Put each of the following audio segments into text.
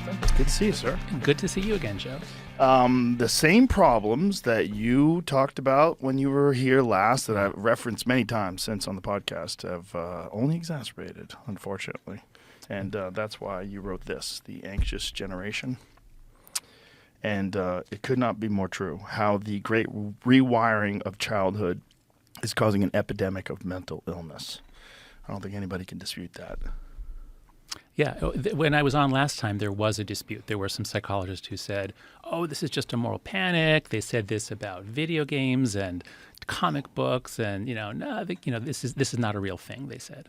Jonathan. Good to see you, sir. Good to see you again, Joe. The same problems that you talked about when you were here last, that I've referenced many times since on the podcast, have only exacerbated, unfortunately. And that's why you wrote this, The Anxious Generation. And it could not be more true, how the great rewiring of childhood is causing an epidemic of mental illness. I don't think anybody can dispute that. Yeah, when I was on last time, there was a dispute. There were some psychologists who said, oh, this is just a moral panic. They said this about video games and comic books, and, this is not a real thing, they said.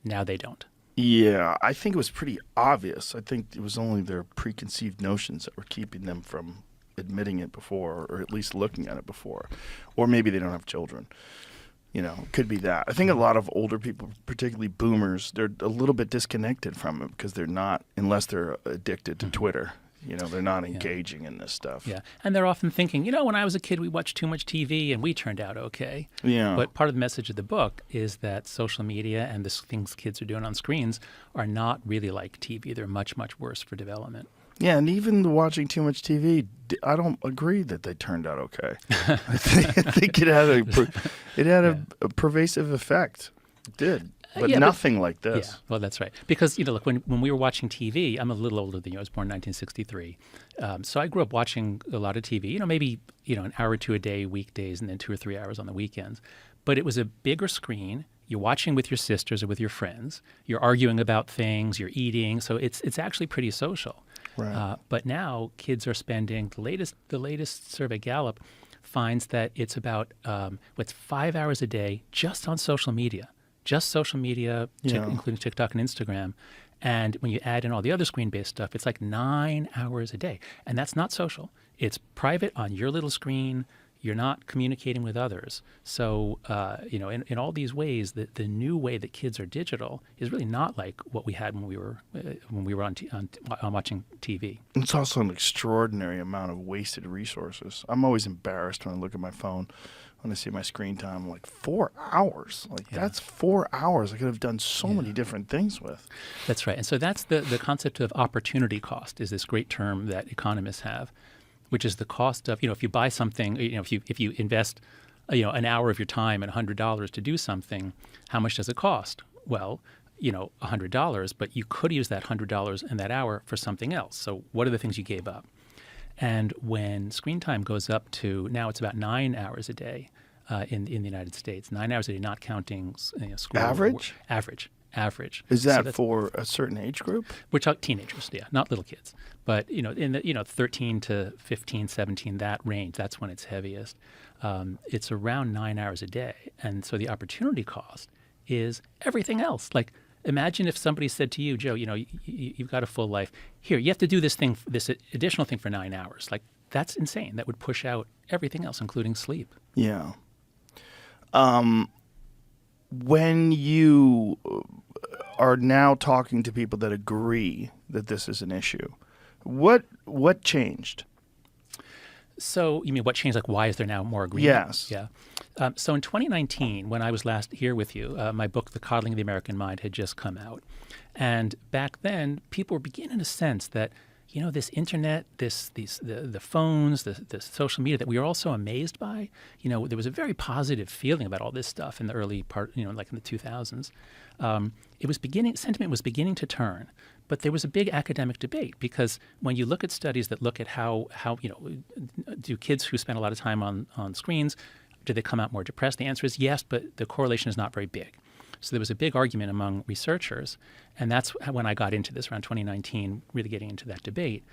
Now they don't. Yeah, I think it was pretty obvious. I think it was only their preconceived notions that were keeping them from admitting it before, or at least looking at it before. Or maybe they don't have children. It could be that. I think a lot of older people, particularly boomers, they're a little bit disconnected from it because they're not, unless they're addicted to Twitter. They're not engaging in this stuff. Yeah, and they're often thinking, when I was a kid, we watched too much TV and we turned out okay. Yeah. But part of the message of the book is that social media and the things kids are doing on screens are not really like TV. They're much, much worse for development. Yeah, and even watching too much TV, I don't agree that they turned out okay. I think it had a pervasive effect. It did. But nothing like this. Yeah, well, that's right. Because, look, when we were watching TV, I'm a little older than you. I was born in 1963. So I grew up watching a lot of TV, maybe, an hour or two a day, weekdays, and then 2 or 3 hours on the weekends. But it was a bigger screen. You're watching with your sisters or with your friends. You're arguing about things. You're eating. So it's actually pretty social. Right. But now kids are spending, the latest survey, Gallup, finds that it's about 5 hours a day just on social media. Just social media, including TikTok and Instagram. And when you add in all the other screen-based stuff, it's like 9 hours a day. And that's not social. It's private on your little screen. You're not communicating with others. So, in all these ways, the new way that kids are digital is really not like what we had when we were on watching TV. It's also an extraordinary amount of wasted resources. I'm always embarrassed when I look at my phone. When I see my screen time, like 4 hours. That's 4 hours I could have done so many different things with. That's right. And so that's the concept of opportunity cost is this great term that economists have, which is the cost of, if you buy something, if you invest, an hour of your time and $100 to do something, how much does it cost? Well, $100, but you could use that $100 in that hour for something else. So what are the things you gave up? And when screen time goes up to, now it's about 9 hours a day in the United States, 9 hours a day, not counting school. Average? Average. Is that for a certain age group? We're talking teenagers, not little kids. But, in the 13 to 15, 17, that range, that's when it's heaviest. It's around 9 hours a day. And so the opportunity cost is everything else. Like, imagine if somebody said to you, Joe, you've got a full life. Here, you have to do this additional thing for 9 hours. Like, that's insane. That would push out everything else, including sleep. Yeah. When you are now talking to people that agree that this is an issue, what changed? So you mean what changed? Like, why is there now more agreement? Yes. Yeah. So in 2019, when I was last here with you, my book, The Coddling of the American Mind, had just come out. And back then, people were beginning to sense that, this internet, the phones, the social media that we were all so amazed by, there was a very positive feeling about all this stuff in the early part, like in the 2000s. Sentiment was beginning to turn. But there was a big academic debate because when you look at studies that look at how do kids who spend a lot of time on screens, do they come out more depressed? The answer is yes, but the correlation is not very big. So there was a big argument among researchers, and that's when I got into this around 2019, really getting into that debate.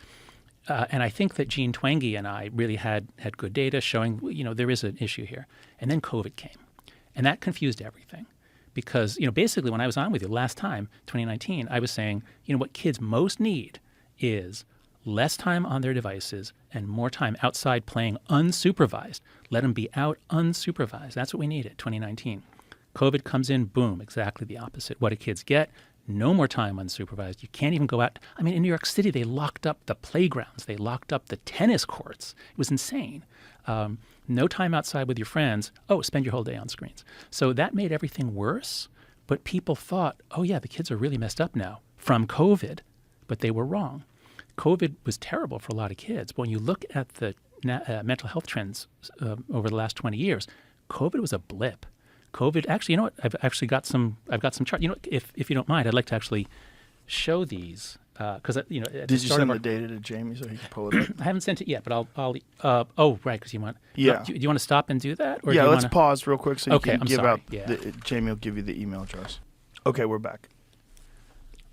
And I think that Jean Twenge and I really had good data showing, there is an issue here. And then COVID came, and that confused everything. Because, basically when I was on with you last time, 2019, I was saying, what kids most need is less time on their devices and more time outside playing unsupervised. Let them be out unsupervised. That's what we needed, 2019. COVID comes in, boom, exactly the opposite. What do kids get? No more time unsupervised. You can't even go out. I mean, in New York City, they locked up the playgrounds. They locked up the tennis courts. It was insane. No time outside with your friends. Oh, spend your whole day on screens. So that made everything worse. But people thought, oh, yeah, the kids are really messed up now from COVID. But they were wrong. COVID was terrible for a lot of kids. But when you look at the mental health trends over the last 20 years, COVID was a blip. COVID, actually, you know what? I've actually got some charts. You know, if you don't mind, I'd like to actually show these because you know. Did you send the data to Jamie so he can pull it up? I haven't sent it yet, but I'll. Oh, right, because you want. Yeah. Do you want to stop and do that? Or Yeah. do you Let's wanna... pause real quick so you Okay, can I'm give sorry. out. Yeah. Jamie will give you the email address. Okay, we're back.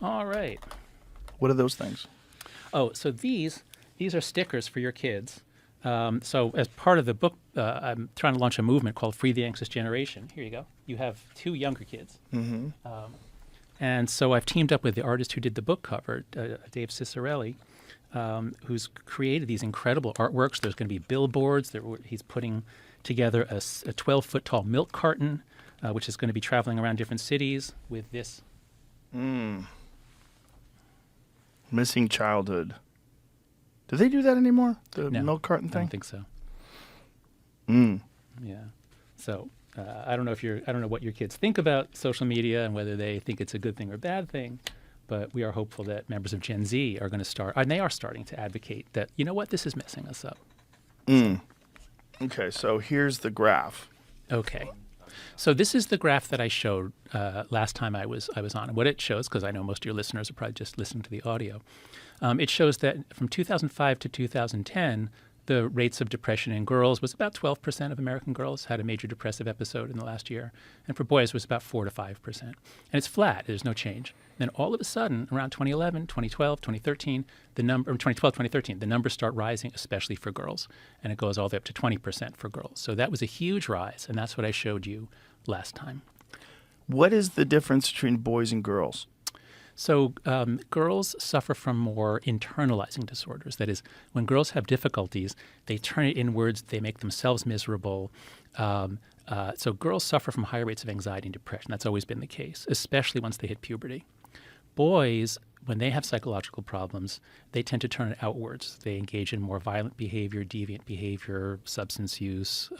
All right. What are those things? Oh, so these are stickers for your kids. So as part of the book, I'm trying to launch a movement called Free the Anxious Generation. Here you go. You have 2 younger kids. Mm-hmm. And so I've teamed up with the artist who did the book cover, Dave Cicerelli, who's created these incredible artworks. There's going to be billboards. He's putting together a 12-foot tall milk carton, which is going to be traveling around different cities with this. Missing childhood. Do they do that anymore? The No, milk carton I thing? don't think so. Mm. Yeah. So I don't know what your kids think about social media and whether they think it's a good thing or a bad thing, but we are hopeful that members of Gen Z are going to start, and they are starting to advocate that, you know what, this is messing us up. Okay, so here's the graph. Okay. So this is the graph that I showed last time I was on. And what it shows, because I know most of your listeners are probably just listening to the audio, it shows that from 2005 to 2010, the rates of depression in girls was about 12% of American girls had a major depressive episode in the last year. And for boys, it was about 4 to 5%. And it's flat. There's no change. Then all of a sudden, around 2011, 2012, 2013, 2013, the numbers start rising, especially for girls. And it goes all the way up to 20% for girls. So that was a huge rise. And that's what I showed you last time. What is the difference between boys and girls? So girls suffer from more internalizing disorders. That is, when girls have difficulties, they turn it inwards, they make themselves miserable. So girls suffer from higher rates of anxiety and depression. That's always been the case, especially once they hit puberty. Boys, when they have psychological problems, they tend to turn it outwards. They engage in more violent behavior, deviant behavior, substance use.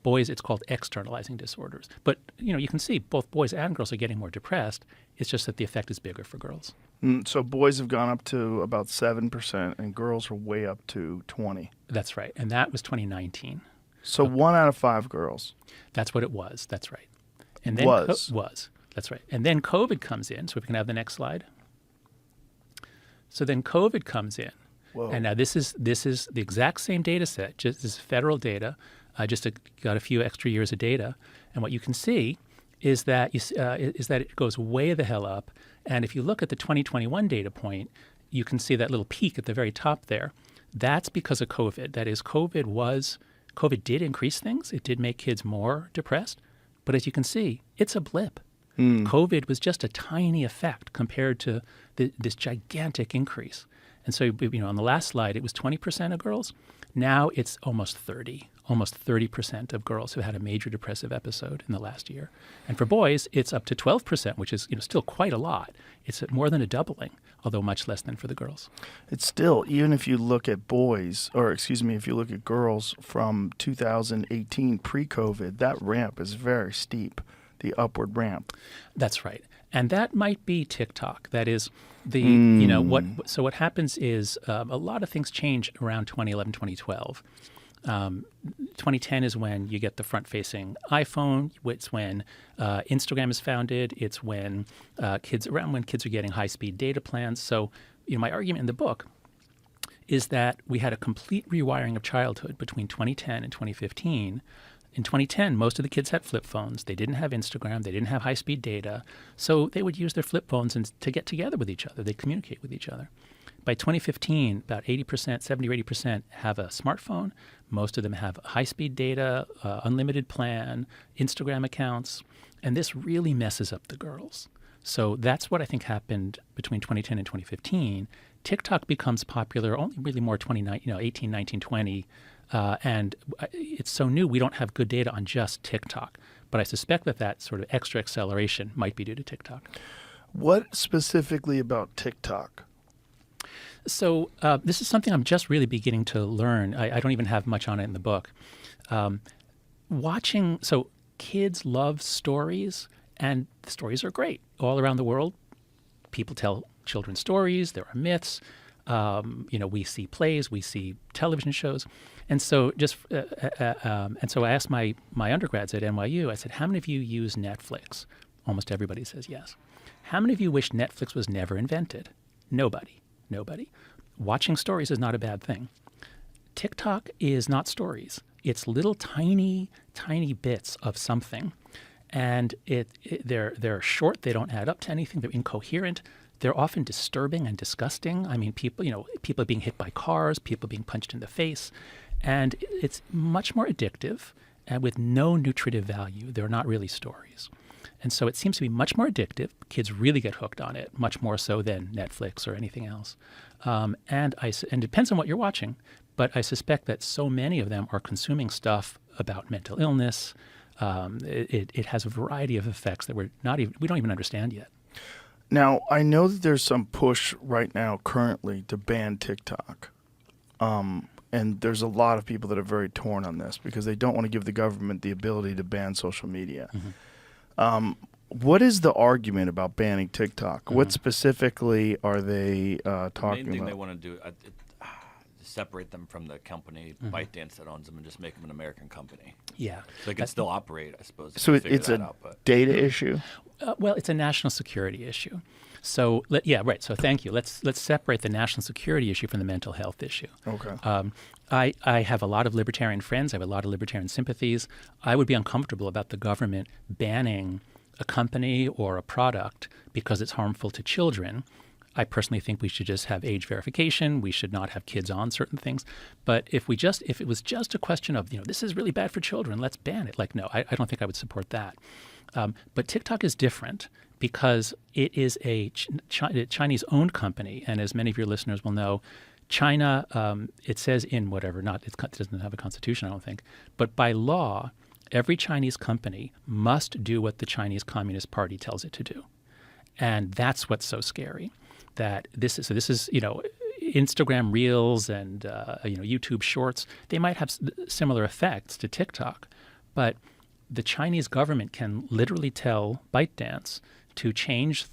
Boys, it's called externalizing disorders. But you can see both boys and girls are getting more depressed. It's just that the effect is bigger for girls. So boys have gone up to about 7%, and girls are way up to 20%. That's right, and that was 2019. So 1 out of 5 girls. That's what it was. That's right. And then was. That's right. And then COVID comes in. So if we can have the next slide. So then COVID comes in. Whoa. And now this is the exact same data set. Just this is federal data. Just got a few extra years of data. And what you can see is that it goes way the hell up. And if you look at the 2021 data point, you can see that little peak at the very top there. That's because of COVID. That is, COVID did increase things. It did make kids more depressed. But as you can see, it's a blip. COVID was just a tiny effect compared to this gigantic increase. And so, on the last slide, it was 20% of girls. Now it's almost 30% of girls who had a major depressive episode in the last year. And for boys, it's up to 12%, which is still quite a lot. It's more than a doubling, although much less than for the girls. It's still, even if you look at if you look at girls from 2018 pre-COVID, that ramp is very steep, the upward ramp. That's right. And that might be TikTok. That is so what happens is a lot of things change around 2011, 2012. 2010 is when you get the front-facing iPhone. It's when Instagram is founded. It's when kids are getting high-speed data plans. So, my argument in the book is that we had a complete rewiring of childhood between 2010 and 2015. In 2010, most of the kids had flip phones. They didn't have Instagram. They didn't have high-speed data. So they would use their flip phones to get together with each other. They'd communicate with each other. By 2015, about 70 or 80% have a smartphone. Most of them have high-speed data, unlimited plan, Instagram accounts. And this really messes up the girls. So that's what I think happened between 2010 and 2015. TikTok becomes popular only really more 18, 19, 20. And it's so new, we don't have good data on just TikTok. But I suspect that sort of extra acceleration might be due to TikTok. What specifically about TikTok? So this is something I'm just really beginning to learn. I don't even have much on it in the book. So kids love stories, and the stories are great. All around the world, people tell children's stories, there are myths. We see plays, we see television shows, and so I asked my undergrads at NYU. I said, "How many of you use Netflix?" Almost everybody says yes. How many of you wish Netflix was never invented? Nobody. Watching stories is not a bad thing. TikTok is not stories. It's little tiny bits of something, and they're short. They don't add up to anything. They're incoherent. They're often disturbing and disgusting. I mean, people are being hit by cars, people being punched in the face, and it's much more addictive and with no nutritive value. They're not really stories. And so it seems to be much more addictive. Kids really get hooked on it, much more so than Netflix or anything else. And it depends on what you're watching, but I suspect that so many of them are consuming stuff about mental illness. It has a variety of effects that we don't even understand yet. Now, I know that there's some push right now currently to ban TikTok. And there's a lot of people that are very torn on this because they don't want to give the government the ability to ban social media. Mm-hmm. What is the argument about banning TikTok? Mm-hmm. What specifically are they talking about? The main thing they want to do separate them from the company, mm-hmm. ByteDance, that owns them, and just make them an American company. Yeah. So they can still operate, I suppose. So it's a data issue? Well, it's a national security issue. So, So thank you. Let's separate the national security issue from the mental health issue. Okay. I have a lot of libertarian friends. I have a lot of libertarian sympathies. I would be uncomfortable about the government banning a company or a product because it's harmful to children. I personally think we should just have age verification. We should not have kids on certain things. But if it was just a question of, this is really bad for children, let's ban it. No, I don't think I would support that. But TikTok is different because it is a Chinese-owned company. And as many of your listeners will know, China, it says in whatever, it doesn't have a constitution, I don't think. But by law, every Chinese company must do what the Chinese Communist Party tells it to do. And that's what's so scary. That this is Instagram Reels and YouTube Shorts. They might have similar effects to TikTok, but the Chinese government can literally tell ByteDance to change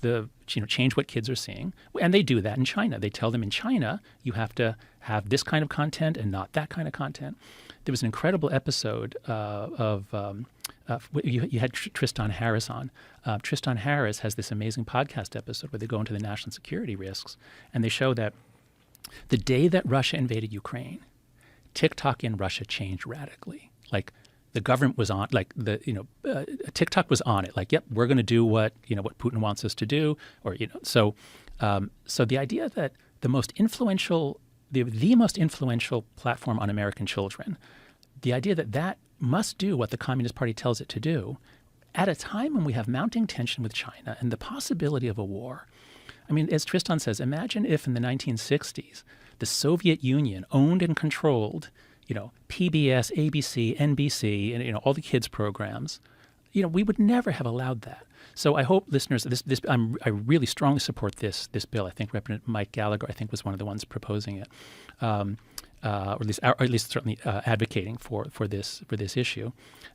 what kids are seeing, and they do that in China. They tell them in China you have to have this kind of content and not that kind of content. There was an incredible episode you had Tristan Harris on. Tristan Harris has this amazing podcast episode where they go into the national security risks, and they show that the day that Russia invaded Ukraine, TikTok in Russia changed radically. The government was on, TikTok was on it. Yep, we're going to do what Putin wants us to do, So the idea that the most influential platform on American children, the idea that must do what the Communist Party tells it to do at a time when we have mounting tension with China and the possibility of a war. I mean, as Tristan says, imagine if in the 1960s the Soviet Union owned and controlled, PBS, ABC, NBC, and all the kids' programs. We would never have allowed that. So I hope listeners, I really strongly support this bill. I think Representative Mike Gallagher, was one of the ones proposing it. Or at least certainly advocating for this issue.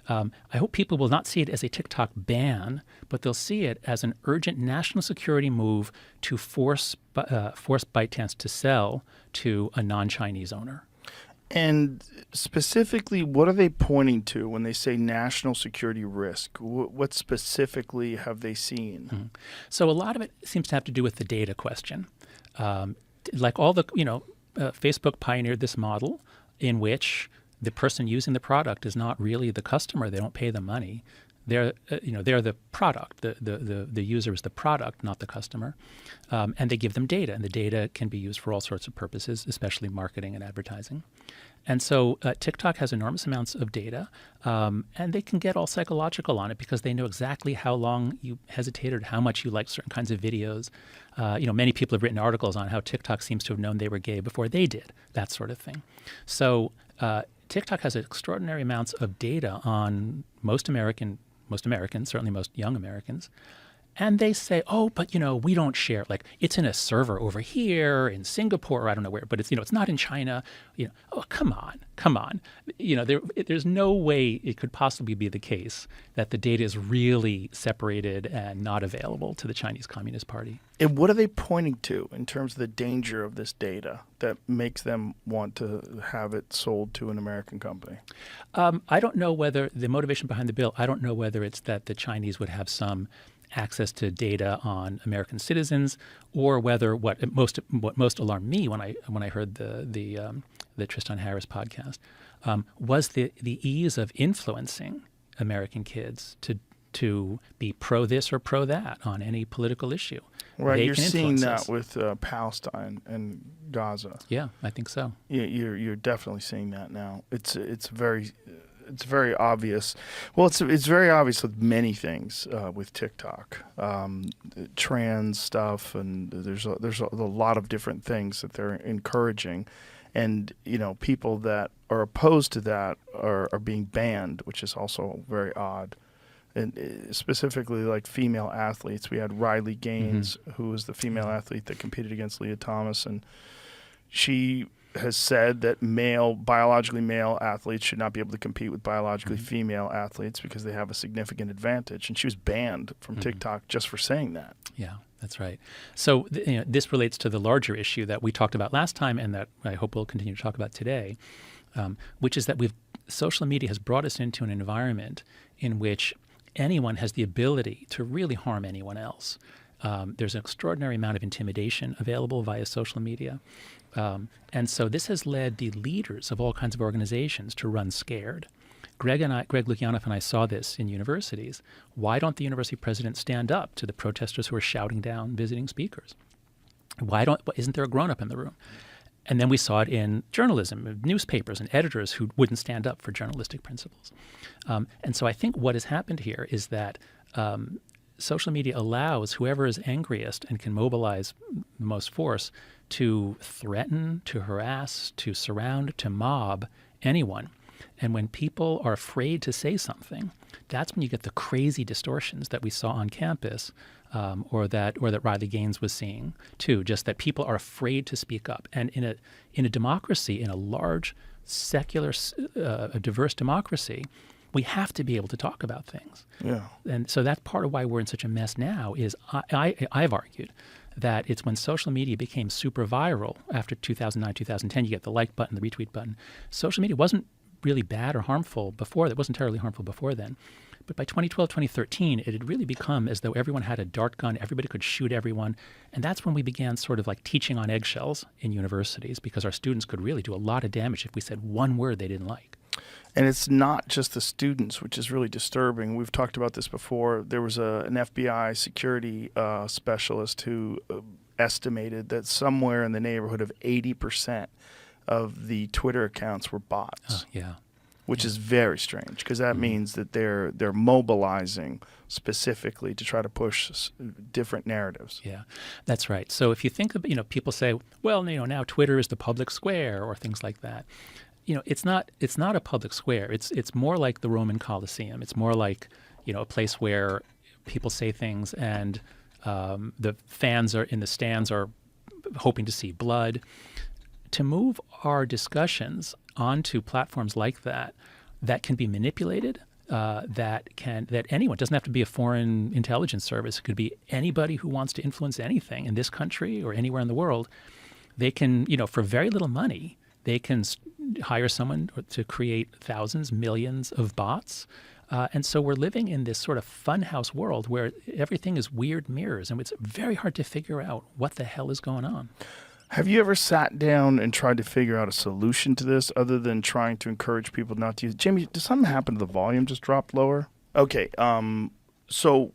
I hope people will not see it as a TikTok ban, but they'll see it as an urgent national security move to force ByteDance to sell to a non-Chinese owner. And specifically, what are they pointing to when they say national security risk? What specifically have they seen? Mm-hmm. So a lot of it seems to have to do with the data question. Facebook pioneered this model in which the person using the product is not really the customer. They don't pay the money. They're the product. The user is the product, not the customer. And they give them data, and the data can be used for all sorts of purposes, especially marketing and advertising. And so TikTok has enormous amounts of data, and they can get all psychological on it because they know exactly how long you hesitated, how much you like certain kinds of videos. Many people have written articles on how TikTok seems to have known they were gay before they did, that sort of thing. So TikTok has extraordinary amounts of data on most Americans, certainly most young Americans. And they say, oh, but, we don't share. Like, it's in a server over here in Singapore, or I don't know where, but it's, it's not in China. Oh, come on. There's no way it could possibly be the case that the data is really separated and not available to the Chinese Communist Party. And what are they pointing to in terms of the danger of this data that makes them want to have it sold to an American company? I don't know whether the motivation behind the bill, I don't know whether it's that the Chinese would have some access to data on American citizens, or whether what most alarmed me when I heard the Tristan Harris podcast was the ease of influencing American kids to be pro this or pro that on any political issue. Right, you're seeing that with Palestine and Gaza. Yeah, I think so. Yeah, you're definitely seeing that now. It's very obvious. Well, it's very obvious with many things with TikTok, trans stuff, and there's a lot of different things that they're encouraging, and people that are opposed to that are being banned, which is also very odd. And specifically, like female athletes, we had Riley Gaines, who was the female athlete that competed against Leah Thomas, and she has said that biologically male athletes should not be able to compete with biologically female athletes because they have a significant advantage. And she was banned from TikTok just for saying that. Yeah, that's right. So this relates to the larger issue that we talked about last time, and that I hope we'll continue to talk about today, which is that social media has brought us into an environment in which anyone has the ability to really harm anyone else. There's an extraordinary amount of intimidation available via social media. And so this has led the leaders of all kinds of organizations to run scared. Greg Lukianoff and I saw this in universities. Why don't the university presidents stand up to the protesters who are shouting down visiting speakers? Isn't there a grown-up in the room? And then we saw it in journalism, newspapers and editors who wouldn't stand up for journalistic principles. And so I think what has happened here is that social media allows whoever is angriest and can mobilize the most force to threaten, to harass, to surround, to mob anyone. And when people are afraid to say something, that's when you get the crazy distortions that we saw on campus, or that Riley Gaines was seeing too. Just that people are afraid to speak up. And in a democracy, in a large, secular, a diverse democracy, we have to be able to talk about things. Yeah. And so that's part of why we're in such a mess now. Is I've argued that it's when social media became super viral after 2009, 2010. You get the like button, the retweet button. Social media wasn't really bad or harmful before that. It wasn't terribly harmful before then. But by 2012, 2013, it had really become as though everyone had a dart gun, everybody could shoot everyone. And that's when we began sort of like teaching on eggshells in universities, because our students could really do a lot of damage if we said one word they didn't like. And it's not just the students, which is really disturbing. We've talked about this before. There was an FBI security specialist who estimated that somewhere in the neighborhood of 80% of the Twitter accounts were bots. Yeah. Which is very strange, because that means that they're mobilizing specifically to try to push different narratives. Yeah, that's right. So if you think of, people say, well, now Twitter is the public square or things like that. It's not a public square. It's more like the Roman Colosseum. It's more like, a place where people say things and the fans are in the stands are hoping to see blood. To move our discussions onto platforms like that can be manipulated, that anyone, doesn't have to be a foreign intelligence service, it could be anybody who wants to influence anything in this country or anywhere in the world. They can, for very little money, they can hire someone to create thousands, millions of bots. And so we're living in this sort of funhouse world where everything is weird mirrors, and it's very hard to figure out what the hell is going on. Have you ever sat down and tried to figure out a solution to this other than trying to encourage people not to use it? Jimmy, did something happen to the volume? Just dropped lower? Okay. So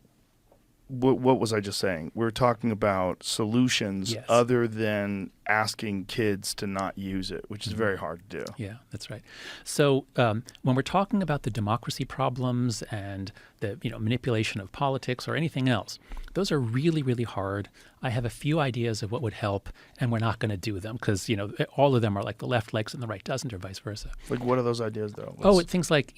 what was I just saying? We were talking about solutions other than asking kids to not use it, which is very hard to do. Yeah, that's right. So when we're talking about the democracy problems and the manipulation of politics or anything else, those are really, really hard. I have a few ideas of what would help, and we're not going to do them because all of them are like the left likes and the right doesn't, or vice versa. Like, what are those ideas though? Things like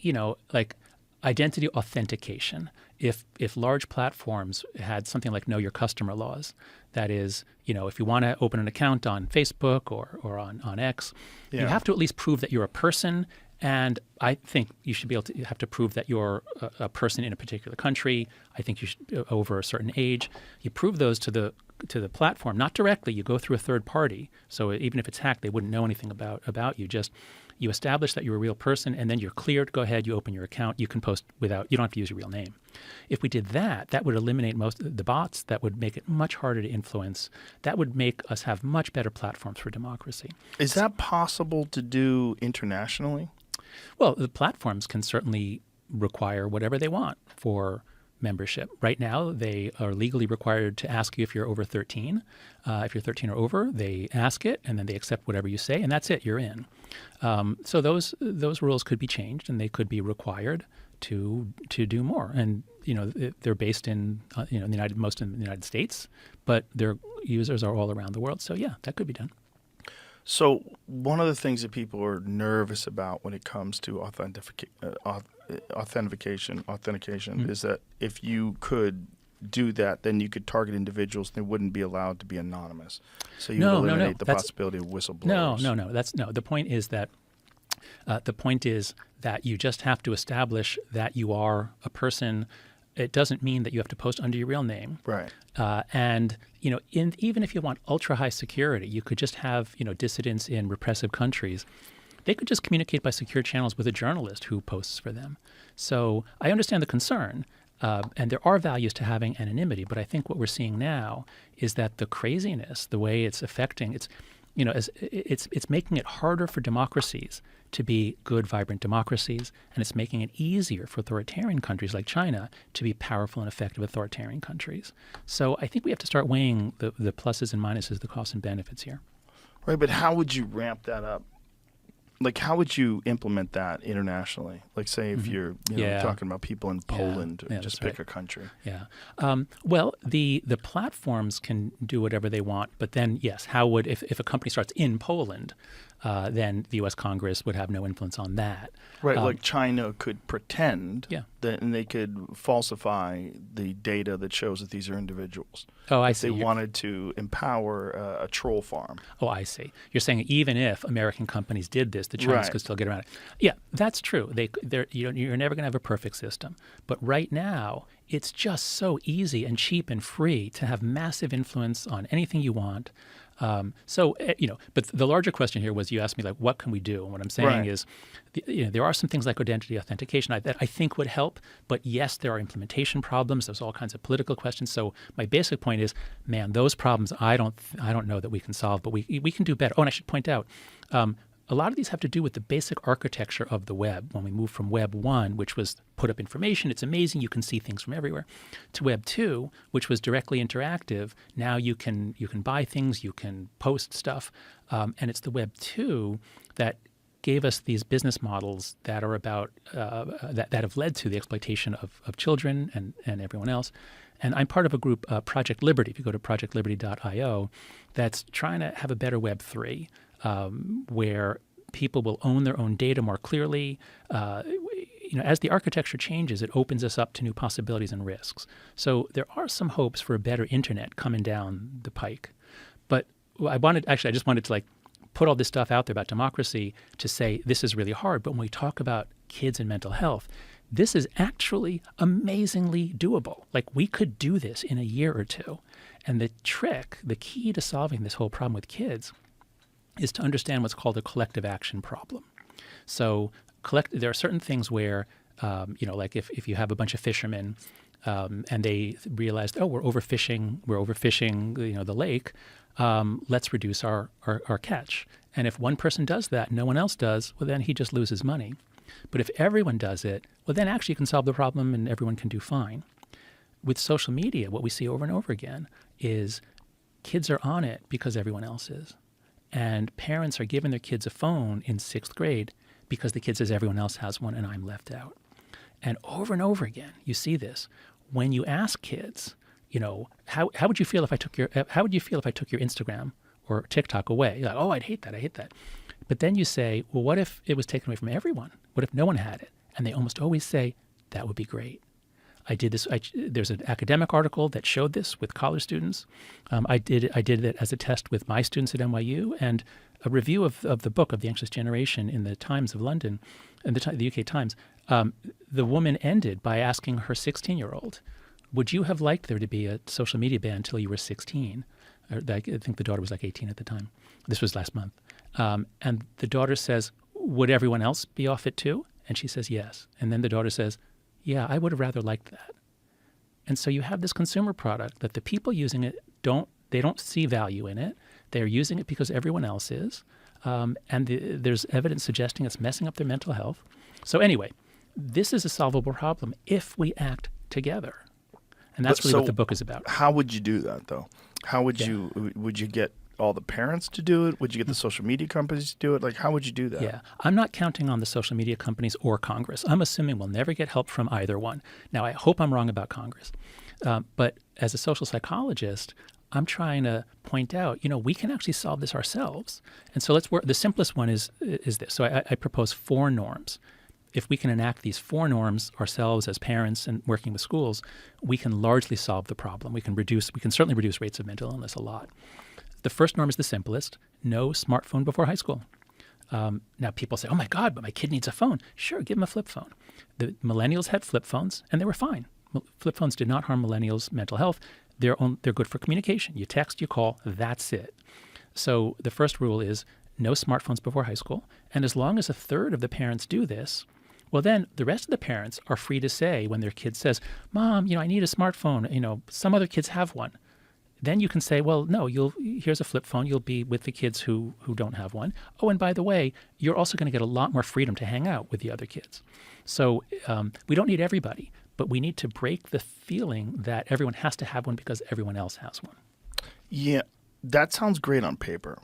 identity authentication. If large platforms had something like know your customer laws, that is, if you want to open an account on Facebook or on X, you have to at least prove that you're a person. And I think you should be able to have to prove that you're a person in a particular country. I think you should over a certain age. You prove those to the platform, not directly. You go through a third party. So even if it's hacked, they wouldn't know anything about you. Just you establish that you're a real person, and then you're cleared. Go ahead, you open your account. You can post you don't have to use your real name. If we did that, that would eliminate most of the bots. That would make it much harder to influence. That would make us have much better platforms for democracy. Is that possible to do internationally? Well, the platforms can certainly require whatever they want for membership. Right now, they are legally required to ask you if you're over 13. If you're 13 or over, they ask it, and then they accept whatever you say, and that's it. You're in. So those rules could be changed, and they could be required to do more. And they're based in most in the United States, but their users are all around the world. So yeah, that could be done. So one of the things that people are nervous about when it comes to authentication is that if you could do that, then you could target individuals and they wouldn't be allowed to be anonymous. So you would eliminate the possibility of whistleblowers. No. The point is that you just have to establish that you are a person. It doesn't mean that you have to post under your real name. Right. And even if you want ultra high security, you could just have dissidents in repressive countries. They could just communicate by secure channels with a journalist who posts for them. So I understand the concern, and there are values to having anonymity. But I think what we're seeing now is that the craziness, the way it's affecting, it's making it harder for democracies to be good, vibrant democracies, and it's making it easier for authoritarian countries like China to be powerful and effective authoritarian countries. So I think we have to start weighing the pluses and minuses, the costs and benefits here. Right, but how would you ramp that up? Like, how would you implement that internationally? Like, say if you're talking about people in Poland, just pick a country. Yeah. Well, the platforms can do whatever they want, but then, yes, how would, if a company starts in Poland, then the U.S. Congress would have no influence on that. Right, like China could pretend that, and they could falsify the data that shows that these are individuals. Oh, I if see. They wanted to empower a troll farm. Oh, I see. You're saying even if American companies did this, the Chinese could still get around it. Yeah, that's true. You're never going to have a perfect system. But right now, it's just so easy and cheap and free to have massive influence on anything you want. But the larger question here was, you asked me, like, what can we do? And what I'm saying is, there are some things like identity authentication that I think would help. But yes, there are implementation problems. There's all kinds of political questions. So my basic point is, man, those problems I don't know that we can solve, but we can do better. Oh, and I should point out, a lot of these have to do with the basic architecture of the web. When we moved from Web 1, which was put up information, it's amazing, you can see things from everywhere, to Web 2, which was directly interactive. Now you can buy things, you can post stuff, and it's the Web 2 that gave us these business models that are about that have led to the exploitation of children and everyone else. And I'm part of a group, Project Liberty, if you go to projectliberty.io, that's trying to have a better Web 3. Where people will own their own data more clearly. As the architecture changes, it opens us up to new possibilities and risks. So there are some hopes for a better internet coming down the pike. But I just wanted to put all this stuff out there about democracy to say this is really hard. But when we talk about kids and mental health, this is actually amazingly doable. Like, we could do this in a year or two. And the key to solving this whole problem with kids is to understand what's called a collective action problem. So there are certain things where, like if you have a bunch of fishermen and they realized, we're overfishing the lake, let's reduce our catch. And if one person does that, no one else does, well, then he just loses money. But if everyone does it, well, then actually you can solve the problem and everyone can do fine. With social media, what we see over and over again is kids are on it because everyone else is. And parents are giving their kids a phone in 6th grade because the kid says everyone else has one and I'm left out. And over again, you see this. When you ask kids, how would you feel if I took your Instagram or TikTok away? You're like, oh, I'd hate that. But then you say, well, what if it was taken away from everyone? What if no one had it? And they almost always say, that would be great. I did this. There's an academic article that showed this with college students. I did it as a test with my students at NYU, and a review of the book of The Anxious Generation in the Times of London, and the UK Times. The woman ended by asking her 16-year-old, "Would you have liked there to be a social media ban until you were 16?" I think the daughter was like 18 at the time. This was last month, and the daughter says, "Would everyone else be off it too?" And she says, "Yes." And then the daughter says, "Yeah, I would have rather liked that." And so you have this consumer product that the people using it don't see value in it. They're using it because everyone else is. And there's evidence suggesting it's messing up their mental health. So anyway, this is a solvable problem if we act together. And that's really what the book is about. How would you do that, though? How would you get all the parents to do it? Would you get the social media companies to do it? Like, how would you do that? Yeah, I'm not counting on the social media companies or Congress. I'm assuming we'll never get help from either one. Now, I hope I'm wrong about Congress. But as a social psychologist, I'm trying to point out, we can actually solve this ourselves. And so let's work. The simplest one is this. So I propose 4 norms. If we can enact these 4 norms ourselves as parents and working with schools, we can largely solve the problem. We can certainly reduce rates of mental illness a lot. The first norm is the simplest: no smartphone before high school. Now people say, "Oh my God, but my kid needs a phone." Sure, give him a flip phone. The millennials had flip phones, and they were fine. Flip phones did not harm millennials' mental health. They're good for communication. You text, you call, that's it. So the first rule is no smartphones before high school. And as long as a third of the parents do this, well, then the rest of the parents are free to say when their kid says, "Mom, I need a smartphone. Some other kids have one." Then you can say, "Well, no, here's a flip phone. You'll be with the kids who don't have one. Oh, and by the way, you're also going to get a lot more freedom to hang out with the other kids." So we don't need everybody, but we need to break the feeling that everyone has to have one because everyone else has one. Yeah, that sounds great on paper.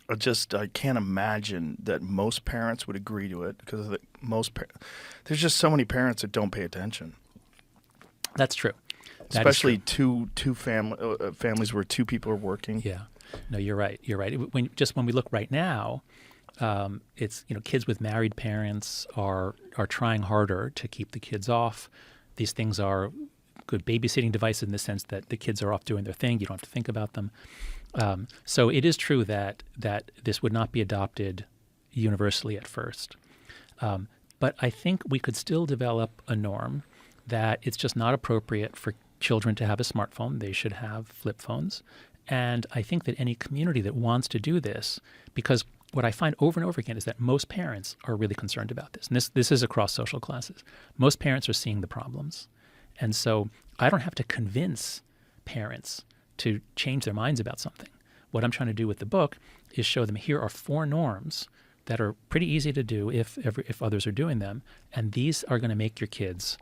I can't imagine that most parents would agree to it because there's just so many parents that don't pay attention. That's true. Especially two families where 2 people are working. Yeah, no, you're right. You're right. When we look right now, it's kids with married parents are trying harder to keep the kids off. These things are good babysitting devices in the sense that the kids are off doing their thing. You don't have to think about them. So it is true that this would not be adopted universally at first. But I think we could still develop a norm that it's just not appropriate for children to have a smartphone. They should have flip phones. And I think that any community that wants to do this, because what I find over and over again is that most parents are really concerned about this. And this is across social classes. Most parents are seeing the problems. And so I don't have to convince parents to change their minds about something. What I'm trying to do with the book is show them here are 4 norms that are pretty easy to do if others are doing them. And these are going to make your kids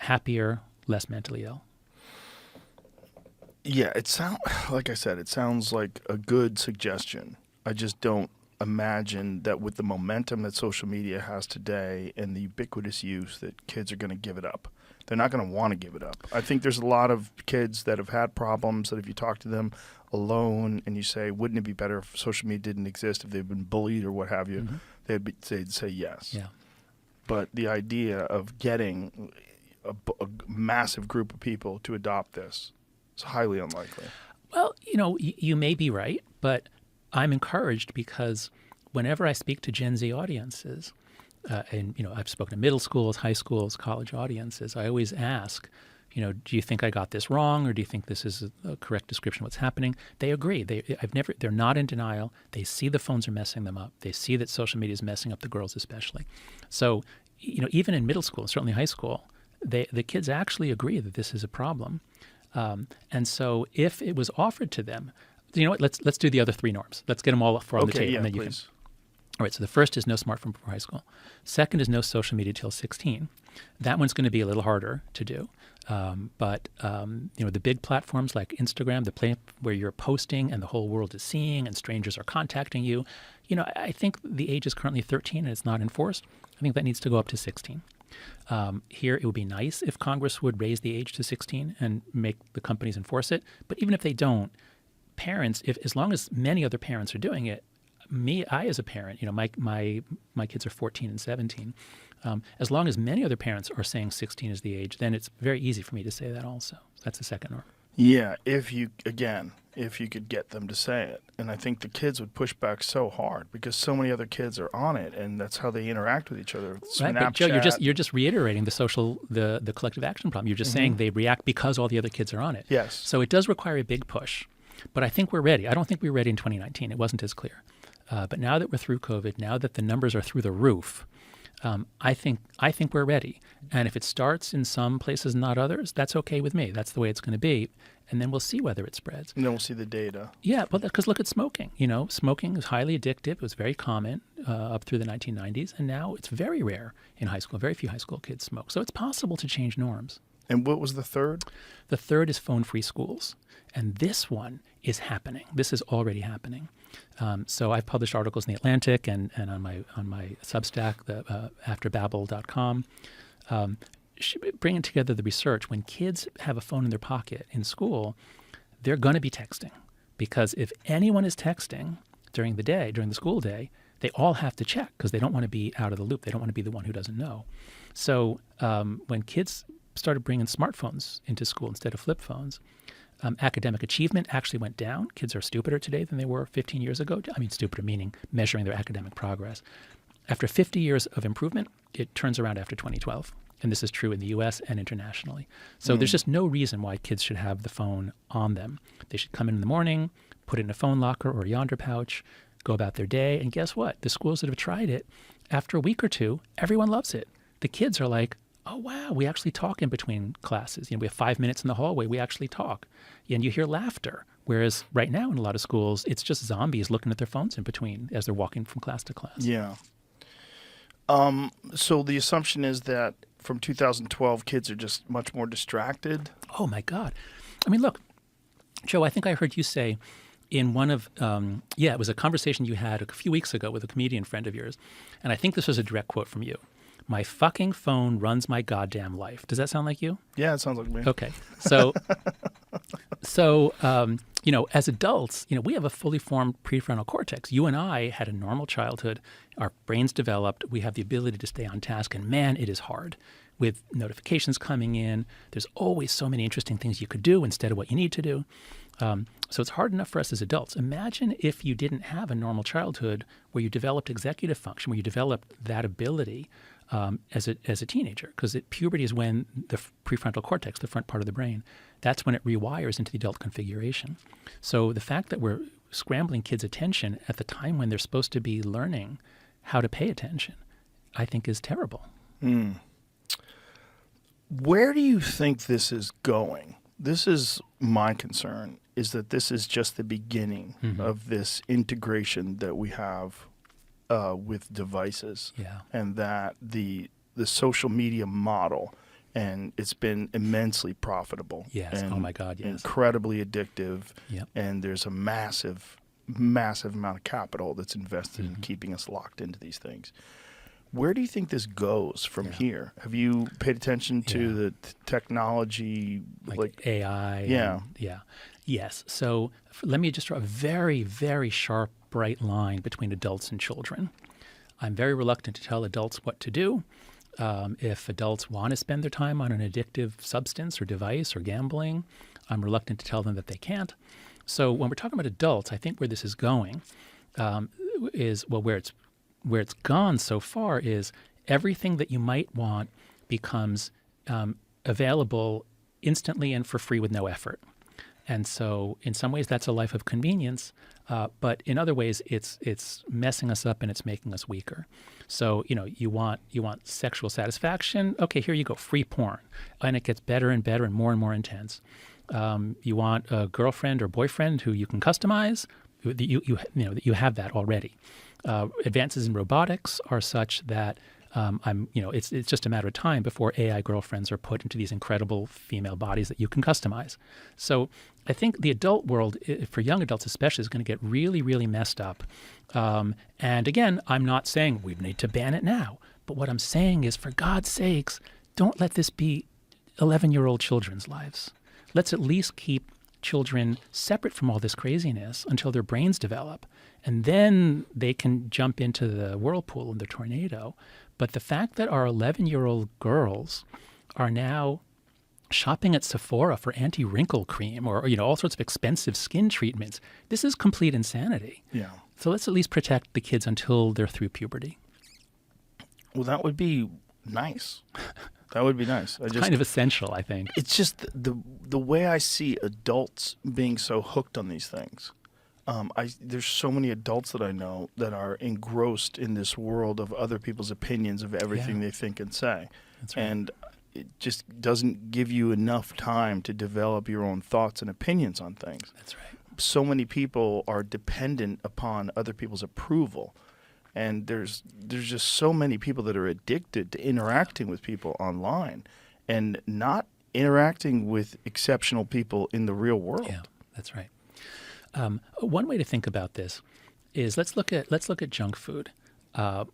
happier, less mentally ill. Yeah, it sounds like a good suggestion. I just don't imagine that with the momentum that social media has today and the ubiquitous use that kids are going to give it up. They're not going to want to give it up. I think there's a lot of kids that have had problems that if you talk to them alone and you say, wouldn't it be better if social media didn't exist, if they've been bullied or what have you, they'd say yes. Yeah. But the idea of getting a massive group of people to adopt this is highly unlikely. Well, you may be right, but I'm encouraged because whenever I speak to Gen Z audiences, and I've spoken to middle schools, high schools, college audiences, I always ask, do you think I got this wrong, or do you think this is a correct description of what's happening? They agree. They're not in denial. They see the phones are messing them up. They see that social media is messing up the girls especially. So, even in middle school, certainly high school, the kids actually agree that this is a problem. And so if it was offered to them, let's do the other 3 norms. Let's get them all on the table. Yeah, and then please. All right, so the first is no smartphone before high school. Second is no social media till 16. That one's going to be a little harder to do. But the big platforms like Instagram, where you're posting and the whole world is seeing and strangers are contacting you, I think the age is currently 13 and it's not enforced. I think that needs to go up to 16. Here, it would be nice if Congress would raise the age to 16 and make the companies enforce it. But even if they don't, parents, as long as many other parents are doing it, I as a parent, my kids are 14 and 17. As long as many other parents are saying 16 is the age, then it's very easy for me to say that also. That's the second norm. Yeah, if you could get them to say it. And I think the kids would push back so hard because so many other kids are on it, and that's how they interact with each other. Right, but Joe, you're just reiterating the collective action problem. You're just saying they react because all the other kids are on it. Yes. So it does require a big push. But I think we're ready. I don't think we were ready in 2019. It wasn't as clear. But now that we're through COVID, now that the numbers are through the roof, I think we're ready. And if it starts in some places and not others, that's okay with me. That's the way it's going to be. And then we'll see whether it spreads. And then we'll see the data. Yeah, well, because look at smoking. Smoking is highly addictive. It was very common up through the 1990s. And now it's very rare in high school. Very few high school kids smoke. So it's possible to change norms. And what was the third? The third is phone-free schools. And this one is happening. This is already happening. So I've published articles in The Atlantic and on my Substack, afterbabble.com, bringing together the research. When kids have a phone in their pocket in school, they're going to be texting. Because if anyone is texting during the school day, they all have to check because they don't want to be out of the loop. They don't want to be the one who doesn't know. So when kids started bringing smartphones into school instead of flip phones, academic achievement actually went down. Kids are stupider today than they were 15 years ago. I mean, stupider meaning measuring their academic progress. After 50 years of improvement, it turns around after 2012. And this is true in the U.S. and internationally. So there's just no reason why kids should have the phone on them. They should come in the morning, put it in a phone locker or a yonder pouch, go about their day. And guess what? The schools that have tried it, after a week or two, everyone loves it. The kids are like, oh, wow, we actually talk in between classes. We have 5 minutes in the hallway. We actually talk. And you hear laughter. Whereas right now in a lot of schools, it's just zombies looking at their phones in between as they're walking from class to class. Yeah. So the assumption is that from 2012, kids are just much more distracted. Oh, my God. I mean, look, Joe, I think I heard you say in one of, it was a conversation you had a few weeks ago with a comedian friend of yours. And I think this was a direct quote from you. My fucking phone runs my goddamn life. Does that sound like you? Yeah, it sounds like me. Okay. So, as adults, we have a fully formed prefrontal cortex. You and I had a normal childhood. Our brains developed. We have the ability to stay on task. And man, it is hard. With notifications coming in, there's always so many interesting things you could do instead of what you need to do. So it's hard enough for us as adults. Imagine if you didn't have a normal childhood where you developed executive function, where you developed that ability as a teenager, because puberty is when the prefrontal cortex, the front part of the brain, that's when it rewires into the adult configuration. So the fact that we're scrambling kids' attention at the time when they're supposed to be learning how to pay attention, I think is terrible. Where do you think this is going? This is my concern, is that this is just the beginning of this integration that we have with devices, and that the social media model, and it's been immensely profitable. Yes. And oh my God. Yes. Incredibly addictive. Yep. And there's a massive amount of capital that's invested in keeping us locked into these things. Where do you think this goes from here? Have you paid attention to the technology, like AI? Yeah. Yes. So let me just draw a very, very sharp, bright line between adults and children. I'm very reluctant to tell adults what to do. If adults want to spend their time on an addictive substance or device or gambling, I'm reluctant to tell them that they can't. So when we're talking about adults, I think where this is going where it's gone so far is everything that you might want becomes available instantly and for free with no effort. And so in some ways that's a life of convenience, but in other ways it's messing us up and it's making us weaker. So, you want sexual satisfaction. Okay, here you go, free porn. And it gets better and better and more intense. You want a girlfriend or boyfriend who you can customize. You have that already. Advances in robotics are such that it's just a matter of time before AI girlfriends are put into these incredible female bodies that you can customize. So I think the adult world, for young adults especially, is going to get really, really messed up. And again, I'm not saying we need to ban it now. But what I'm saying is, for God's sakes, don't let this be 11-year-old children's lives. Let's at least keep children separate from all this craziness until their brains develop. And then they can jump into the whirlpool and the tornado. But the fact that our 11-year-old girls are now shopping at Sephora for anti-wrinkle cream or all sorts of expensive skin treatments, this is complete insanity. Yeah. So let's at least protect the kids until they're through puberty. Well, that would be nice. That would be nice. It's kind of essential, I think. It's just the way I see adults being so hooked on these things. There's so many adults that I know that are engrossed in this world of other people's opinions of everything they think and say. That's right. And it just doesn't give you enough time to develop your own thoughts and opinions on things. That's right. So many people are dependent upon other people's approval. And there's just so many people that are addicted to interacting with people online and not interacting with exceptional people in the real world. Yeah, that's right. One way to think about this is let's look at junk food,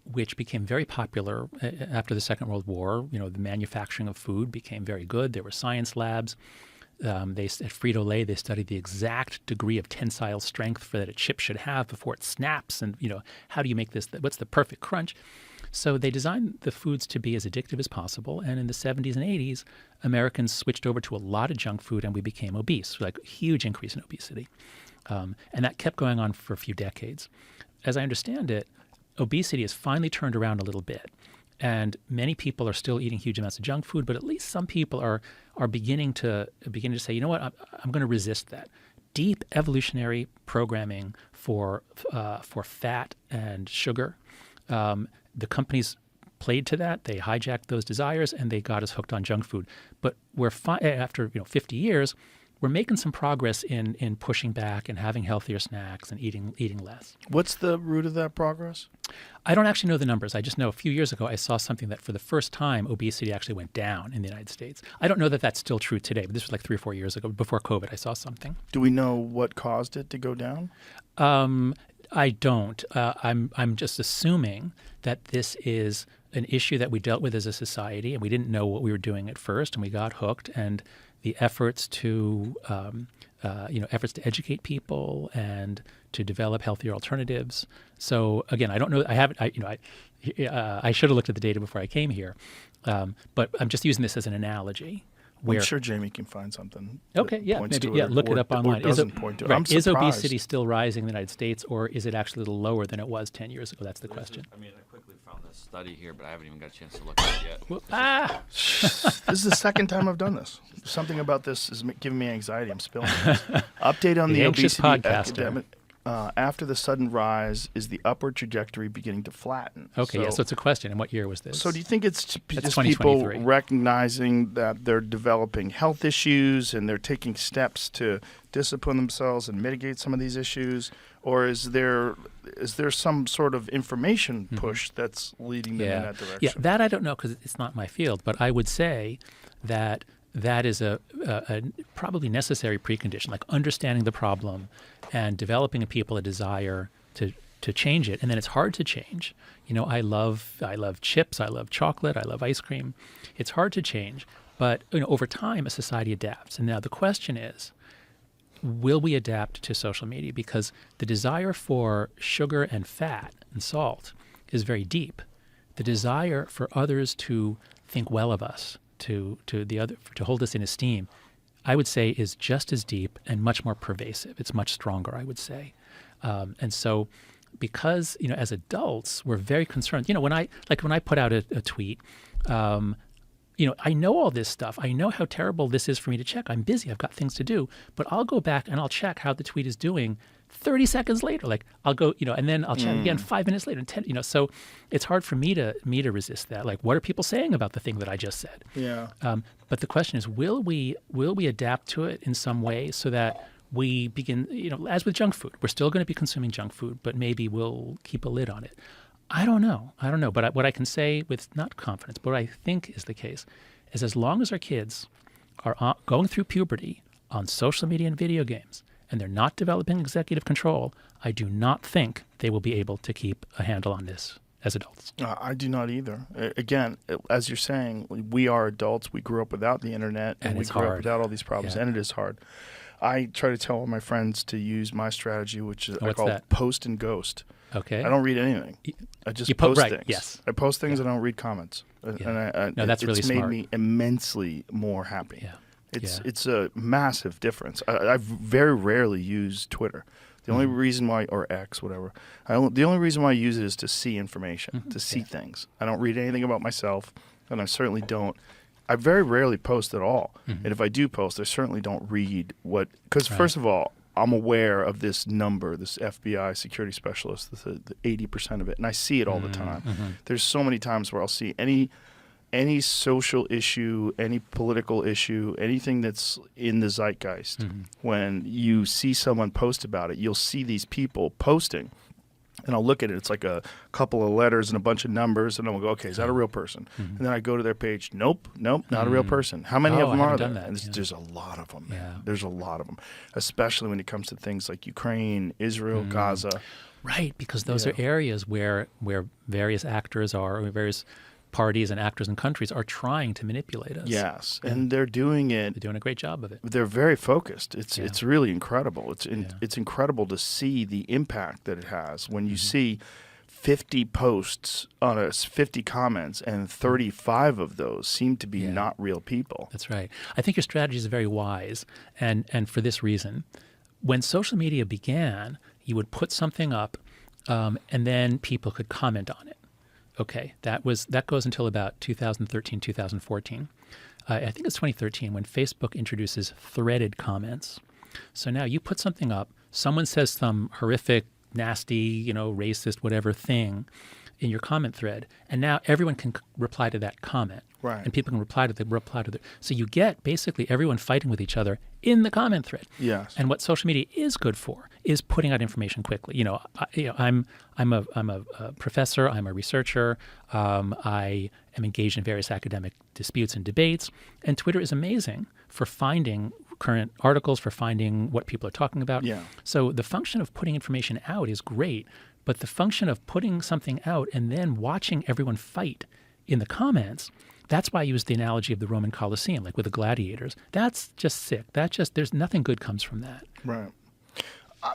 which became very popular after the Second World War. The manufacturing of food became very good. There were science labs. At Frito-Lay, they studied the exact degree of tensile strength that a chip should have before it snaps, and how do you make this? What's the perfect crunch? So they designed the foods to be as addictive as possible. And in the 70s and 80s, Americans switched over to a lot of junk food, and we became obese, like a huge increase in obesity. And that kept going on for a few decades. As I understand it, obesity has finally turned around a little bit. And many people are still eating huge amounts of junk food, but at least some people are beginning to say, you know what, I'm going to resist that. Deep evolutionary programming for fat and sugar. The companies played to that. They hijacked those desires, and they got us hooked on junk food. But after 50 years, we're making some progress in pushing back and having healthier snacks and eating less. What's the root of that progress? I don't actually know the numbers. I just know a few years ago I saw something that for the first time obesity actually went down in the United States. I don't know that that's still true today, but this was like 3 or 4 years ago. Before COVID, I saw something. Do we know what caused it to go down? I don't. I'm just assuming that this is an issue that we dealt with as a society, and we didn't know what we were doing at first, and we got hooked. And the efforts to educate people and to develop healthier alternatives. So again, I don't know. I haven't. I should have looked at the data before I came here, but I'm just using this as an analogy. I'm sure Jamie can find something. Okay, yeah, maybe look it up online. Is obesity still rising in the United States, or is it actually a little lower than it was 10 years ago? That's the question. I quickly found this study here, but I haven't even got a chance to look at it yet. Well, This is the second time I've done this. Something about this is giving me anxiety. I'm spilling this. Update on the obesity epidemic. After the sudden rise, is the upward trajectory beginning to flatten? Okay, so it's a question. And what year was this? So do you think it's just people recognizing that they're developing health issues and they're taking steps to discipline themselves and mitigate some of these issues? Or is there some sort of information push that's leading them in that direction? Yeah, that I don't know because it's not my field. But I would say that is a probably necessary precondition, like understanding the problem and developing in people a desire to change it. And then it's hard to change. I love chips, I love chocolate, I love ice cream. It's hard to change, but over time a society adapts. And now the question is, will we adapt to social media? Because the desire for sugar and fat and salt is very deep. The desire for others to think well of us, to hold us in esteem, I would say is just as deep and much more pervasive. It's much stronger, I would say. And so because, as adults, we're very concerned. When I put out a tweet, I know all this stuff. I know how terrible this is for me to check. I'm busy. I've got things to do. But I'll go back and I'll check how the tweet is doing 30 seconds later. Like I'll go, and then I'll check again 5 minutes later and 10, so it's hard for me to resist that. Like, what are people saying about the thing that I just said? Yeah. But the question is, will we adapt to it in some way so that we begin, as with junk food, we're still going to be consuming junk food, but maybe we'll keep a lid on it. I don't know. But what I can say with not confidence, but what I think is the case, is as long as our kids are going through puberty on social media and video games, and they're not developing executive control, I do not think they will be able to keep a handle on this as adults. I do not either. Again, as you're saying, we are adults. We grew up without the internet, and we grew up without all these problems, and it is hard. I try to tell all my friends to use my strategy, which is I What's call that? post and ghost. Okay. I don't read anything. I just you post right, things. yes. I post things. Yeah. I don't read comments. Yeah. And No, that's really it's made smart. me immensely more happy. Yeah. It's a massive difference. I very rarely use Twitter. The only reason why, or X, whatever. The only reason why I use it is to see information, to see things. I don't read anything about myself, and I certainly don't. I very rarely post at all. And if I do post, I certainly don't read what. Because first of all, I'm aware of this number, this FBI security specialist, the 80% of it, and I see it all the time. There's so many times where I'll see any social issue, any political issue, anything that's in the zeitgeist. When you see someone post about it, you'll see these people posting. And I'll look at it. It's like a couple of letters and a bunch of numbers. And I'll go, okay, is that a real person? And then I go to their page. Nope, not a real person. How many of them are there? And there's a lot of them, man. Yeah. There's a lot of them, especially when it comes to things like Ukraine, Israel, Gaza. Right, because those are areas where various actors or various parties and actors and countries are trying to manipulate us. Yes, and they're doing it. They're doing a great job of it. They're very focused. It's really incredible. It's incredible to see the impact that it has when you see 50 posts on 50 comments, and 35 of those seem to be not real people. That's right. I think your strategy is very wise, and for this reason. When social media began, you would put something up, and then people could comment on it. Okay, that goes until about 2013, 2014. I think it's 2013 when Facebook introduces threaded comments. So now you put something up, someone says some horrific, nasty, racist, whatever thing in your comment thread, and now everyone can reply to that comment. Right. And people can reply to the. So you get basically everyone fighting with each other in the comment thread. Yes. And what social media is good for is putting out information quickly. I'm a professor. I'm a researcher. I am engaged in various academic disputes and debates. And Twitter is amazing for finding current articles, for finding what people are talking about. Yeah. So the function of putting information out is great, but the function of putting something out and then watching everyone fight in the comments. That's why I use the analogy of the Roman Colosseum, like with the gladiators. That's just sick. There's nothing good comes from that. Right.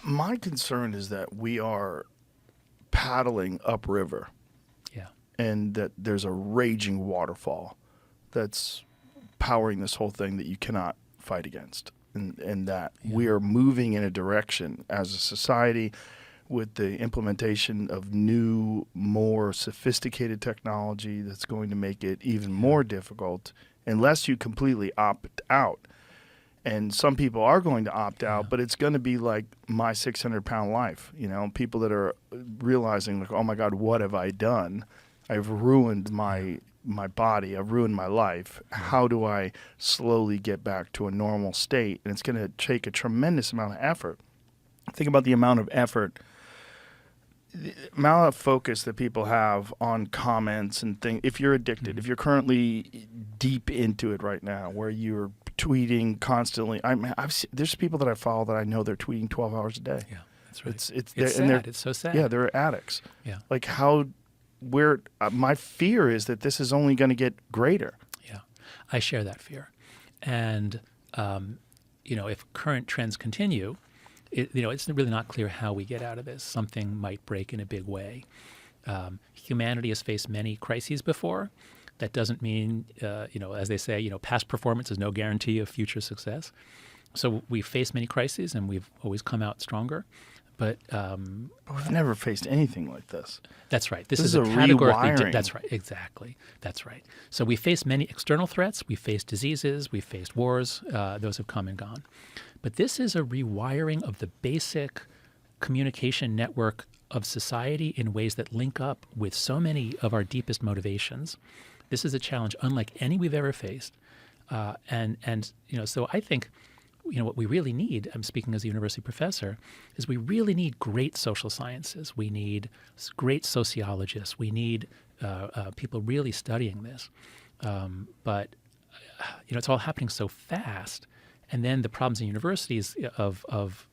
My concern is that we are paddling upriver. Yeah. And that there's a raging waterfall that's powering this whole thing that you cannot fight against. And that we are moving in a direction as a society with the implementation of new, more sophisticated technology that's going to make it even more difficult unless you completely opt out. And some people are going to opt out, but it's going to be like my 600-pound life. People that are realizing, like, oh my God, what have I done? I've ruined my body. I've ruined my life. How do I slowly get back to a normal state? And it's going to take a tremendous amount of effort. Think about the amount of effort, the amount of focus that people have on comments and things. If you're addicted, if you're currently deep into it right now, where you're tweeting constantly, there's people that I follow that I know they're tweeting 12 hours a day. Yeah, that's right. It's sad. It's so sad. Yeah, they're addicts. Yeah. Like my fear is that this is only going to get greater. Yeah, I share that fear, and if current trends continue, it's really not clear how we get out of this. Something might break in a big way. Humanity has faced many crises before. That doesn't mean, as they say, past performance is no guarantee of future success. So we've faced many crises, and we've always come out stronger. But we've never faced anything like this. That's right. This is is a categorically rewiring. That's right. Exactly. That's right. So we faced many external threats. We faced diseases. We faced wars. Those have come and gone. But this is a rewiring of the basic communication network of society in ways that link up with so many of our deepest motivations. This is a challenge unlike any we've ever faced. So I think what we really need, I'm speaking as a university professor, is we really need great social sciences. We need great sociologists. We need people really studying this. But it's all happening so fast. And then the problems in universities of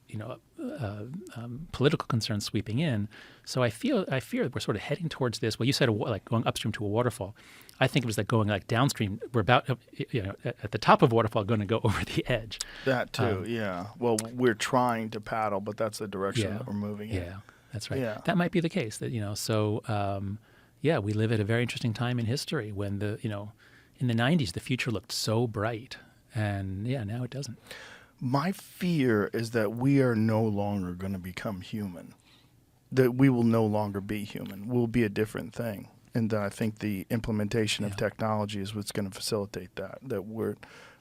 political concerns sweeping in. So I fear we're sort of heading towards this. Well, you said like going upstream to a waterfall. I think it was like going like downstream. We're about, at the top of a waterfall, going to go over the edge. That too, yeah. Well, we're trying to paddle, but that's the direction that we're moving in. Yeah, that's right. Yeah. That might be the case. That we live at a very interesting time in history when in the 90s the future looked so bright, and now it doesn't. My fear is that we are no longer going to become human. That we will no longer be human. We'll be a different thing. And I think the implementation of technology is what's going to facilitate that.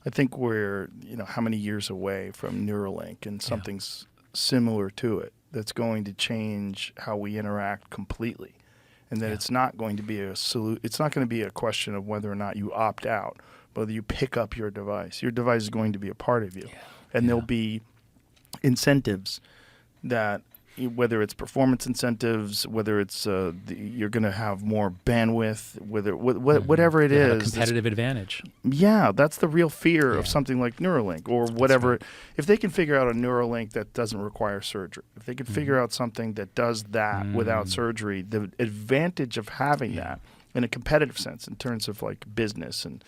I think we're how many years away from Neuralink and something's similar to it that's going to change how we interact completely. And that it's not going to be it's not going to be a question of whether or not you opt out, whether you pick up your device. Your device is going to be a part of you. Yeah. And there'll be incentives that, whether it's performance incentives, whether it's you're going to have more bandwidth, whatever it is. A competitive advantage. Yeah, that's the real fear of something like Neuralink or whatever. Right. If they can figure out a Neuralink that doesn't require surgery, if they can figure out something that does that without surgery, the advantage of having that in a competitive sense in terms of like business and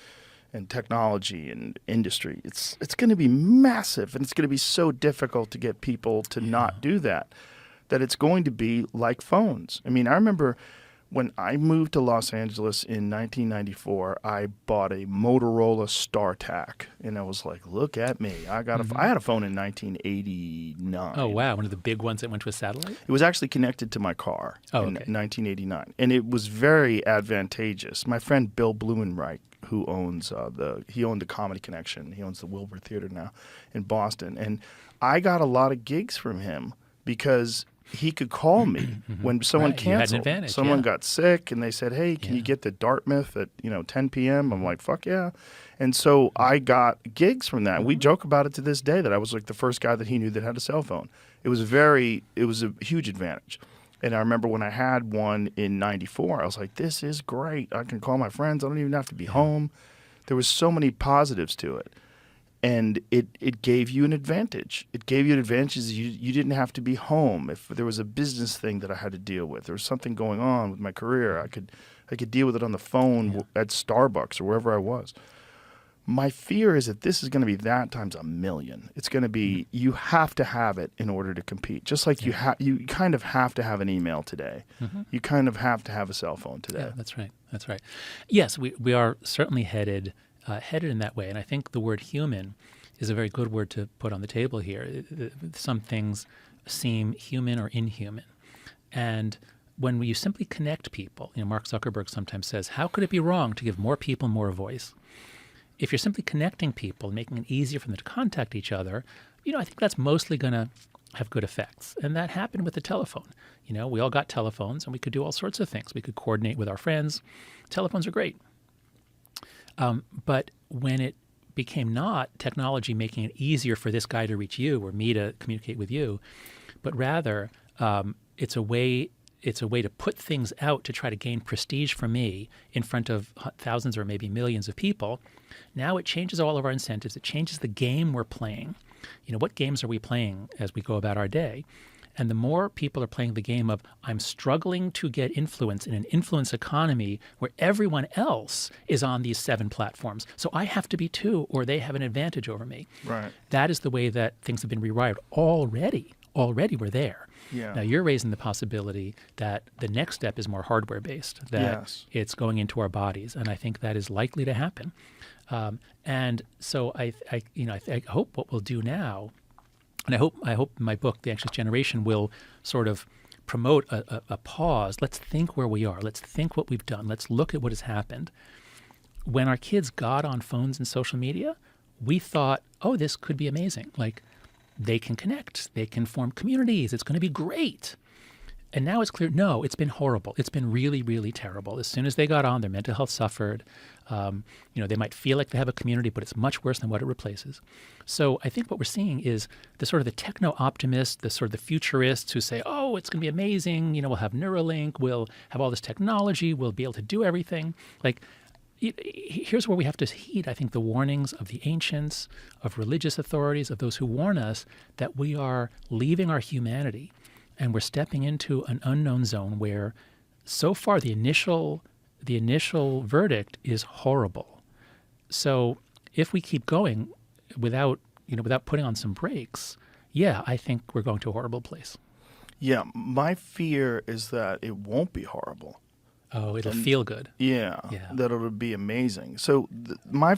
technology and industry, it's going to be massive, and it's going to be so difficult to get people to not do that it's going to be like phones. I mean, I remember when I moved to Los Angeles in 1994, I bought a Motorola StarTAC, and I was like, look at me. I had a phone in 1989. Oh, wow. One of the big ones that went to a satellite? It was actually connected to my car in 1989, and it was very advantageous. My friend Bill Blumenreich, who owns he owned the Comedy Connection. He owns the Wilbur Theater now in Boston. And I got a lot of gigs from him because he could call me when someone canceled. Someone got sick, and they said, hey, can you get to Dartmouth at 10 p.m.? I'm like, fuck yeah. And so I got gigs from that. We joke about it to this day that I was like the first guy that he knew that had a cell phone. It was a huge advantage. And I remember when I had one in 94, I was like, this is great. I can call my friends. I don't even have to be home. There was so many positives to it. And it gave you an advantage. It gave you an advantage. You didn't have to be home. If there was a business thing that I had to deal with, there was something going on with my career, I could deal with it on the phone at Starbucks or wherever I was. My fear is that this is going to be that times a million. It's going to be you have to have it in order to compete. Just like you kind of have to have an email today. You kind of have to have a cell phone today. Yeah, that's right. That's right. Yes, we are certainly headed in that way. And I think the word human is a very good word to put on the table here. Some things seem human or inhuman. And when you simply connect people, Mark Zuckerberg sometimes says, how could it be wrong to give more people more voice? If you're simply connecting people and making it easier for them to contact each other, I think that's mostly going to have good effects. And that happened with the telephone. We all got telephones, and we could do all sorts of things. We could coordinate with our friends. Telephones are great. But when it became not technology making it easier for this guy to reach you or me to communicate with you, but rather it's a way to put things out to try to gain prestige for me in front of thousands or maybe millions of people. Now it changes all of our incentives. It changes the game we're playing. What games are we playing as we go about our day? And the more people are playing the game of, I'm struggling to get influence in an influence economy where everyone else is on these 7 platforms, so I have to be too, or they have an advantage over me. Right. That is the way that things have been rewired already. Already we're there. Yeah. Now you're raising the possibility that the next step is more hardware-based, that it's going into our bodies, and I think that is likely to happen. And so I hope what we'll do now, and I hope my book, The Anxious Generation, will sort of promote a pause. Let's think where we are. Let's think what we've done. Let's look at what has happened. When our kids got on phones and social media, we thought, oh, this could be amazing. Like, they can connect. They can form communities. It's going to be great. And now it's clear, no, it's been horrible. It's been really, really terrible. As soon as they got on, their mental health suffered. They might feel like they have a community, but it's much worse than what it replaces. So I think what we're seeing is the sort of the techno-optimists, the sort of the futurists who say, oh, it's going to be amazing. We'll have Neuralink. We'll have all this technology. We'll be able to do everything. Like, here's where we have to heed, I think, the warnings of the ancients, of religious authorities, of those who warn us that we are leaving our humanity and we're stepping into an unknown zone where so far the initial verdict is horrible. So if we keep going without putting on some brakes, I think we're going to a horrible place. Yeah, my fear is that it won't be horrible. Oh, it'll feel good. Yeah, that it'll be amazing. So my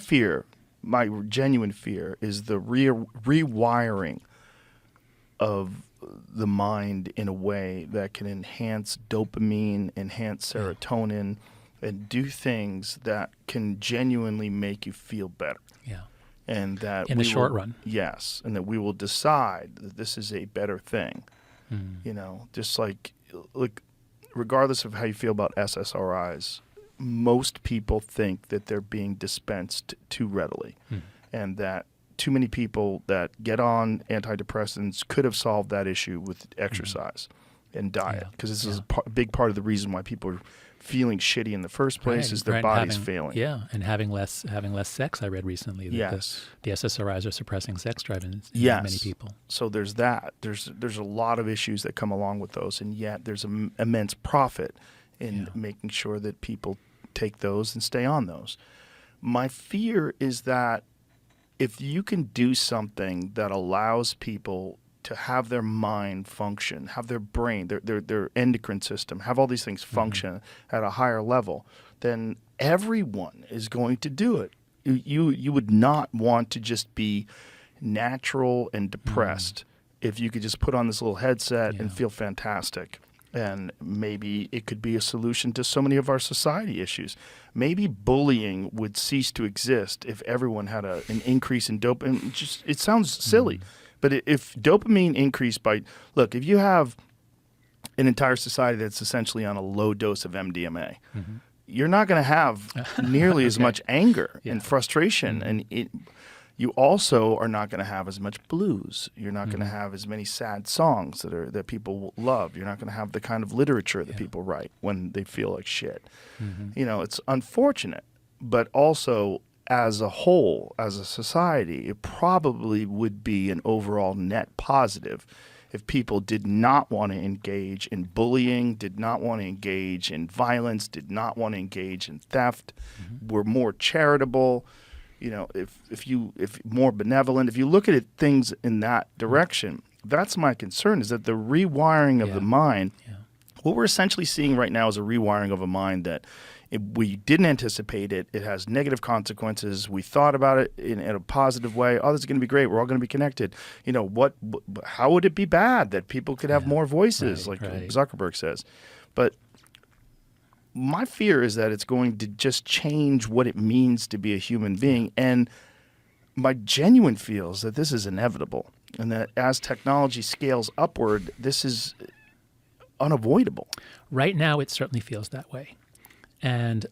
genuine fear is the rewiring of the mind in a way that can enhance dopamine, enhance serotonin, and do things that can genuinely make you feel better. Yeah. And that in the short run. Yes, and that we will decide that this is a better thing. Just like regardless of how you feel about SSRIs, most people think that they're being dispensed too readily, and that too many people that get on antidepressants could have solved that issue with exercise and diet, because this is a big part of the reason why people are feeling shitty in the first place is their body's failing. Yeah, and having less sex. I read recently that the SSRIs are suppressing sex drive in many people. So there's that. There's a lot of issues that come along with those, and yet there's immense profit in making sure that people take those and stay on those. My fear is that if you can do something that allows people to have their mind function, have their brain, their endocrine system, have all these things function at a higher level, then everyone is going to do it. You would not want to just be natural and depressed if you could just put on this little headset and feel fantastic. And maybe it could be a solution to so many of our society issues. Maybe bullying would cease to exist if everyone had an increase in dopamine. It sounds silly. But if dopamine increased if you have an entire society that's essentially on a low dose of MDMA, you're not going to have nearly as much anger and frustration. And you also are not going to have as much blues. You're not going to have as many sad songs that people love. You're not going to have the kind of literature that people write when they feel like shit. It's unfortunate, but also as a whole, as a society, it probably would be an overall net positive if people did not want to engage in bullying, did not want to engage in violence, did not want to engage in theft, were more charitable, if more benevolent. If you look at things in that direction, that's my concern, is that the rewiring of the mind, what we're essentially seeing right now is a rewiring of a mind that we didn't anticipate it. It has negative consequences. We thought about it in a positive way. Oh, this is going to be great. We're all going to be connected. How would it be bad that people could have more voices, Zuckerberg says? But my fear is that it's going to just change what it means to be a human being. And my genuine feel is that this is inevitable, and that as technology scales upward, this is unavoidable. Right now, it certainly feels that way. And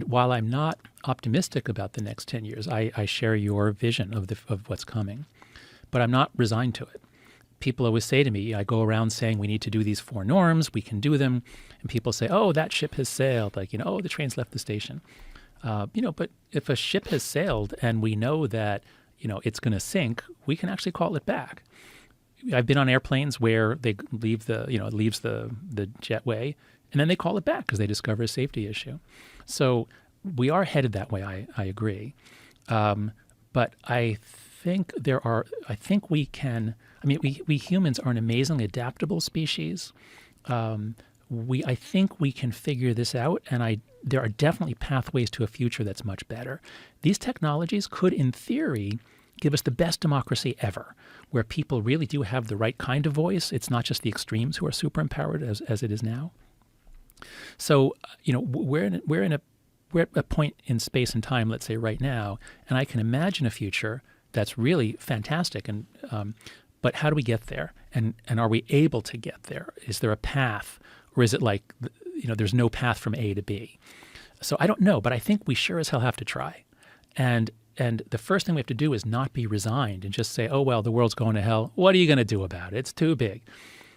while I'm not optimistic about the next 10 years, I share your vision of what's coming, but I'm not resigned to it. People always say to me, I go around saying we need to do these 4 norms, we can do them, and people say, oh, that ship has sailed, the train's left the station. But if a ship has sailed and we know that, it's going to sink, we can actually call it back. I've been on airplanes where they leave it leaves the jetway, and then they call it back because they discover a safety issue. So we are headed that way, I agree. But I think we humans are an amazingly adaptable species. I think we can figure this out, and there are definitely pathways to a future that's much better. These technologies could, in theory, give us the best democracy ever, where people really do have the right kind of voice. It's not just the extremes who are super empowered as it is now. So, we're at a point in space and time, let's say right now, and I can imagine a future that's really fantastic. And but how do we get there? And are we able to get there? Is there a path, or is it like there's no path from A to B? So I don't know, but I think we sure as hell have to try. And the first thing we have to do is not be resigned and just say, oh, well, the world's going to hell. What are you going to do about it? It's too big.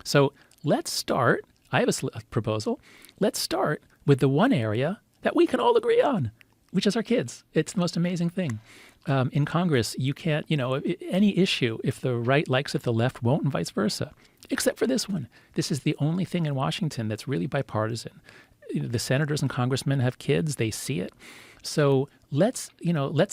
So let's start. I have a proposal. Let's start with the one area that we can all agree on, which is our kids. It's the most amazing thing. In Congress, you can't, any issue, if the right likes it, the left won't, and vice versa, except for this one. This is the only thing in Washington that's really bipartisan. The senators and congressmen have kids. They see it. So let's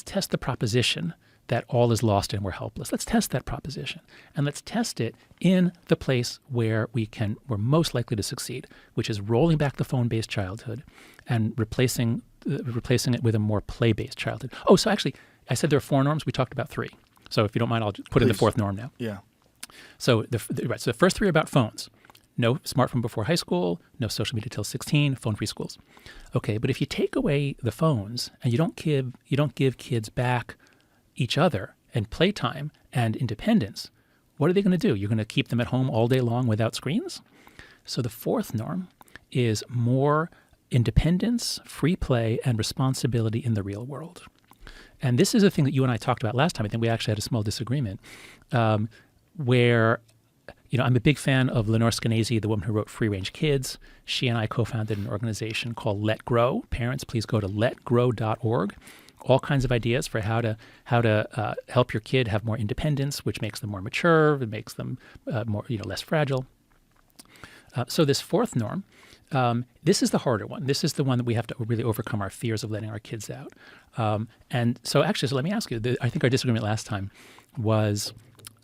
test the proposition that all is lost and we're helpless. Let's test that proposition, and let's test it in the place where we're most likely to succeed, which is rolling back the phone-based childhood and replacing it with a more play-based childhood. Oh, so actually, I said there are 4 norms. We talked about 3. So if you don't mind, I'll put in the 4th norm now. Yeah. So the first 3 are about phones. No smartphone before high school, no social media till 16, phone-free schools. Okay, but if you take away the phones and you don't give kids back each other and playtime and independence, what are they going to do? You're going to keep them at home all day long without screens? So the 4th norm is more independence, free play, and responsibility in the real world. And this is a thing that you and I talked about last time. I think we actually had a small disagreement where, I'm a big fan of Lenore Skenazy, the woman who wrote Free Range Kids. She and I co-founded an organization called Let Grow. Parents, please go to letgrow.org. All kinds of ideas for how to help your kid have more independence, which makes them more mature, it makes them more less fragile. So this 4th norm, this is the harder one. This is the one that we have to really overcome our fears of letting our kids out. And so let me ask you. I think our disagreement last time was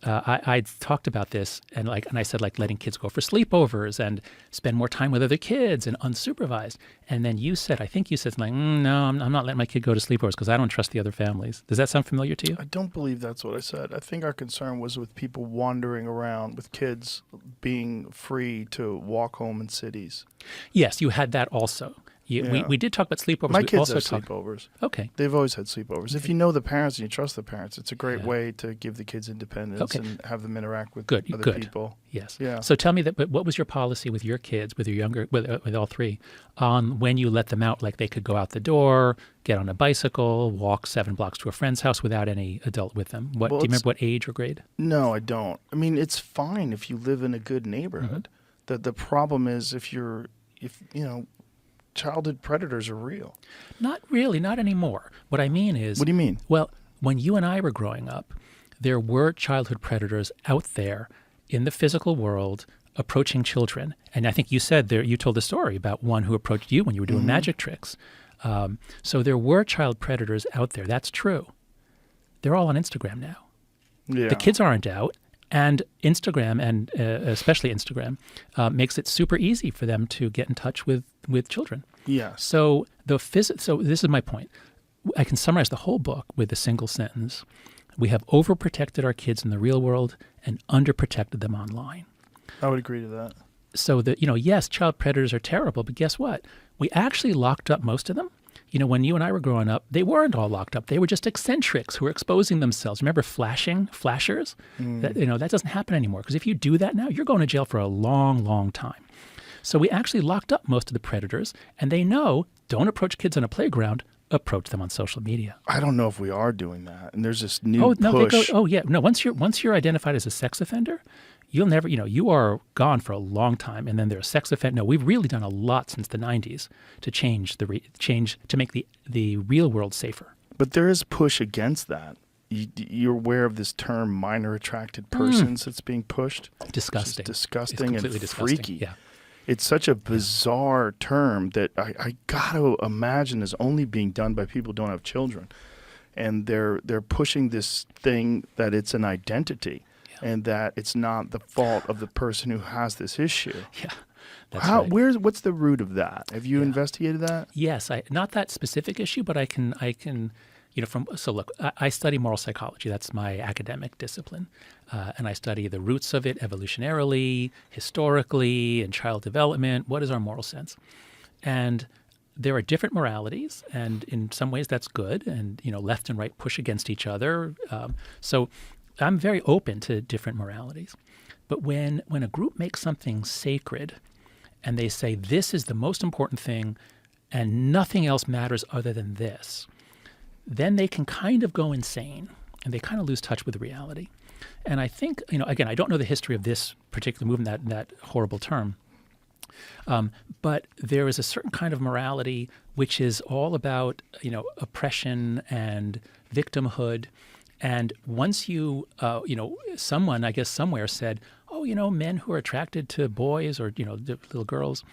I talked about this and I said letting kids go for sleepovers and spend more time with other kids and unsupervised. And then you said something no, I'm not letting my kid go to sleepovers because I don't trust the other families. Does that sound familiar to you? I don't believe that's what I said. I think our concern was with people wandering around, with kids being free to walk home in cities. Yes, you had that also. We did talk about sleepovers. My kids have sleepovers. Okay. They've always had sleepovers. If you know the parents and you trust the parents, it's a great way to give the kids independence and have them interact with other people. Yes. Yeah. So tell me what was your policy with your kids, with your younger, with all 3, on when you let them out? Like they could go out the door, get on a bicycle, walk 7 blocks to a friend's house without any adult with them. Do you remember what age or grade? No, I don't. I mean, it's fine if you live in a good neighborhood. Mm-hmm. The problem is if childhood predators are real. Not really, not anymore. What I mean is... What do you mean? Well, when you and I were growing up, there were childhood predators out there in the physical world approaching children. And I think you said you told a story about one who approached you when you were doing magic tricks. So there were child predators out there. That's true. They're all on Instagram now. Yeah. The kids aren't out. And Instagram, and especially Instagram, makes it super easy for them to get in touch with children. Yeah. So so this is my point. I can summarize the whole book with a single sentence. We have overprotected our kids in the real world and underprotected them online. I would agree to that. So yes, child predators are terrible, but guess what? We actually locked up most of them. When you and I were growing up, they weren't all locked up. They were just eccentrics who were exposing themselves. Remember flashers? That doesn't happen anymore, because if you do that now, you're going to jail for a long, long time. So we actually locked up most of the predators, and they know, don't approach kids on a playground, approach them on social media. I don't know if we are doing that. And there's this new push. Once you're identified as a sex offender, you'll never, you are gone for a long time. And then there's sex offender. No, we've really done a lot since the 90s to to make the real world safer. But there is push against that. You're aware of this term minor attracted persons that's being pushed? Disgusting. It's disgusting and freaky. Yeah. It's such a bizarre term that I got to imagine is only being done by people who don't have children. And they're pushing this thing that it's an identity. And that it's not the fault of the person who has this issue. Yeah, that's right. What's the root of that? Have you investigated that? Yes, not that specific issue, but I can. I study moral psychology. That's my academic discipline, and I study the roots of it evolutionarily, historically, in child development. What is our moral sense? And there are different moralities, and in some ways that's good. And left and right push against each other. So I'm very open to different moralities. But when a group makes something sacred and they say this is the most important thing and nothing else matters other than this, then they can kind of go insane and they kind of lose touch with reality. And I think, again, I don't know the history of this particular movement, that horrible term, But there is a certain kind of morality which is all about, oppression and victimhood. And once someone, I guess somewhere said, oh, men who are attracted to boys or, little girls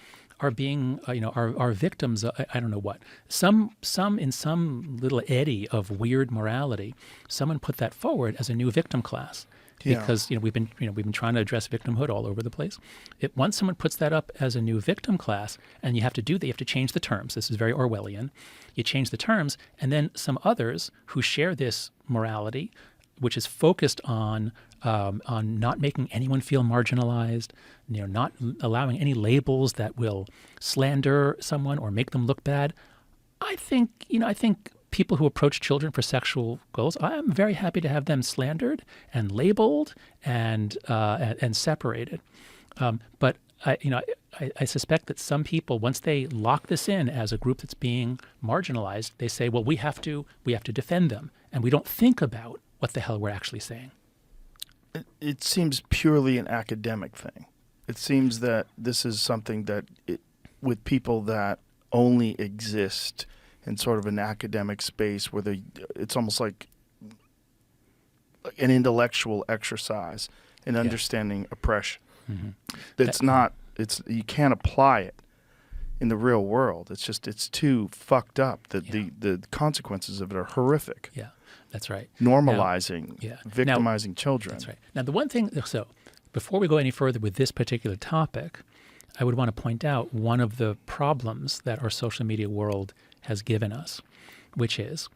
are being, are victims. I don't know what. Some in some little eddy of weird morality, someone put that forward as a new victim class. Because we've been trying to address victimhood all over the place. Once someone puts that up as a new victim class, and you have to do that, you have to change the terms. This is very Orwellian. You change the terms, and then some others who share this morality, which is focused on not making anyone feel marginalized, not allowing any labels that will slander someone or make them look bad. I think people who approach children for sexual goals, I am very happy to have them slandered and labeled and separated. But I suspect that some people, once they lock this in as a group that's being marginalized, they say, well, we have to defend them, and we don't think about what the hell we're actually saying. It seems purely an academic thing. It seems that this is something that with people that only exist in sort of an academic space where it's almost like an intellectual exercise in understanding oppression. Mm-hmm. You can't apply it in the real world. It's too fucked up that the consequences of it are horrific. Yeah, that's right. Normalizing, victimizing children. That's right. Now, the one thing, so before we go any further with this particular topic, I would want to point out one of the problems that our social media world has given us, which is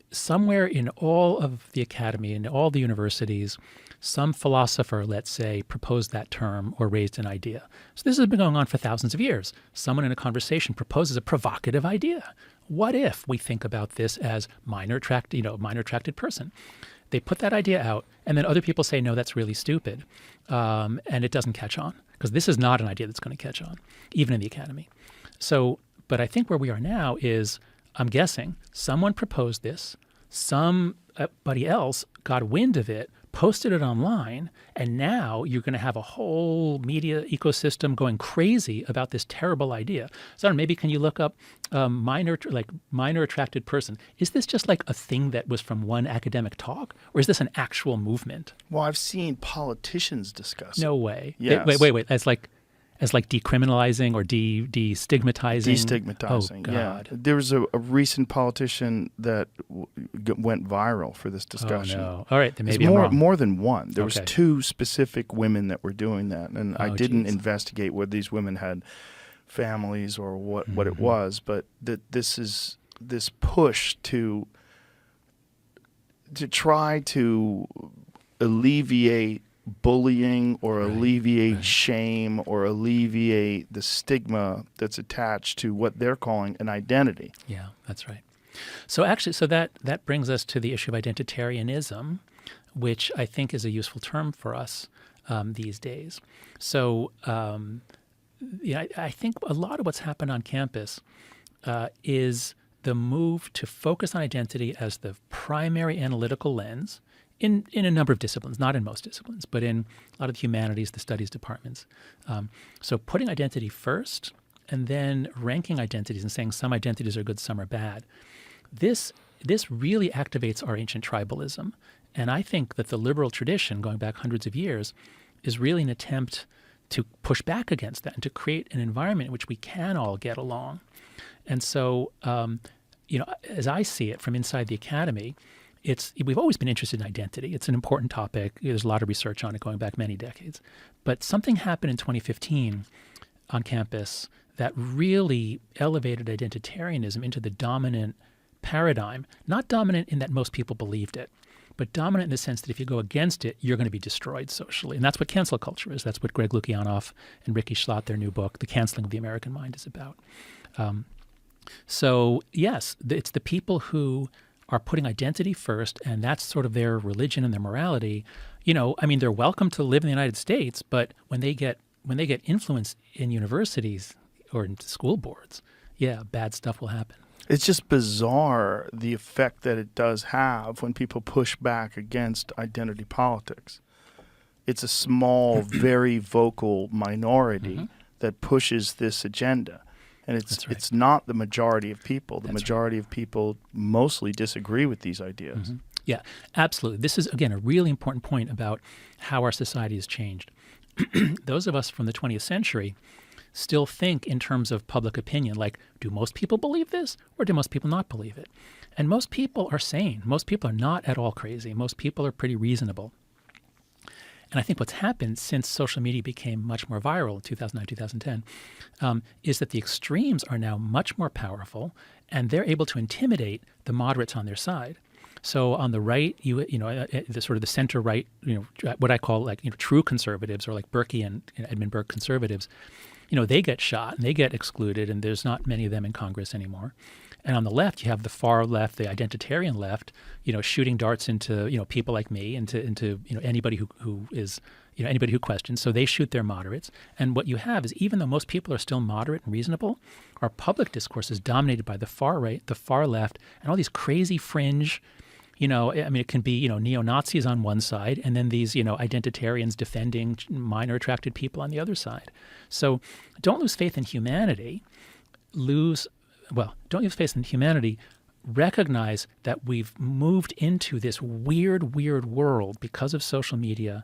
somewhere in all of the academy, in all the universities, some philosopher, let's say, proposed that term or raised an idea. So this has been going on for thousands of years. Someone in a conversation proposes a provocative idea. What if we think about this as minor attracted person? They put that idea out, and then other people say, no, that's really stupid, and it doesn't catch on, because this is not an idea that's going to catch on, even in the academy. So, but I think where we are now is, I'm guessing, someone proposed this, somebody else got wind of it, posted it online, and now you're going to have a whole media ecosystem going crazy about this terrible idea. So I don't know, maybe can you look up minor attracted person? Is this just like a thing that was from one academic talk, or is this an actual movement? Well, I've seen politicians discuss it. No way. Yes. Wait. As like decriminalizing or destigmatizing? Destigmatizing, oh, God. yeah. There was a recent politician that went viral for this discussion. Oh, no. All right, then maybe it's I'm wrong. more than one. There Okay. was 2 specific women that were doing that, and I didn't geez. investigate whether these women had families or what it was, but this push to try to alleviate bullying or alleviate shame or alleviate the stigma that's attached to what they're calling an identity. Yeah, that's right. So actually, that brings us to the issue of identitarianism, which I think is a useful term for us these days. So I think a lot of what's happened on campus is the move to focus on identity as the primary analytical lens in a number of disciplines, not in most disciplines, but in a lot of the humanities, the studies departments. So putting identity first and then ranking identities and saying some identities are good, some are bad. This really activates our ancient tribalism. And I think that the liberal tradition, going back hundreds of years, is really an attempt to push back against that and to create an environment in which we can all get along. And so, as I see it from inside the academy, we've always been interested in identity. It's an important topic. There's a lot of research on it going back many decades. But something happened in 2015 on campus that really elevated identitarianism into the dominant paradigm. Not dominant in that most people believed it, but dominant in the sense that if you go against it, you're going to be destroyed socially. And that's what cancel culture is. That's what Greg Lukianoff and Ricky Schlott, their new book, The Canceling of the American Mind, is about. So yes, it's the people who are putting identity first, and that's sort of their religion and their morality. They're welcome to live in the United States, but when they get influence in universities or in school boards, bad stuff will happen. It's just bizarre the effect that it does have when people push back against identity politics. It's a small, very vocal minority that pushes this agenda. And That's right. it's not the majority of people. The That's majority of people mostly disagree with these ideas. Yeah, absolutely. This is, again, a really important point about how our society has changed. Those of us from the 20th century still think in terms of public opinion, like, do most people believe this or do most people not believe it? And most people are sane. Most people are not at all crazy. Most people are pretty reasonable. And I think what's happened since social media became much more viral in 2009, 2010, is that the extremes are now much more powerful, and they're able to intimidate the moderates on their side. So on the right, the sort of the center right, what I call true conservatives, or like Berkey and Edmund Burke conservatives, they get shot and they get excluded, and there's not many of them in Congress anymore. And on the left, you have the far left, the identitarian left, shooting darts into people like me, into anybody who is anybody who questions. So they shoot their moderates. And what you have is, even though most people are still moderate and reasonable, our public discourse is dominated by the far right, the far left, and all these crazy fringe. It can be neo-Nazis on one side, and then these identitarians defending minor attracted people on the other side. So don't lose faith in humanity. Don't lose faith in humanity. Recognize that we've moved into this weird world because of social media,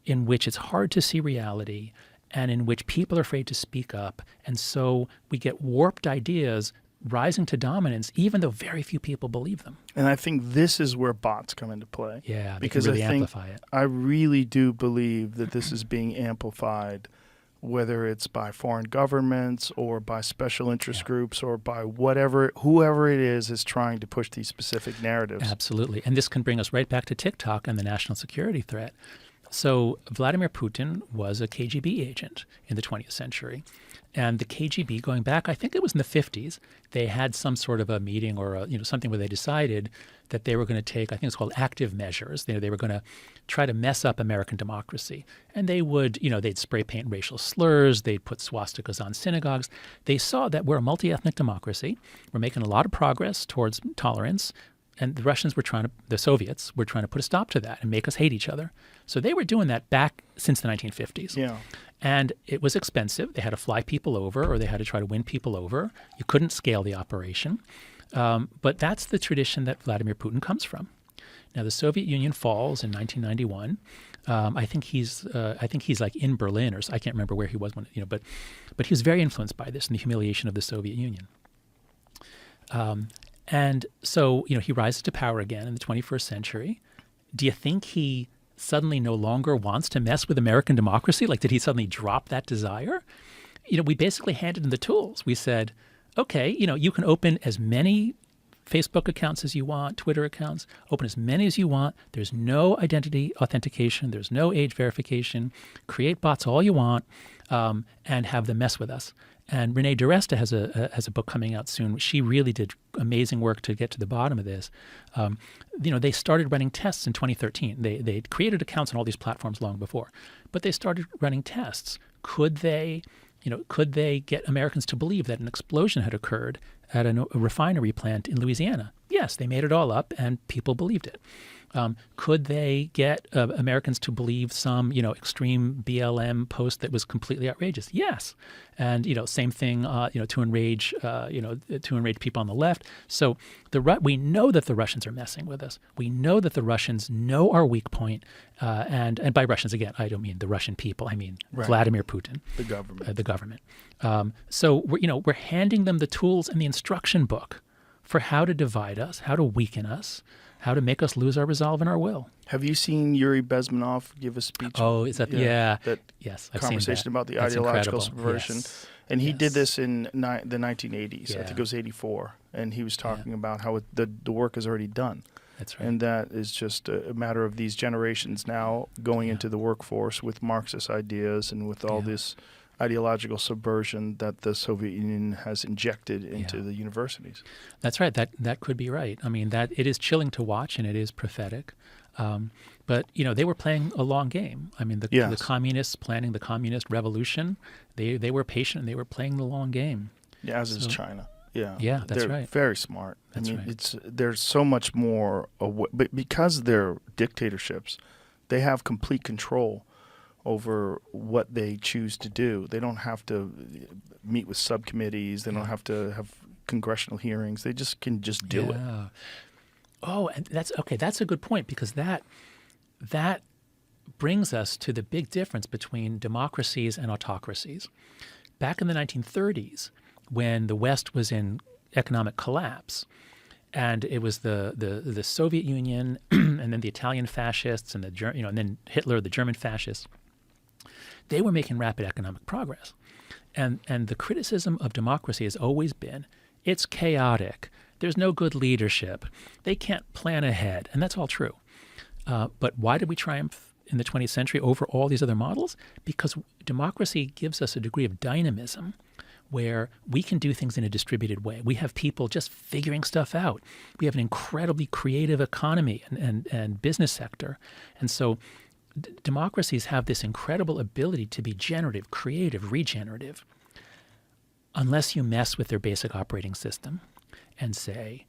in which it's hard to see reality and in which people are afraid to speak up. And so we get warped ideas rising to dominance, even though very few people believe them. And I think this is where bots come into play. Yeah, because really I think amplify it. I really do believe that this is being amplified, whether it's by foreign governments or by special interest groups or by whoever it is trying to push these specific narratives. Absolutely. And this can bring us right back to TikTok and the national security threat. So Vladimir Putin was a KGB agent in the 20th century. And the KGB, going back, I think it was in the 50s, they had some sort of a meeting or something where they decided that they were going to take, I think it's called active measures. They were going to try to mess up American democracy. And they would, they'd spray paint racial slurs. They'd put swastikas on synagogues. They saw that we're a multi-ethnic democracy. We're making a lot of progress towards tolerance. And the Soviets were trying to put a stop to that and make us hate each other. So they were doing that back since the 1950s. Yeah. And it was expensive. They had to fly people over, or they had to try to win people over. You couldn't scale the operation. But that's the tradition that Vladimir Putin comes from. Now, the Soviet Union falls in 1991. I think he's like in Berlin, or I can't remember where he was when, but he was very influenced by this and the humiliation of the Soviet Union. And so, he rises to power again in the 21st century. Do you think he suddenly no longer wants to mess with American democracy? Like, did he suddenly drop that desire? We basically handed him the tools. We said, okay, you can open as many Facebook accounts as you want, Twitter accounts, open as many as you want. There's no identity authentication. There's no age verification. Create bots all you want, and have them mess with us. And Renee DiResta has a book coming out soon. She really did amazing work to get to the bottom of this. They started running tests in 2013. They created accounts on all these platforms long before, but they started running tests. Could they get Americans to believe that an explosion had occurred at a refinery plant in Louisiana? Yes, they made it all up, and people believed it. Could they get Americans to believe some, extreme BLM post that was completely outrageous? Yes, and same thing, to enrage people on the left. So we know that the Russians are messing with us. We know that the Russians know our weak point, and by Russians again, I don't mean the Russian people. I mean Vladimir Putin, the government. The government. So we're handing them the tools and the instruction book for how to divide us, how to weaken us, how to make us lose our resolve and our will. Have you seen Yuri Bezmenov give a speech? Oh, is that that yes, I've conversation seen that. about the That's ideological incredible. subversion? Yes. And he Yes. did this in the 1980s. I Yeah. think it was 84. And he was talking about how the work is already done. That's right. And that is just a matter of these generations now going into the workforce with Marxist ideas and with all this ideological subversion that the Soviet Union has injected into the universities. That's right. That could be right. I mean, that it is chilling to watch, and it is prophetic. But they were playing a long game. I mean, the communists planning the communist revolution, they were patient and they were playing the long game. Yeah, as is China. Yeah, Yeah, that's they're right. very smart. That's I mean, right. there's so much more, but because they're dictatorships, they have complete control over what they choose to do. They don't have to meet with subcommittees. They don't have to have congressional hearings. They just can just do it. Oh, and that's okay. That's a good point, because that brings us to the big difference between democracies and autocracies. Back in the 1930s, when the West was in economic collapse, and it was the Soviet Union, and then the Italian fascists, and and then Hitler, the German fascists, they were making rapid economic progress. And the criticism of democracy has always been, it's chaotic. There's no good leadership. They can't plan ahead. And that's all true. But why did we triumph in the 20th century over all these other models? Because democracy gives us a degree of dynamism where we can do things in a distributed way. We have people just figuring stuff out. We have an incredibly creative economy and business sector. And so democracies have this incredible ability to be generative, creative, regenerative, unless you mess with their basic operating system and say,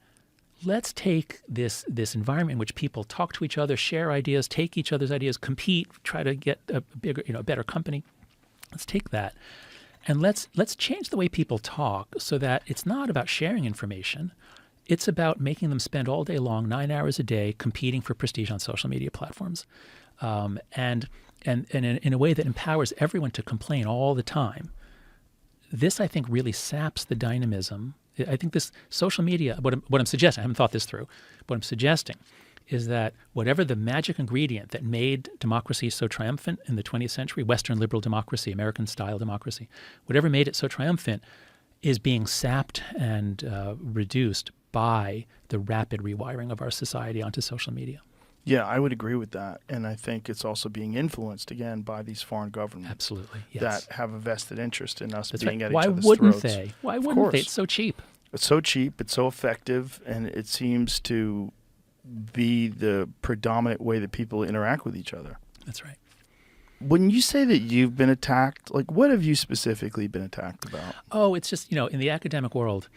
let's take this environment in which people talk to each other, share ideas, take each other's ideas, compete, try to get a bigger, a better company. Let's take that and let's change the way people talk so that it's not about sharing information. It's about making them spend all day long, 9 hours a day, competing for prestige on social media platforms, and in a way that empowers everyone to complain all the time. This, I think, really saps the dynamism. I think this social media, what I'm suggesting, I haven't thought this through, what I'm suggesting is that whatever the magic ingredient that made democracy so triumphant in the 20th century, Western liberal democracy, American-style democracy, whatever made it so triumphant is being sapped and reduced by the rapid rewiring of our society onto social media. Yeah, I would agree with that. And I think it's also being influenced, again, by these foreign governments. Absolutely, yes. That have a vested interest in us That's being right. at Why each other's wouldn't throats. they? Why Of wouldn't they? course. It's so cheap. It's so cheap, it's so effective, and it seems to be the predominant way that people interact with each other. That's right. When you say that you've been attacked, like what have you specifically been attacked about? Oh, it's just, in the academic world,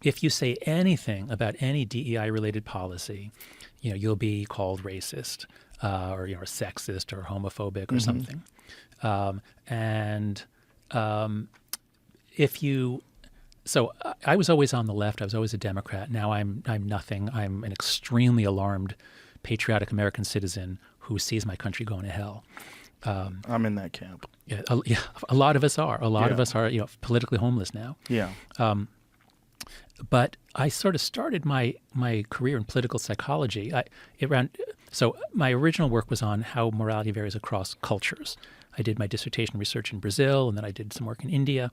if you say anything about any DEI-related policy, you'll be called racist or sexist or homophobic or something. So I was always on the left. I was always a Democrat. Now I'm nothing. I'm an extremely alarmed, patriotic American citizen who sees my country going to hell. I'm in that camp. Yeah, a lot of us are. A lot of us are, politically homeless now. Yeah. But I sort of started my career in political psychology. So my original work was on how morality varies across cultures. I did my dissertation research in Brazil, and then I did some work in India.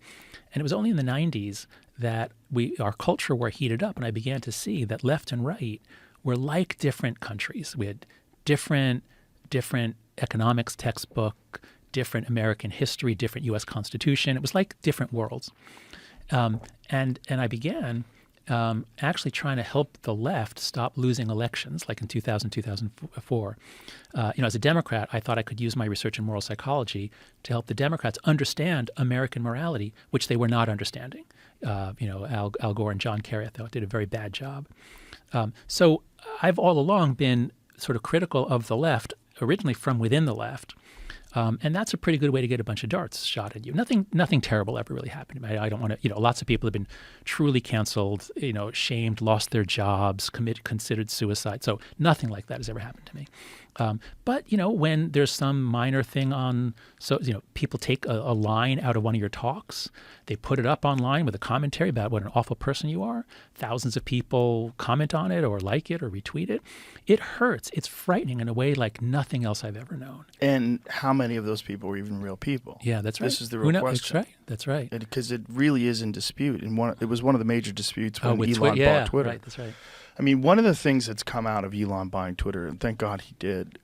And it was only in the 90s that our culture were heated up, and I began to see that left and right were like different countries. We had different economics textbook, different American history, different U.S. Constitution. It was like different worlds. And I began actually trying to help the left stop losing elections, like in 2000, 2004. As a Democrat, I thought I could use my research in moral psychology to help the Democrats understand American morality, which they were not understanding. Al Gore and John Kerry, I thought, did a very bad job. So I've all along been sort of critical of the left, originally from within the left. And that's a pretty good way to get a bunch of darts shot at you. Nothing terrible ever really happened to me. I don't want to, lots of people have been truly canceled, shamed, lost their jobs, considered suicide. So nothing like that has ever happened to me. But, when there's some minor thing people take a line out of one of your talks, they put it up online with a commentary about what an awful person you are. Thousands of people comment on it or like it or retweet it. It hurts. It's frightening in a way like nothing else I've ever known. And how many of those people were even real people? Yeah, that's right. This is the real question. That's right. Because it really is in dispute. And it was one of the major disputes when Elon bought Twitter. Right, that's right. I mean, one of the things that's come out of Elon buying Twitter, and thank God he did,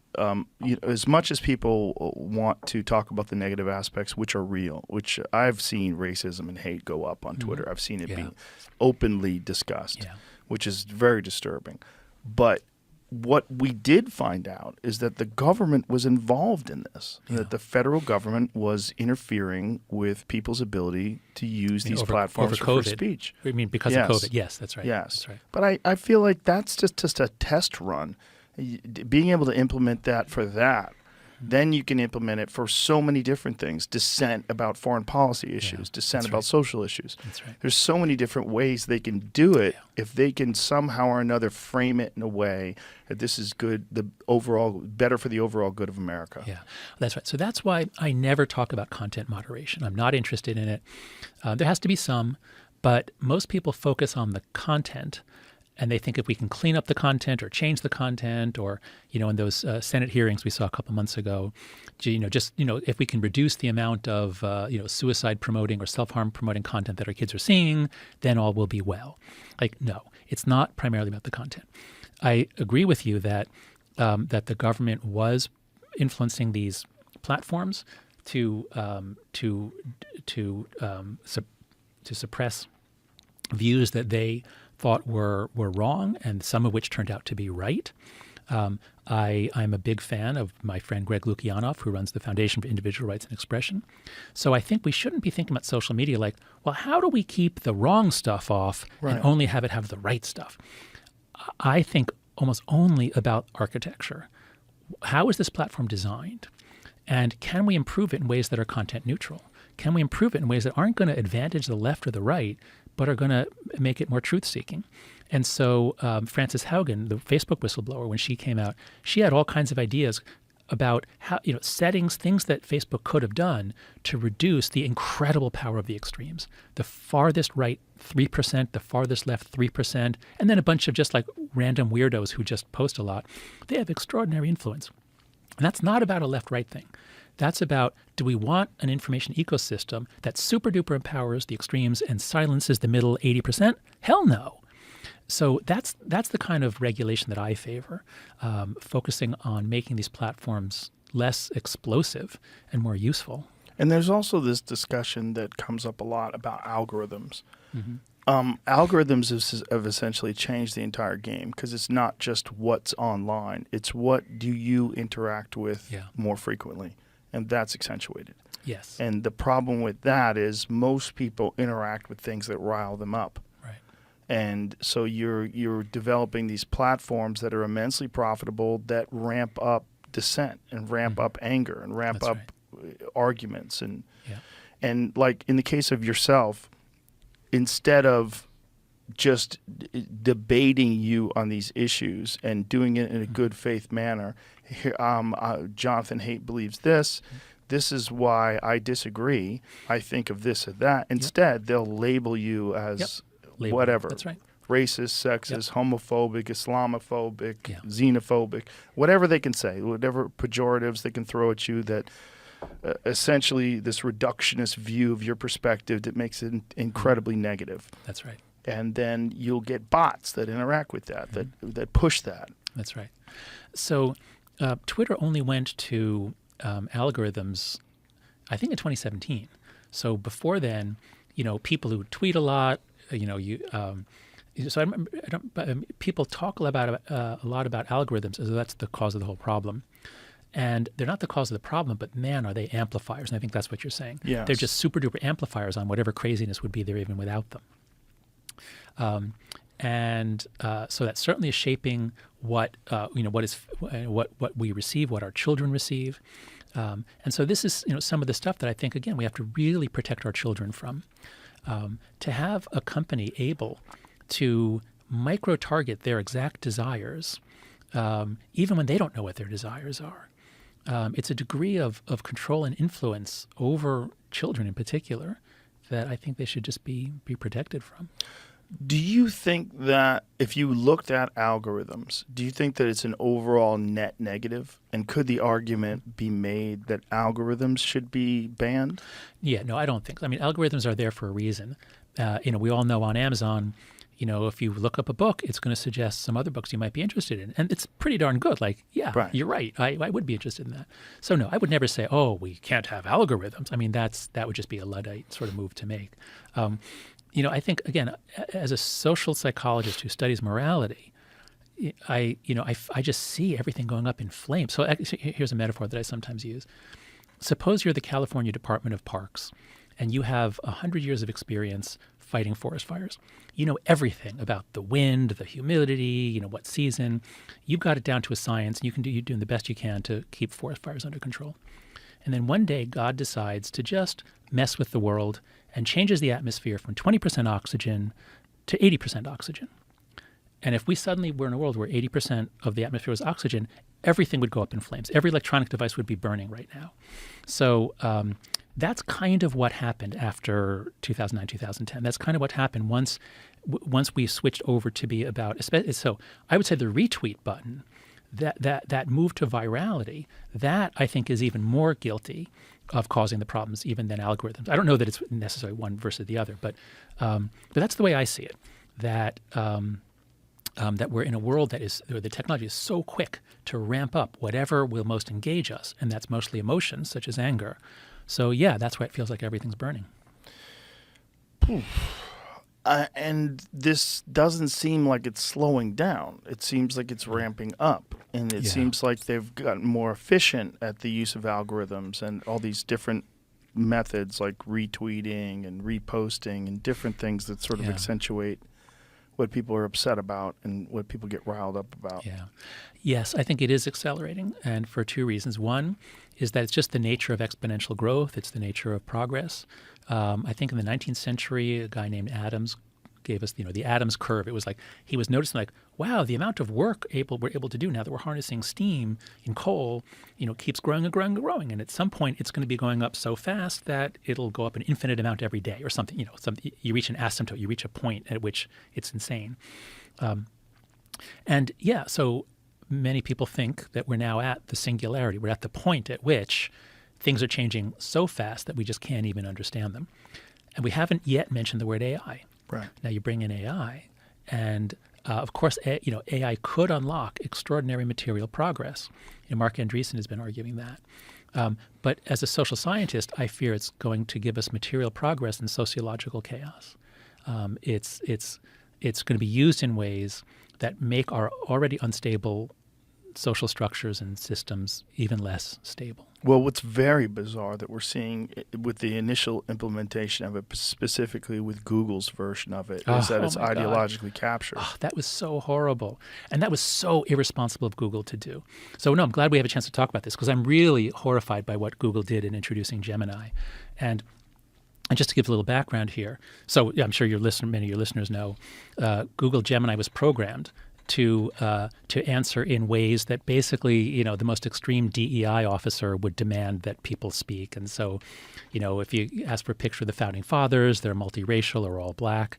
as much as people want to talk about the negative aspects, which are real, which I've seen racism and hate go up on Twitter. I've seen it be openly discussed, which is very disturbing. But what we did find out is that the government was involved in this, that the federal government was interfering with people's ability to use these platforms for free speech. I mean, because of COVID. Yes, that's right. Yes. That's right. But I feel like that's just a test run. Being able to implement that for that then you can implement it for so many different things. Dissent about foreign policy issues, dissent about social issues. That's right. There's so many different ways they can do it Yeah. if they can somehow or another frame it in a way that this is good, better for the overall good of America. Yeah, that's right. So that's why I never talk about content moderation. I'm not interested in it. There has to be some, but most people focus on the content, and they think if we can clean up the content or change the content, or in those Senate hearings we saw a couple months ago, if we can reduce the amount of suicide promoting or self-harm promoting content that our kids are seeing, then all will be well. Like, no, it's not primarily about the content. I agree with you that the government was influencing these platforms to suppress views that they thought were wrong, and some of which turned out to be right. I'm a big fan of my friend Greg Lukianoff, who runs the Foundation for Individual Rights and Expression. So I think we shouldn't be thinking about social media like, well, how do we keep the wrong stuff off and only have it have the right stuff? I think almost only about architecture. How is this platform designed? And can we improve it in ways that are content neutral? Can we improve it in ways that aren't going to advantage the left or the right, but are going to make it more truth-seeking? And so Frances Haugen, the Facebook whistleblower, when she came out, she had all kinds of ideas about how, settings, things that Facebook could have done to reduce the incredible power of the extremes. The farthest right, 3%, the farthest left, 3%, and then a bunch of just like random weirdos who just post a lot. They have extraordinary influence. And that's not about a left-right thing. That's about, do we want an information ecosystem that super-duper empowers the extremes and silences the middle 80%? Hell no. So that's the kind of regulation that I favor, focusing on making these platforms less explosive and more useful. And there's also this discussion that comes up a lot about algorithms. Algorithms have essentially changed the entire game, because it's not just what's online. It's what do you interact with more frequently, and that's accentuated. Yes. And the problem with that is most people interact with things that rile them up. And so you're developing these platforms that are immensely profitable that ramp up dissent and ramp up anger and ramp up arguments. And like in the case of yourself, instead of just debating you on these issues and doing it in a good faith manner, Jonathan Haidt believes this. This is why I disagree. I think of this or that. Instead, they'll label you as whatever. That's right. Racist, sexist, homophobic, Islamophobic, xenophobic, whatever they can say, whatever pejoratives they can throw at you that essentially this reductionist view of your perspective that makes it incredibly negative. That's right. And then you'll get bots that interact with that, that push that. That's right. So Twitter only went to algorithms, I think in 2017. So before then, people who tweet a lot, so I remember, people talk a lot about algorithms as though that's the cause of the whole problem. And they're not the cause of the problem, but man, are they amplifiers. And I think that's what you're saying. Yes. They're just super duper amplifiers on whatever craziness would be there even without them. So that certainly is shaping what we receive, what our children receive. And so this is some of the stuff that I think, again, we have to really protect our children from. To have a company able to micro-target their exact desires, even when they don't know what their desires are. It's a degree of control and influence over children in particular that I think they should just be protected from. Do you think that if you looked at algorithms, do you think that it's an overall net negative? And could the argument be made that algorithms should be banned? Yeah, no, I don't think so. I mean, algorithms are there for a reason. We all know on Amazon, if you look up a book, it's going to suggest some other books you might be interested in. And it's pretty darn good. Like, you're right. I would be interested in that. So no, I would never say, we can't have algorithms. I mean, that would just be a Luddite sort of move to make. I think, again, as a social psychologist who studies morality, I just see everything going up in flames. So here's a metaphor that I sometimes use. Suppose you're the California Department of Parks, and you have 100 years of experience fighting forest fires. You know everything about the wind, the humidity, what season. You've got it down to a science, and you're doing the best you can to keep forest fires under control. And then one day, God decides to just mess with the world and changes the atmosphere from 20% oxygen to 80% oxygen. And if we suddenly were in a world where 80% of the atmosphere was oxygen, everything would go up in flames. Every electronic device would be burning right now. So that's kind of what happened after 2009, 2010. That's kind of what happened once we switched over to be about. So I would say the retweet button, that move to virality, that I think is even more guilty of causing the problems even than algorithms. I don't know that it's necessarily one versus the other, but that's the way I see it. That we're in a world where the technology is so quick to ramp up whatever will most engage us, and that's mostly emotions such as anger. So yeah, that's why it feels like everything's burning. And this doesn't seem like it's slowing down. It seems like it's ramping up. And it seems like they've gotten more efficient at the use of algorithms and all these different methods like retweeting and reposting and different things that sort of accentuate what people are upset about and what people get riled up about. Yeah. Yes, I think it is accelerating, and for two reasons. One is that it's just the nature of exponential growth. It's the nature of progress. I think in the 19th century, a guy named Adams gave us, the Adams curve. It was like he was noticing, like, wow, the amount of work we're able to do now that we're harnessing steam in coal, keeps growing and growing and growing. And at some point, it's going to be going up so fast that it'll go up an infinite amount every day or something. You reach an asymptote, you reach a point at which it's insane. So many people think that we're now at the singularity. We're at the point at which things are changing so fast that we just can't even understand them. And we haven't yet mentioned the word AI. Right. Now you bring in AI, and of course, AI could unlock extraordinary material progress. Mark Andreessen has been arguing that. But as a social scientist, I fear it's going to give us material progress and sociological chaos. It's going to be used in ways that make our already unstable social structures and systems even less stable. Well, what's very bizarre that we're seeing with the initial implementation of it, specifically with Google's version of it, is that it's ideologically captured. Oh, that was so horrible. And that was so irresponsible of Google to do. So, I'm glad we have a chance to talk about this because I'm really horrified by what Google did in introducing Gemini. And just to give a little background here, so I'm sure many of your listeners know, Google Gemini was programmed to answer in ways that basically, the most extreme DEI officer would demand that people speak. And so, if you ask for a picture of the founding fathers, they're multiracial or all black.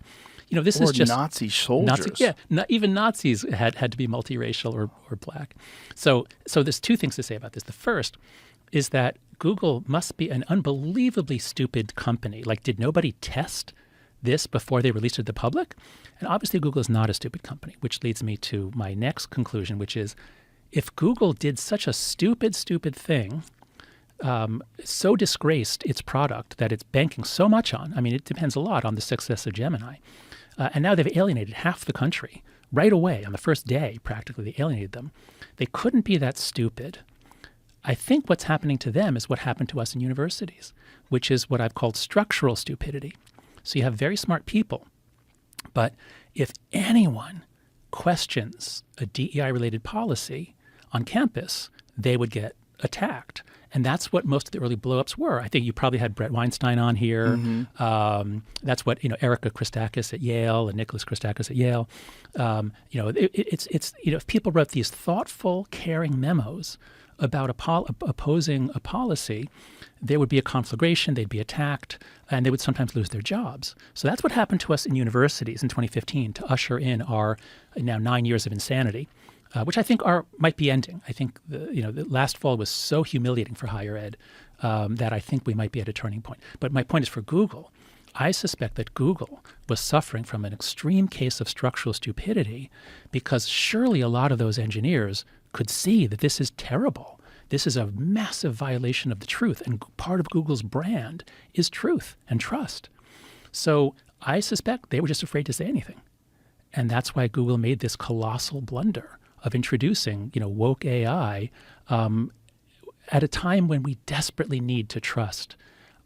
This is just Nazi soldiers. Even Nazis had to be multiracial or black. So there's two things to say about this. The first is that Google must be an unbelievably stupid company. Like, did nobody test this before they released it to the public? And obviously Google is not a stupid company, which leads me to my next conclusion, which is if Google did such a stupid thing, so disgraced its product that it's banking so much on, it depends a lot on the success of Gemini, and now they've alienated half the country right away on the first day, practically they alienated them. They couldn't be that stupid. I think what's happening to them is what happened to us in universities, which is what I've called structural stupidity. So you have very smart people, but if anyone questions a DEI-related policy on campus, they would get attacked. And that's what most of the early blowups were. I think you probably had Brett Weinstein on here. Mm-hmm. That's what Erica Christakis at Yale and Nicholas Christakis at Yale. If people wrote these thoughtful, caring memos about opposing a policy, there would be a conflagration, they'd be attacked, and they would sometimes lose their jobs. So that's what happened to us in universities in 2015 to usher in our now 9 years of insanity, which I think might be ending. I think the last fall was so humiliating for higher ed that I think we might be at a turning point. But my point is for Google. I suspect that Google was suffering from an extreme case of structural stupidity because surely a lot of those engineers could see that this is terrible. This is a massive violation of the truth, and part of Google's brand is truth and trust. So I suspect they were just afraid to say anything. And that's why Google made this colossal blunder of introducing, woke AI at a time when we desperately need to trust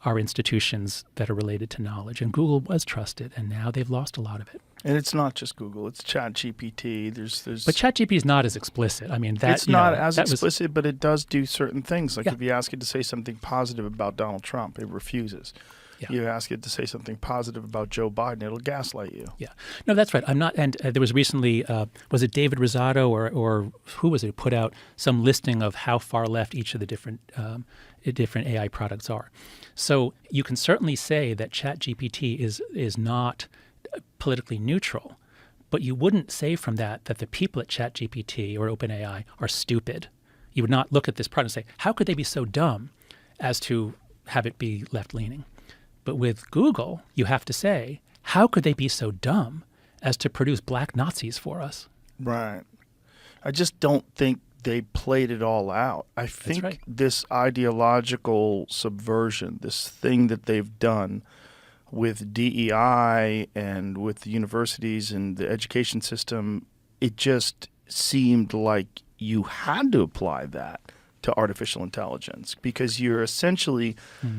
are institutions that are related to knowledge. And Google was trusted, and now they've lost a lot of it. And it's not just Google; it's ChatGPT. But ChatGPT is not as explicit. I mean, it's not as explicit, but it does do certain things. Like if you ask it to say something positive about Donald Trump, it refuses. Yeah. You ask it to say something positive about Joe Biden, it'll gaslight you. Yeah, no, that's right. I'm not. And there was recently, was it David Rosado or who was it who put out some listing of how far left each of the different AI products are. So you can certainly say that ChatGPT is not politically neutral, but you wouldn't say from that the people at ChatGPT or OpenAI are stupid. You would not look at this product and say, how could they be so dumb as to have it be left-leaning? But with Google, you have to say, how could they be so dumb as to produce black Nazis for us? Right. I just don't think they played it all out. I think this ideological subversion, this thing that they've done with DEI and with the universities and the education system, it just seemed like you had to apply that to artificial intelligence, because you're essentially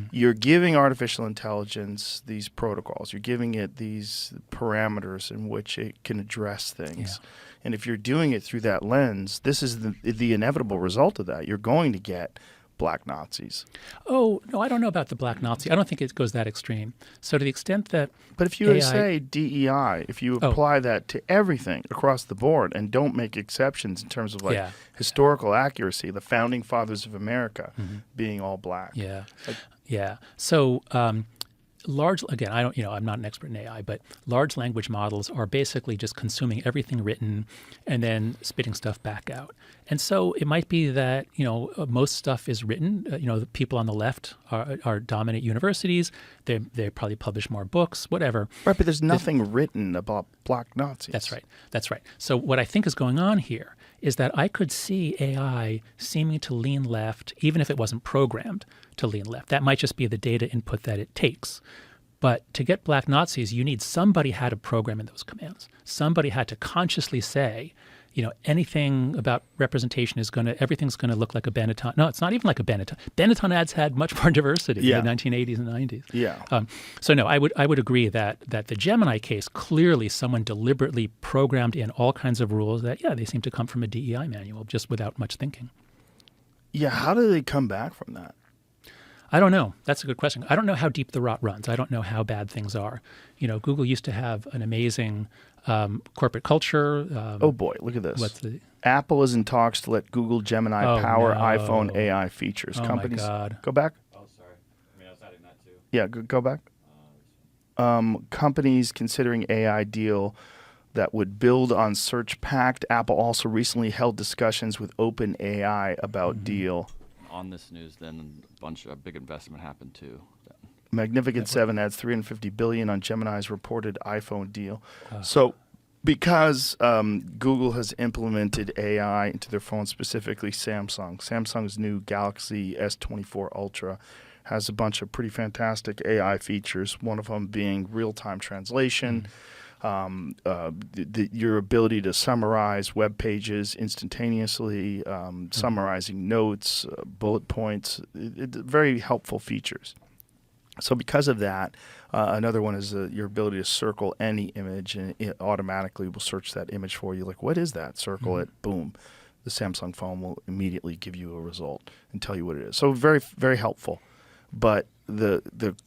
you're giving artificial intelligence these protocols, you're giving it these parameters in which it can address things. And if you're doing it through that lens, this is the inevitable result of that. You're going to get black Nazis. Oh, no, I don't know about the black Nazi. I don't think it goes that extreme. So to the extent that But if you were to say DEI, if you apply that to everything across the board and don't make exceptions in terms of historical accuracy, the founding fathers of America being all black. So again, I'm not an expert in AI, but large language models are basically just consuming everything written and then spitting stuff back out. And so it might be that, most stuff is written. The people on the left are dominant universities. They probably publish more books, whatever. Right, but there's nothing written about black Nazis. That's right. So what I think is going on here is that I could see AI seeming to lean left, even if it wasn't programmed to lean left. That might just be the data input that it takes. But to get black Nazis, you need somebody had to program in those commands. Somebody had to consciously say, anything about representation everything's going to look like a Benetton. No, it's not even like a Benetton. Benetton ads had much more diversity in the 1980s and 90s. Yeah. So no, I would agree that the Gemini case, clearly someone deliberately programmed in all kinds of rules that, they seem to come from a DEI manual just without much thinking. Yeah, how do they come back from that? I don't know. That's a good question. I don't know how deep the rot runs. I don't know how bad things are. Google used to have an amazing corporate culture. Oh boy, look at this. Apple is in talks to let Google Gemini power iPhone AI features. Companies, my God. Go back. Oh, sorry. I was adding that too. Yeah, go back. Companies considering AI deal that would build on Search Pact. Apple also recently held discussions with OpenAI about deal. On this news, then a big investment happened too. Magnificent Seven adds $350 billion on Gemini's reported iPhone deal. So, because Google has implemented AI into their phones, specifically Samsung's new Galaxy S24 Ultra has a bunch of pretty fantastic AI features. One of them being real-time translation. Your ability to summarize web pages instantaneously, summarizing notes, bullet points, very helpful features. So because of that, another one is your ability to circle any image, and it automatically will search that image for you. Like, what is that? Circle it, boom. The Samsung phone will immediately give you a result and tell you what it is. So very, very helpful. But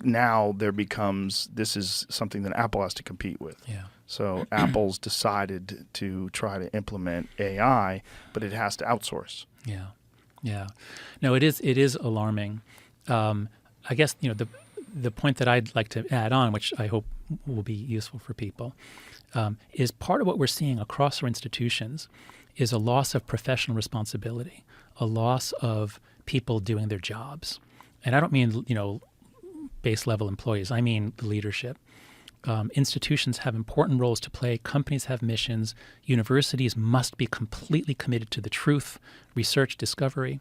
now there becomes, this is something that Apple has to compete with. Yeah. So Apple's decided to try to implement AI, but it has to outsource. Yeah. No, it is alarming. I guess the point that I'd like to add on, which I hope will be useful for people, is part of what we're seeing across our institutions is a loss of professional responsibility, a loss of people doing their jobs. And I don't mean, base level employees. I mean the leadership. Institutions have important roles to play. Companies have missions. Universities must be completely committed to the truth, research, discovery.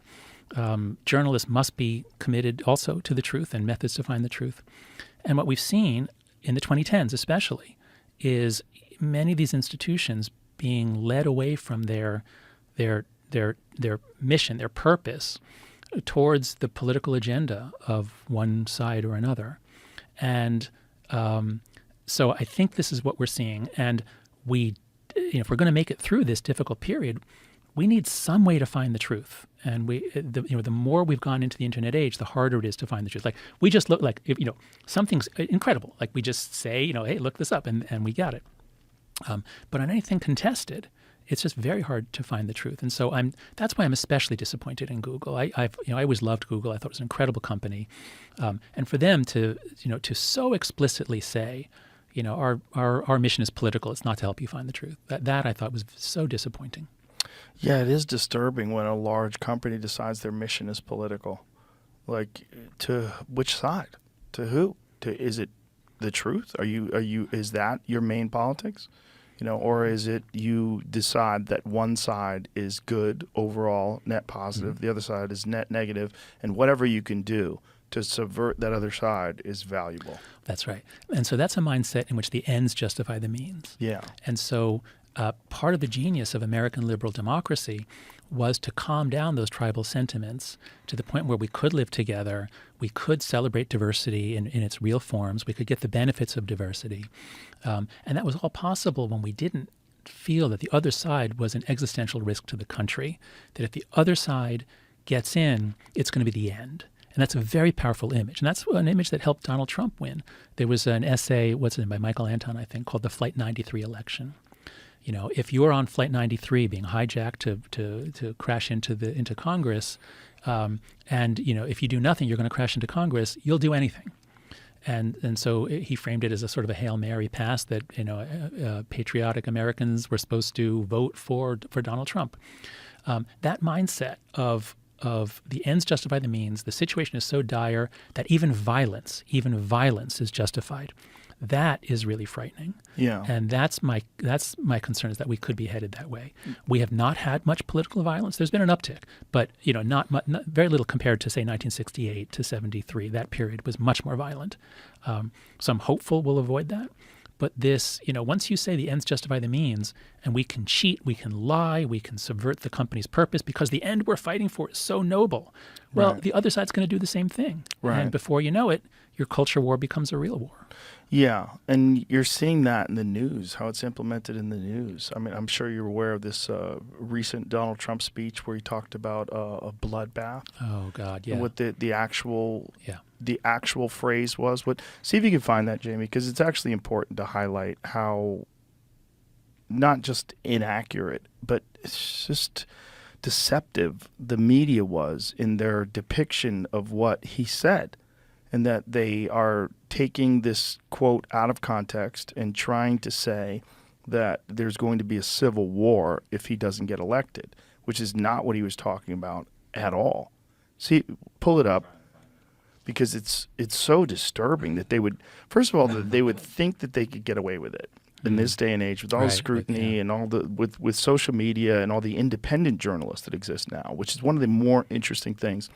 Journalists must be committed also to the truth and methods to find the truth. And what we've seen in the 2010s especially is many of these institutions being led away from their mission, their purpose, towards the political agenda of one side or another. And so I think this is what we're seeing. And if we're going to make it through this difficult period, we need some way to find the truth. And the more we've gone into the internet age, the harder it is to find the truth. Like, we just look like, something's incredible. Like, we just say, hey, look this up, and we got it. But on anything contested, it's just very hard to find the truth. And so that's why I'm especially disappointed in Google. I always loved Google. I thought it was an incredible company. And for them to so explicitly say, our mission is political, it's not to help you find the truth. That I thought was so disappointing. Yeah, it is disturbing when a large company decides their mission is political. Like, to which side? To who? Is it the truth? Is that your main politics? Or is it you decide that one side is good overall, net positive, the other side is net negative, and whatever you can do to subvert that other side is valuable. That's right. And so that's a mindset in which the ends justify the means. Yeah. And so part of the genius of American liberal democracy was to calm down those tribal sentiments to the point where we could live together, we could celebrate diversity in its real forms, we could get the benefits of diversity. And that was all possible when we didn't feel that the other side was an existential risk to the country, that if the other side gets in, it's going to be the end. And that's a very powerful image. And that's an image that helped Donald Trump win. There was an essay, by Michael Anton, I think, called The Flight 93 Election. If you're on Flight 93 being hijacked to crash into Congress, and if you do nothing, you're going to crash into Congress, you'll do anything. And so he framed it as a sort of a Hail Mary pass that patriotic Americans were supposed to vote for Donald Trump. That mindset of the ends justify the means, the situation is so dire that even violence is justified. That is really frightening. Yeah. And that's my concern, is that we could be headed that way. We have not had much political violence. There's been an uptick, but not very little compared to, say, 1968 to 73. That period was much more violent. So I'm hopeful we'll avoid that. But this, once you say the ends justify the means, and we can cheat, we can lie, we can subvert the company's purpose because the end we're fighting for is so noble. Well, Right. The other side's going to do the same thing. Right. And before you know it, your culture war becomes a real war. Yeah, and you're seeing that in the news, how it's implemented in the news. I mean, I'm sure you're aware of this recent Donald Trump speech where he talked about a bloodbath. Oh, God, yeah. And what the actual phrase was. See if you can find that, Jamie, because it's actually important to highlight how not just inaccurate, but it's just deceptive the media was in their depiction of what he said. And that they are taking this quote out of context and trying to say that there's going to be a civil war if he doesn't get elected, which is not what he was talking about at all. See, pull it up, because it's so disturbing that they would, first of all, that they would think that they could get away with it in this day and age with all the scrutiny and all the with social media and all the independent journalists that exist now, which is one of the more interesting things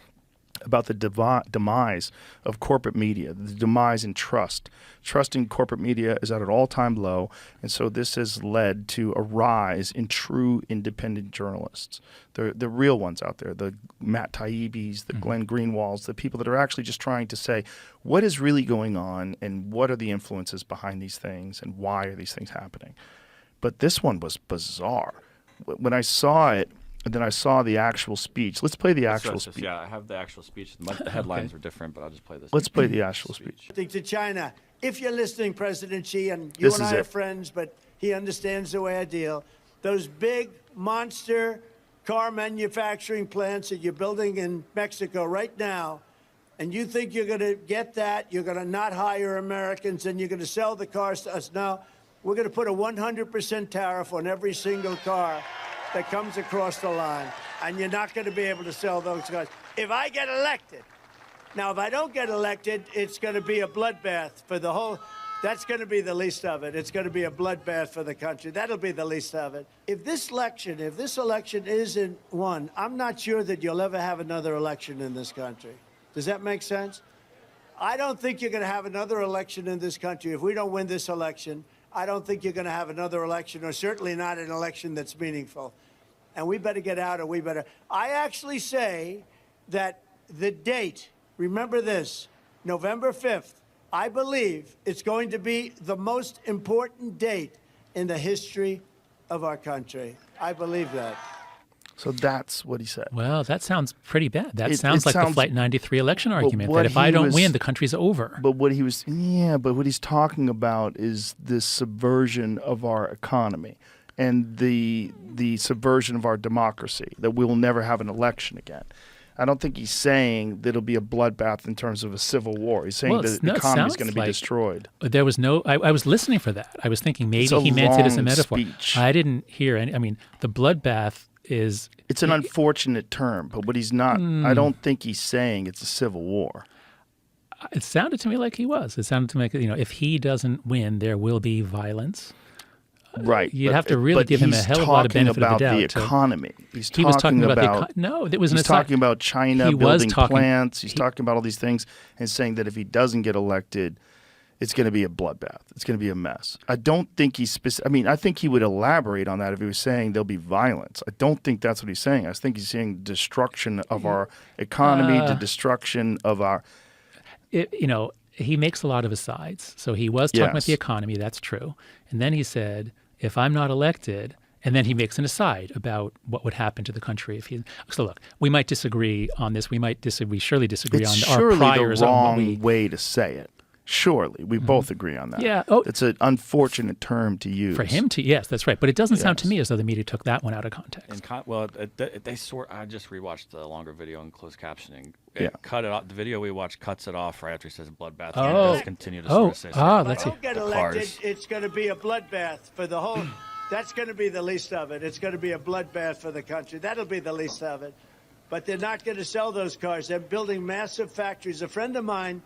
about the demise of corporate media, the demise in trust. Trust in corporate media is at an all-time low, and so this has led to a rise in true independent journalists, the real ones out there, the Matt Taibbis, the Glenn Greenwalds, the people that are actually just trying to say what is really going on and what are the influences behind these things and why are these things happening. But this one was bizarre. When I saw it, and then I saw the actual speech. Let's play the actual speech. Yeah, I have the actual speech. The headlines are different, but I'll just play this. Let's play the actual speech. To China, if you're listening, President Xi, and you and I are friends, but he understands the way I deal, those big monster car manufacturing plants that you're building in Mexico right now, and you think you're going to get that, you're going to not hire Americans, and you're going to sell the cars to us. No, we're going to put a 100% tariff on every single car that comes across the line, and you're not going to be able to sell those cars. If I get elected, now if I don't get elected, it's going to be a bloodbath for the whole, that's going to be the least of it. It's going to be a bloodbath for the country. That'll be the least of it. If this election isn't won, I'm not sure that you'll ever have another election in this country. Does that make sense? I don't think you're going to have another election in this country. If we don't win this election, I don't think you're going to have another election, or certainly not an election that's meaningful. And we better get out, or we better. I actually say that the date, remember this, November 5th, I believe it's going to be the most important date in the history of our country. I believe that. So that's what he said. Well, that sounds pretty bad. That It sounds like the sounds- Flight 93 election argument, what that if I he don't was- win, the country's over. But what he's talking about is this subversion of our economy and the subversion of our democracy, that we will never have an election again. I don't think he's saying that it'll be a bloodbath in terms of a civil war. He's saying that the economy is going to be destroyed. There was no. I was listening for that. I was thinking maybe It's a he meant it as a long metaphor. speech. I didn't hear any. I mean, the bloodbath is. It's an unfortunate term, but what he's not, I don't think he's saying it's a civil war. It sounded to me like he was. It sounded to me like, if he doesn't win, there will be violence. Right. You'd have to really give him a hell of a lot of benefit of the doubt. He's talking about the economy. He was talking about no, it was an He's aside. talking about China He was building talking- plants. He's talking about all these things and saying that if he doesn't get elected, it's going to be a bloodbath. It's going to be a mess. I don't think he's I think he would elaborate on that if he was saying there'll be violence. I don't think that's what he's saying. I think he's saying destruction of our economy, the destruction of our... He makes a lot of asides. So he was talking about Yes. the economy. That's true. And then he said, if I'm not elected, and then he makes an aside about what would happen to the country if he. So look, we might disagree on this. We surely disagree It's on our surely priors the on what wrong we. way to say it. Surely. We both agree on that. Yeah. Oh. It's an unfortunate term to use. For him to, yes, that's right. But it doesn't sound to Yes. me as though the media took that one out of context. They sort. I just rewatched the longer video in closed captioning. Yeah. Cut it off. The video we watched cuts it off right after he says bloodbath. Oh. And it does continue to sort of say something that's about it. Get the elected, cars. it's going to be a bloodbath for the whole. That's going to be the least of it. It's going to be a bloodbath for the country. That'll be the least of it. But they're not going to sell those cars. They're building massive factories. A friend of mine,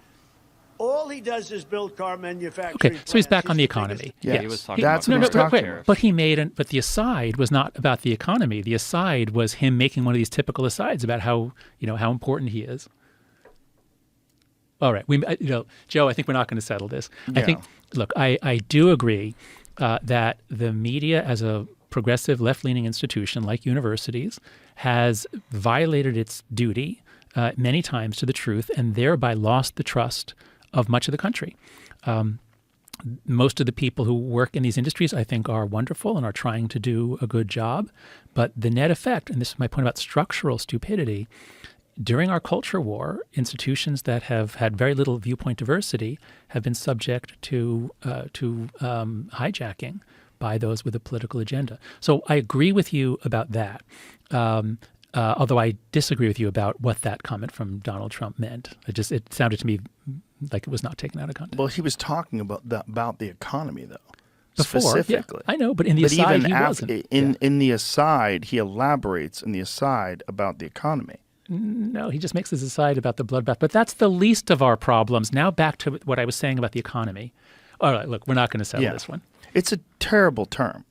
all he does is build car manufacturing. Okay, so he's plants. back on the biggest- economy. Yeah, he was talking That's about what he's talking tariffs. But he made but the aside was not about the economy. The aside was him making one of these typical asides about how how important he is. All right, Joe, I think we're not going to settle this. I think, look, I do agree that the media as a progressive left-leaning institution like universities has violated its duty many times to the truth and thereby lost the trust of much of the country. Most of the people who work in these industries, I think, are wonderful and are trying to do a good job. But the net effect, and this is my point about structural stupidity, during our culture war, institutions that have had very little viewpoint diversity have been subject to hijacking by those with a political agenda. So I agree with you about that, although I disagree with you about what that comment from Donald Trump meant. It sounded to me like it was not taken out of context. Well, he was talking about the economy, though. Before, specifically. yeah, I know, but in the aside, even he after, wasn't. in the aside, he elaborates in the aside about the economy. No, he just makes this aside about the bloodbath. But that's the least of our problems. Now back to what I was saying about the economy. All right, look, we're not going to settle this one. It's a terrible term.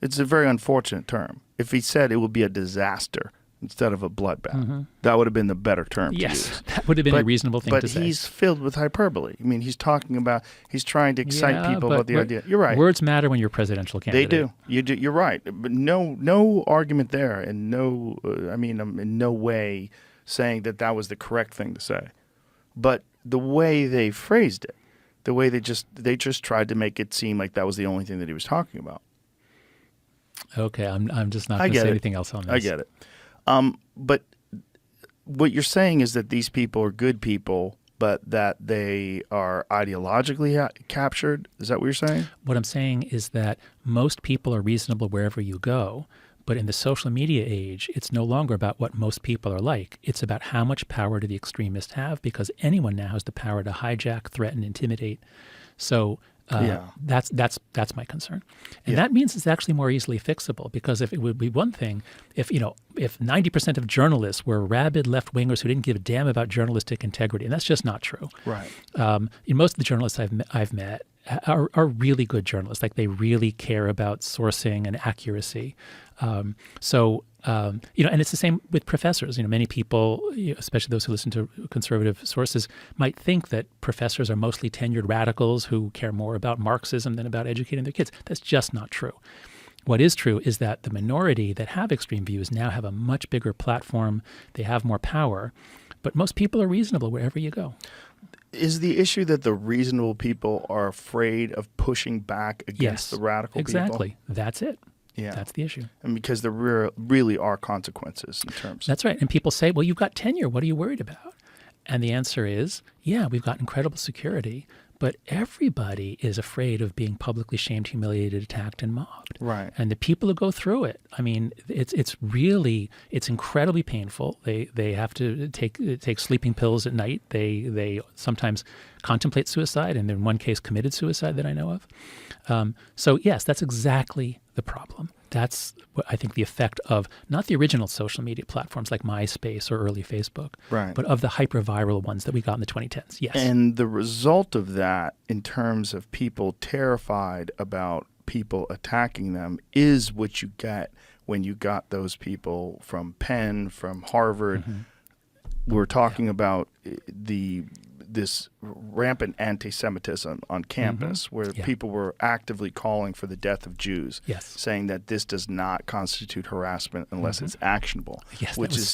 It's a very unfortunate term. If he said it would be a disaster instead of a bloodbath, that would have been the better term to Yes, use. that would have been a reasonable thing to say. But he's filled with hyperbole. I mean, he's trying to excite people about the idea. You're right. Words matter when you're a presidential candidate. They do. You're right. But no argument there, and no, I'm in no way saying that was the correct thing to say. But the way they phrased it, the way they just tried to make it seem like that was the only thing that he was talking about. Okay, I'm just not going to say anything else on this. I get it. But what you're saying is that these people are good people, but that they are ideologically captured. Is that what you're saying? What I'm saying is that most people are reasonable wherever you go, but in the social media age, it's no longer about what most people are like. It's about how much power do the extremists have, because anyone now has the power to hijack, threaten, intimidate. So that's my concern. And that means it's actually more easily fixable, because if it would be one thing, if 90% of journalists were rabid left-wingers who didn't give a damn about journalistic integrity, and that's just not true. Right. Most of the journalists I've met are really good journalists. Like, they really care about sourcing and accuracy. And it's the same with professors. Many people, especially those who listen to conservative sources, might think that professors are mostly tenured radicals who care more about Marxism than about educating their kids. That's just not true. What is true is that the minority that have extreme views now have a much bigger platform. They have more power. But most people are reasonable wherever you go. Is the issue that the reasonable people are afraid of pushing back against the radical people? Exactly. That's it. Yeah. That's the issue. And because there really are consequences in terms. That's right. And people say, well, you've got tenure. What are you worried about? And the answer is, yeah, we've got incredible security, but everybody is afraid of being publicly shamed, humiliated, attacked, and mobbed. Right. And the people who go through it, I mean, it's incredibly painful. They have to take sleeping pills at night. They sometimes contemplate suicide, and in one case committed suicide that I know of. So yes, that's exactly the problem. That's what I think the effect of not the original social media platforms like MySpace or early Facebook, right, but of the hyper-viral ones that we got in the 2010s. Yes. And the result of that in terms of people terrified about people attacking them is what you get when you got those people from Penn, from Harvard. We're talking about this rampant anti-Semitism on campus where people were actively calling for the death of Jews, saying that this does not constitute harassment unless it's actionable, which is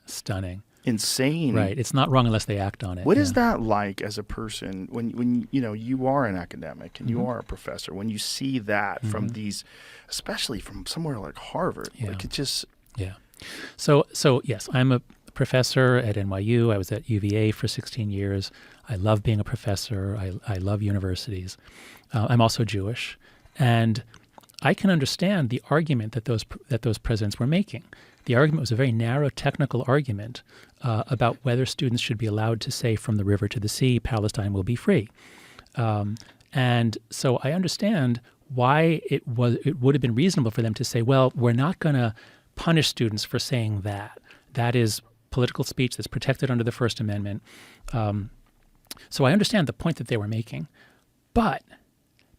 stunning. Insane. Right. It's not wrong unless they act on it. What is that like as a person when you are an academic and you are a professor, when you see that from these, especially from somewhere like Harvard, like it just... Yeah. So yes, I'm a professor at NYU. I was at UVA for 16 years. I love being a professor. I love universities. I'm also Jewish, and I can understand the argument that those presidents were making. The argument was a very narrow technical argument about whether students should be allowed to say from the river to the sea, Palestine will be free. And so I understand why it would have been reasonable for them to say, well, we're not going to punish students for saying that. That is political speech that's protected under the First Amendment. So I understand the point that they were making, but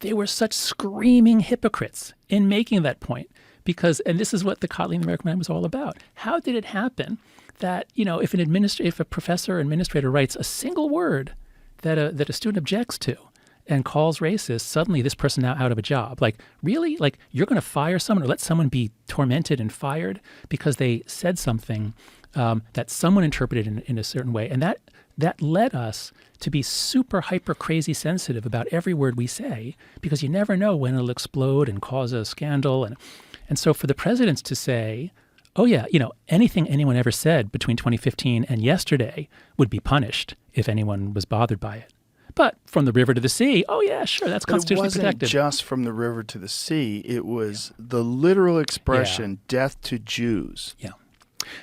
they were such screaming hypocrites in making that point because, and this is what the Coddling the American Mind was all about. How did it happen that, if a professor or administrator writes a single word that a student objects to and calls racist, suddenly this person now out of a job? Like, really? Like, you're going to fire someone or let someone be tormented and fired because they said something that someone interpreted in a certain way. And that led us to be super hyper crazy sensitive about every word we say because you never know when it'll explode and cause a scandal. And so for the presidents to say, oh yeah, anything anyone ever said between 2015 and yesterday would be punished if anyone was bothered by it. But from the river to the sea, oh yeah, sure, that's constitutionally protected. It wasn't just from the river to the sea. It was the literal expression, death to Jews. Yeah.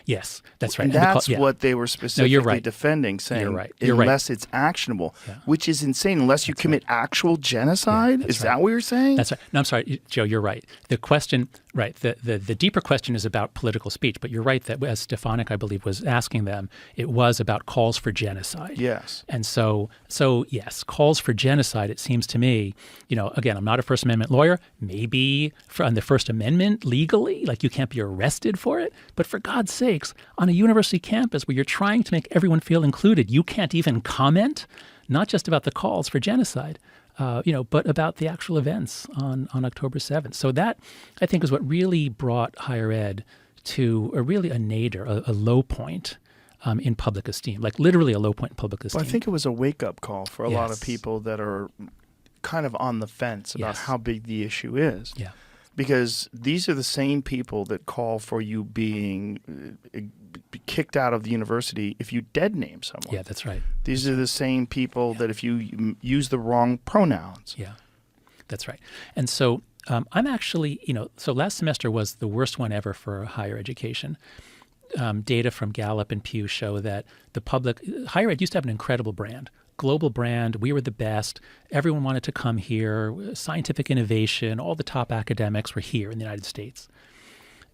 Yes, that's right. And that's what they were specifically defending, saying unless it's actionable, which is insane. Unless you commit actual genocide? Is that what you're saying? That's right. No, I'm sorry, Joe, you're right. The question, the deeper question is about political speech, but you're right that as Stefanik, I believe, was asking them, it was about calls for genocide. Yes. And so yes, calls for genocide, it seems to me, again, I'm not a First Amendment lawyer, maybe on the First Amendment legally, like you can't be arrested for it, but for God's sakes, on a university campus where you're trying to make everyone feel included, you can't even comment, not just about the calls for genocide, but about the actual events on October 7th. So that, I think, is what really brought higher ed to a nadir, a low point in public esteem, like literally a low point in public esteem. Well, I think it was a wake-up call for a lot of people that are kind of on the fence about how big the issue is. Yeah. Because these are the same people that call for you being kicked out of the university if you dead name someone. Yeah, that's right. These are the same people that if you use the wrong pronouns. Yeah, that's right. And so I'm actually, so last semester was the worst one ever for higher education. Data from Gallup and Pew show that higher ed used to have an incredible brand. Global brand, we were the best, everyone wanted to come here, scientific innovation, all the top academics were here in the United States.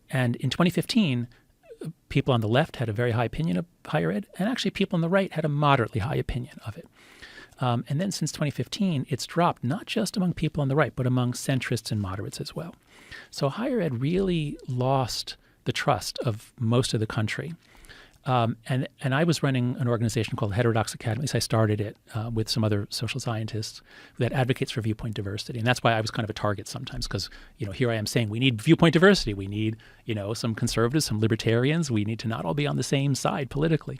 And in 2015, people on the left had a very high opinion of higher ed, and actually people on the right had a moderately high opinion of it. And then since 2015, it's dropped not just among people on the right, but among centrists and moderates as well. So higher ed really lost the trust of most of the country. And I was running an organization called Heterodox Academy. So I started it with some other social scientists that advocates for viewpoint diversity. And that's why I was kind of a target sometimes, because, here I am saying we need viewpoint diversity. We need, some conservatives, some libertarians. We need to not all be on the same side politically.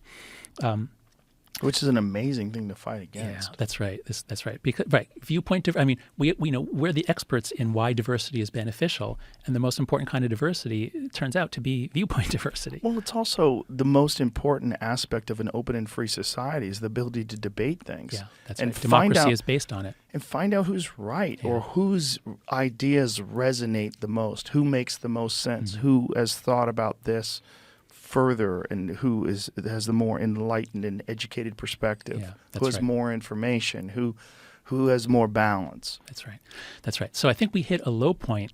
Which is an amazing thing to fight against. Yeah, that's right. That's right. Because viewpoint. We we're the experts in why diversity is beneficial, and the most important kind of diversity turns out to be viewpoint diversity. Well, it's also the most important aspect of an open and free society is the ability to debate things. Yeah, that's and right. Democracy is based on it. And find out who's right or whose ideas resonate the most, who makes the most sense, who has thought about this further, and who has the more enlightened and educated perspective, who has more information, who has more balance. That's right. So I think we hit a low point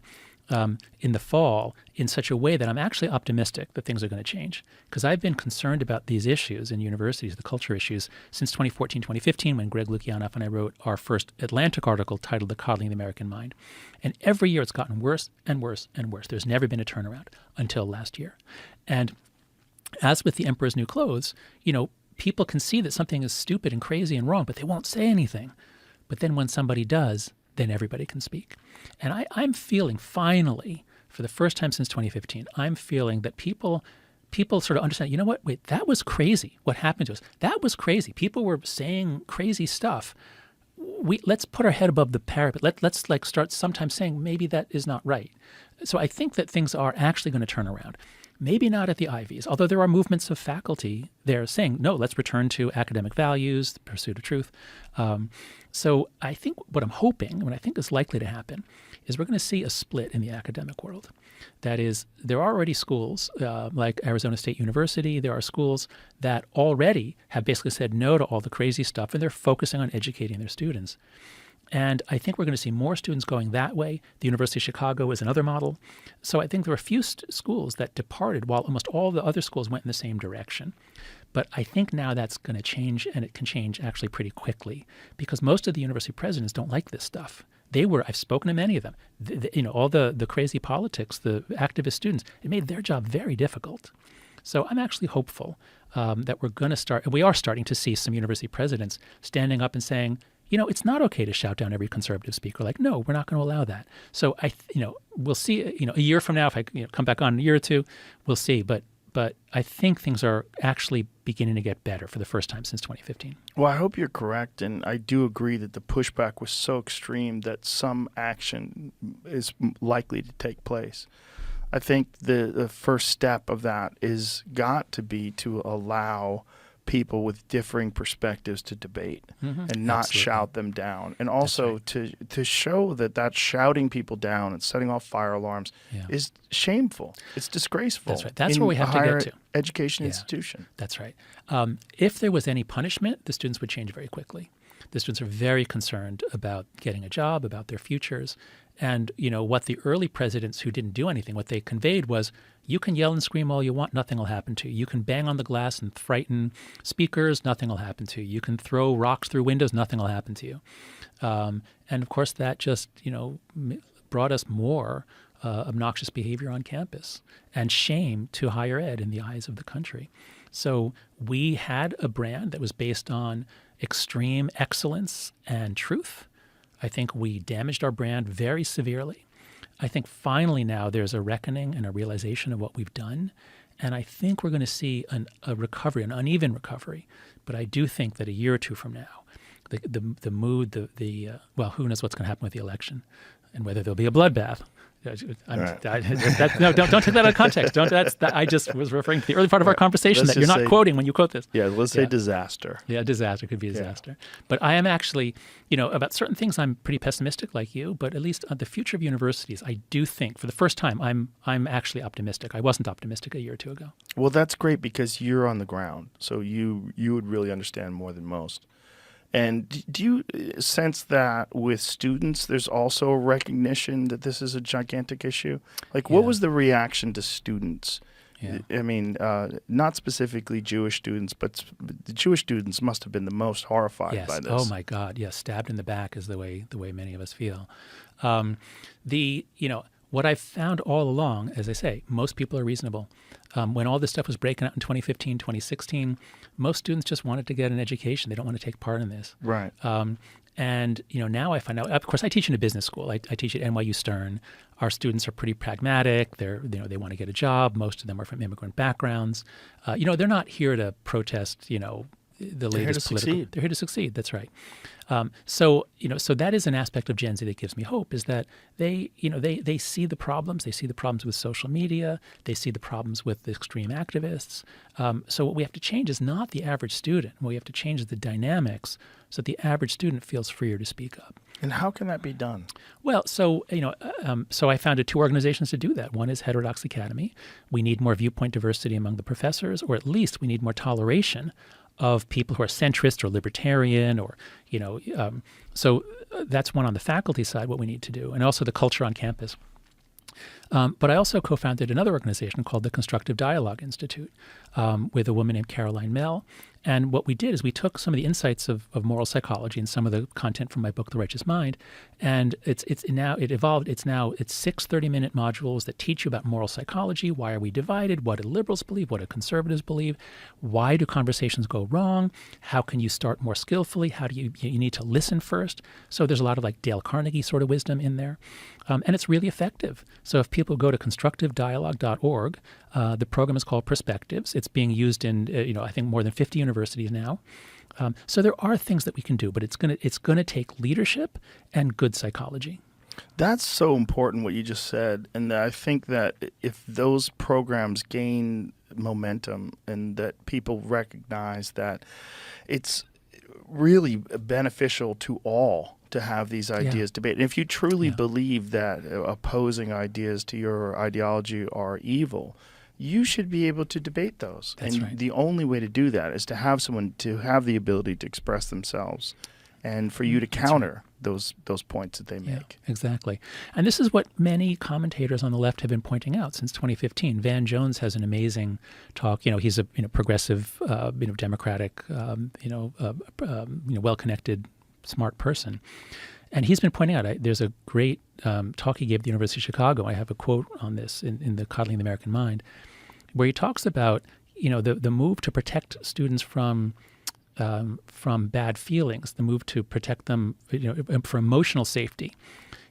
in the fall in such a way that I'm actually optimistic that things are going to change, because I've been concerned about these issues in universities, the culture issues, since 2014, 2015, when Greg Lukianoff and I wrote our first Atlantic article titled The Coddling of the American Mind. And every year it's gotten worse and worse and worse. There's never been a turnaround until last year. And as with the emperor's new clothes, people can see that something is stupid and crazy and wrong, but they won't say anything. But then when somebody does, then everybody can speak. And I'm feeling finally, for the first time since 2015, I'm feeling that people sort of understand, wait, that was crazy. What happened to us? That was crazy. People were saying crazy stuff. Let's put our head above the parapet. Let's start sometimes saying maybe that is not right. So I think that things are actually going to turn around. Maybe not at the Ivies, although there are movements of faculty there saying, no, let's return to academic values, the pursuit of truth. So I think what I'm hoping, what I think is likely to happen, is we're going to see a split in the academic world. That is, there are already schools like Arizona State University. There are schools that already have basically said no to all the crazy stuff, and they're focusing on educating their students. And I think we're going to see more students going that way. The University of Chicago is another model. So I think there were a few schools that departed while almost all the other schools went in the same direction. But I think now that's going to change, and it can change actually pretty quickly, because most of the university presidents don't like this stuff. I've spoken to many of them. All the crazy politics, the activist students, it made their job very difficult. So I'm actually hopeful that we are starting to see some university presidents standing up and saying, it's not okay to shout down every conservative speaker. Like, no, we're not going to allow that. So we'll see. A year from now, if I come back on in a year or two, we'll see. But I think things are actually beginning to get better for the first time since 2015. Well, I hope you're correct, and I do agree that the pushback was so extreme that some action is likely to take place. I think the first step of that is got to be to allow people with differing perspectives to debate and not shout them down, and also to show that shouting people down and setting off fire alarms is shameful. It's disgraceful. That's right. That's where we have to get to. Education institution. That's right. If there was any punishment, the students would change very quickly. The students are very concerned about getting a job, about their futures. And, what the early presidents who didn't do anything, what they conveyed was, you can yell and scream all you want, nothing will happen to you. You can bang on the glass and frighten speakers, nothing will happen to you. You can throw rocks through windows, nothing will happen to you. And, of course, that just, brought us more obnoxious behavior on campus and shame to higher ed in the eyes of the country. So we had a brand that was based on extreme excellence and truth. I think we damaged our brand very severely. I think finally now there's a reckoning and a realization of what we've done. And I think we're going to see a recovery, an uneven recovery. But I do think that a year or two from now, the mood, who knows what's going to happen with the election and whether there'll be a bloodbath. No, don't take that out of context. I just was referring to the early part of our conversation that you're not quoting when you quote this. Yeah, let's say disaster. Yeah, disaster could be a disaster. But I am actually, about certain things I'm pretty pessimistic like you, but at least on the future of universities, I do think for the first time I'm actually optimistic. I wasn't optimistic a year or two ago. Well, that's great because you're on the ground, so you would really understand more than most. And do you sense that with students, there's also a recognition that this is a gigantic issue? Like, what was the reaction to students? Yeah. I mean, not specifically Jewish students, but the Jewish students must have been the most horrified by this. Oh my God, yes, stabbed in the back is the way many of us feel. what I've found all along, as I say, most people are reasonable. When all this stuff was breaking out in 2015, 2016, most students just wanted to get an education. They don't want to take part in this. Right. And now I find out. Of course, I teach in a business school. I teach at NYU Stern. Our students are pretty pragmatic. They want to get a job. Most of them are from immigrant backgrounds. They're not here to protest. The latest political. They're here to succeed. That's right. So that is an aspect of Gen Z that gives me hope. Is that they see the problems. They see the problems with social media. They see the problems with the extreme activists. So what we have to change is not the average student. What we have to change is the dynamics so that the average student feels freer to speak up. And how can that be done? Well, so I founded two organizations to do that. One is Heterodox Academy. We need more viewpoint diversity among the professors, or at least we need more toleration of people who are centrist or libertarian, or so that's one on the faculty side, what we need to do, and also the culture on campus. But I also co-founded another organization called the Constructive Dialogue Institute with a woman named Caroline Mell. And what we did is we took some of the insights of moral psychology and some of the content from my book, The Righteous Mind, and it's 6 30-minute modules that teach you about moral psychology. Why are we divided? What do liberals believe? What do conservatives believe? Why do conversations go wrong? How can you start more skillfully? How do you need to listen first? So there's a lot of like Dale Carnegie sort of wisdom in there. And it's really effective. So if people go to constructivedialogue.org, the program is called Perspectives. It's being used in, I think more than 50 universities now. So there are things that we can do, but it's gonna take leadership and good psychology. That's so important what you just said, and I think that if those programs gain momentum and that people recognize that it's really beneficial to all to have these ideas debate. And if you truly believe that opposing ideas to your ideology are evil, you should be able to debate those. That's and right. The only way to do that is to have someone to have the ability to express themselves and for you to counter those points that they make. Yeah, exactly. And this is what many commentators on the left have been pointing out since 2015. Van Jones has an amazing talk. He's a progressive, democratic, well-connected, smart person. And he's been pointing out, there's a great talk he gave at the University of Chicago. I have a quote on this in the Coddling the American Mind, where he talks about, the move to protect students from bad feelings, the move to protect them, for emotional safety,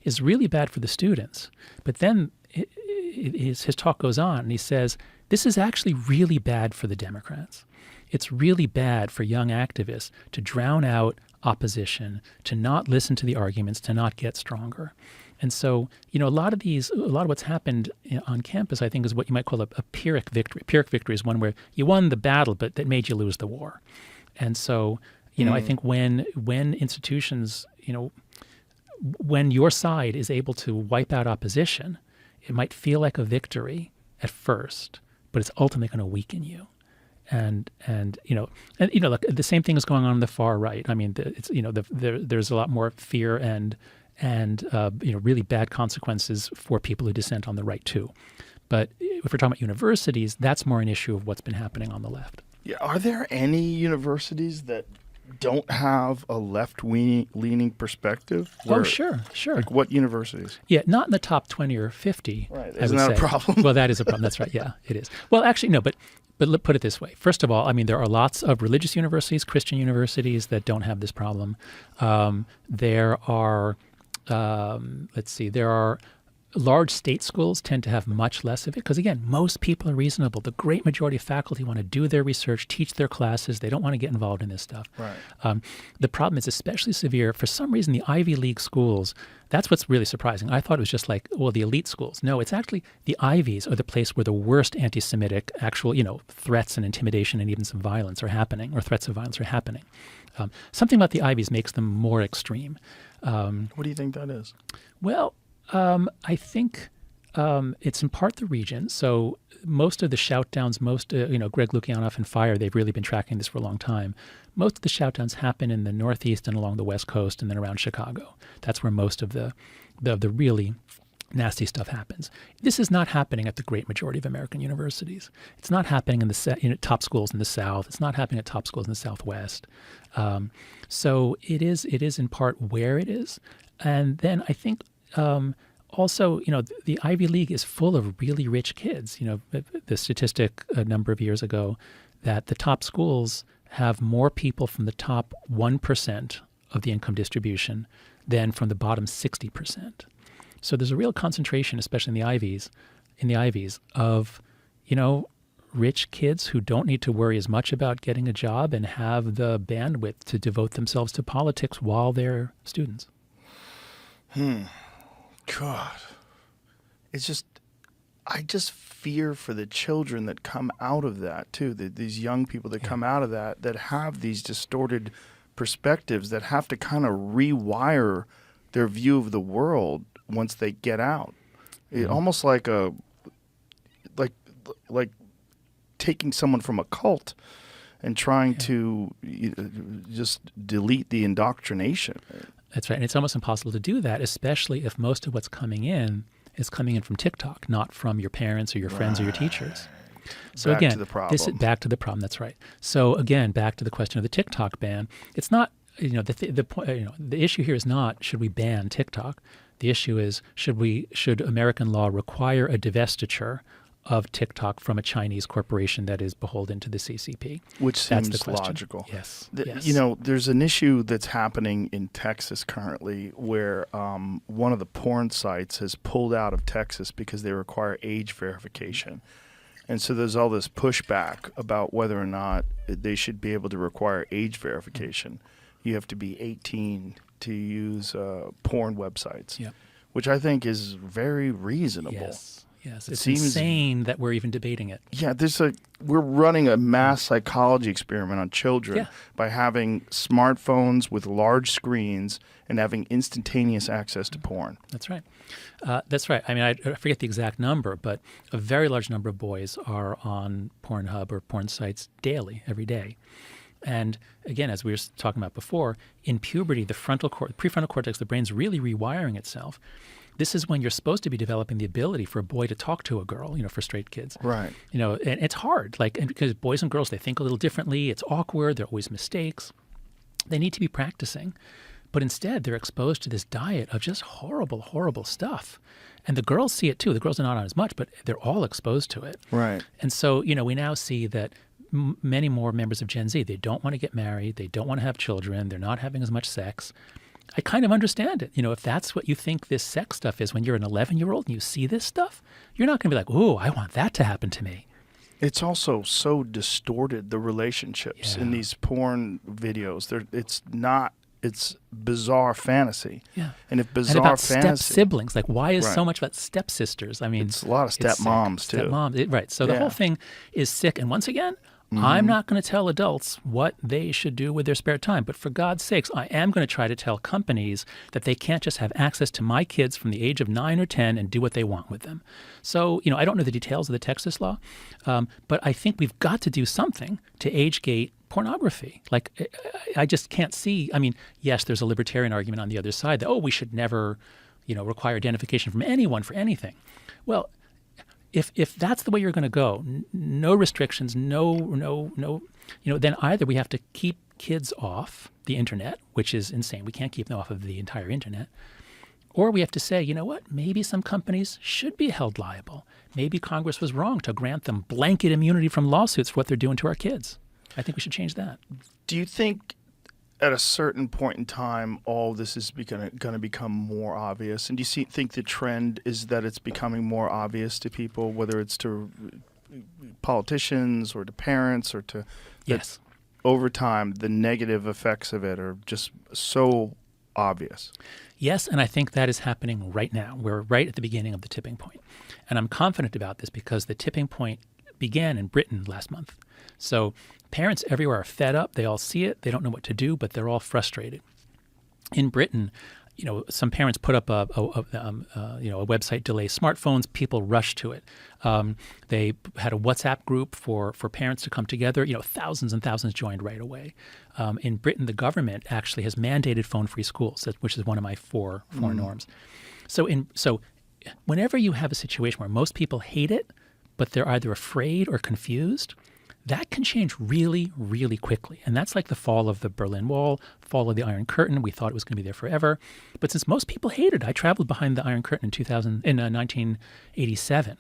is really bad for the students. But then his talk goes on, and he says, this is actually really bad for the Democrats. It's really bad for young activists to drown out opposition, to not listen to the arguments, to not get stronger. And so, a lot of what's happened on campus, I think, is what you might call a Pyrrhic victory. Pyrrhic victory is one where you won the battle, but that made you lose the war. And so, I think when institutions, when your side is able to wipe out opposition, it might feel like a victory at first, but it's ultimately going to weaken you. And look, the same thing is going on the far right. I mean, there's a lot more fear and really bad consequences for people who dissent on the right too. But if we're talking about universities, that's more an issue of what's been happening on the left. Yeah, are there any universities that don't have a left-leaning perspective? Oh, sure. Like what universities? Yeah, not in the top 20 or 50. Right. Isn't that a problem? Well, that is a problem. That's right. Yeah, it is. Well, actually, no, but put it this way. First of all, I mean, there are lots of religious universities, Christian universities that don't have this problem. There are, there are large state schools tend to have much less of it because, again, most people are reasonable. The great majority of faculty want to do their research, teach their classes. They don't want to get involved in this stuff. Right. The problem is especially severe. For some reason, the Ivy League schools, that's what's really surprising. I thought it was just like, the elite schools. No, it's actually the Ivies are the place where the worst anti-Semitic actual, threats and intimidation and even some violence are happening, or threats of violence are happening. Something about the Ivies makes them more extreme. What do you think that is? Well, I think it's in part the region. So most of the shoutdowns, Greg Lukianoff and FIRE, they've really been tracking this for a long time. Most of the shoutdowns happen in the Northeast and along the West Coast and then around Chicago. That's where most of the really nasty stuff happens. This is not happening at the great majority of American universities. It's not happening in the top schools in the South. It's not happening at top schools in the Southwest. So it is in part where it is. And then I think also, the Ivy League is full of really rich kids. The statistic a number of years ago that the top schools have more people from the top 1% of the income distribution than from the bottom 60%. So there's a real concentration, especially in the Ivies, of, rich kids who don't need to worry as much about getting a job and have the bandwidth to devote themselves to politics while they're students. God. I just fear for the children that come out of that, too. These young people that come out of that have these distorted perspectives that have to kind of rewire their view of the world once they get out. Almost like like taking someone from a cult and trying to just delete the indoctrination. That's right. And it's almost impossible to do that, especially if most of what's coming in is coming in from TikTok, not from your parents or your friends or your teachers. So Back again, to the problem. Back to the problem. That's right. So again, back to the question of the TikTok ban. It's not, the issue here is not should we ban TikTok. The issue is should American law require a divestiture of TikTok from a Chinese corporation that is beholden to the CCP? Which That's the seems question. logical. Yes. There's an issue that's happening in Texas currently where one of the porn sites has pulled out of Texas because they require age verification. And so there's all this pushback about whether or not they should be able to require age verification. You have to be 18 to use porn websites, which I think is very reasonable. Yes, it's insane that we're even debating it. Yeah, we're running a mass psychology experiment on children by having smartphones with large screens and having instantaneous access to porn. That's right. That's right. I mean, I forget the exact number, but a very large number of boys are on Pornhub or porn sites daily, every day. And again, as we were talking about before, in puberty, the prefrontal cortex, the brain's really rewiring itself. This is when you're supposed to be developing the ability for a boy to talk to a girl, for straight kids. Right. And it's hard, and because boys and girls, they think a little differently. It's awkward. There are always mistakes. They need to be practicing. But instead, they're exposed to this diet of just horrible, horrible stuff. And the girls see it too. The girls are not on as much, but they're all exposed to it. Right. And so, we now see that many more members of Gen Z, they don't want to get married. They don't want to have children. They're not having as much sex. I kind of understand it. If that's what you think this sex stuff is when you're an 11-year-old and you see this stuff, you're not going to be like, "Ooh, I want that to happen to me." It's also so distorted, the relationships in these porn videos. It's bizarre fantasy. Yeah. And if bizarre and about fantasy. step siblings. Like, why is so much about stepsisters? I mean, it's a lot of stepmoms, too. Stepmoms, right. So the whole thing is sick. And once again, I'm not going to tell adults what they should do with their spare time. But for God's sakes, I am going to try to tell companies that they can't just have access to my kids from the age of 9 or 10 and do what they want with them. So, I don't know the details of the Texas law, but I think we've got to do something to age-gate pornography. Like, I just can't see. I mean, yes, there's a libertarian argument on the other side that, we should never, require identification from anyone for anything. Well, if that's the way you're going to go, no restrictions, no, then either we have to keep kids off the internet, which is insane. We can't keep them off of the entire internet. Or we have to say, maybe some companies should be held liable. Maybe Congress was wrong to grant them blanket immunity from lawsuits for what they're doing to our kids. I think we should change that. Do you think at a certain point in time, all this is going to become more obvious? And do you think the trend is that it's becoming more obvious to people, whether it's to politicians or to parents or to... Yes. Over time, the negative effects of it are just so obvious. Yes, and I think that is happening right now. We're right at the beginning of the tipping point. And I'm confident about this because the tipping point began in Britain last month. So parents everywhere are fed up. They all see it. They don't know what to do, but they're all frustrated. In Britain, some parents put up a website delay smartphones. People rush to it. They had a WhatsApp group for parents to come together. Thousands and thousands joined right away. In Britain, the government actually has mandated phone-free schools, which is one of my four norms. So whenever you have a situation where most people hate it, but they're either afraid or confused, that can change really, really quickly. And that's like the fall of the Berlin Wall, fall of the Iron Curtain. We thought it was going to be there forever. But since most people hated it, I traveled behind the Iron Curtain in 1987.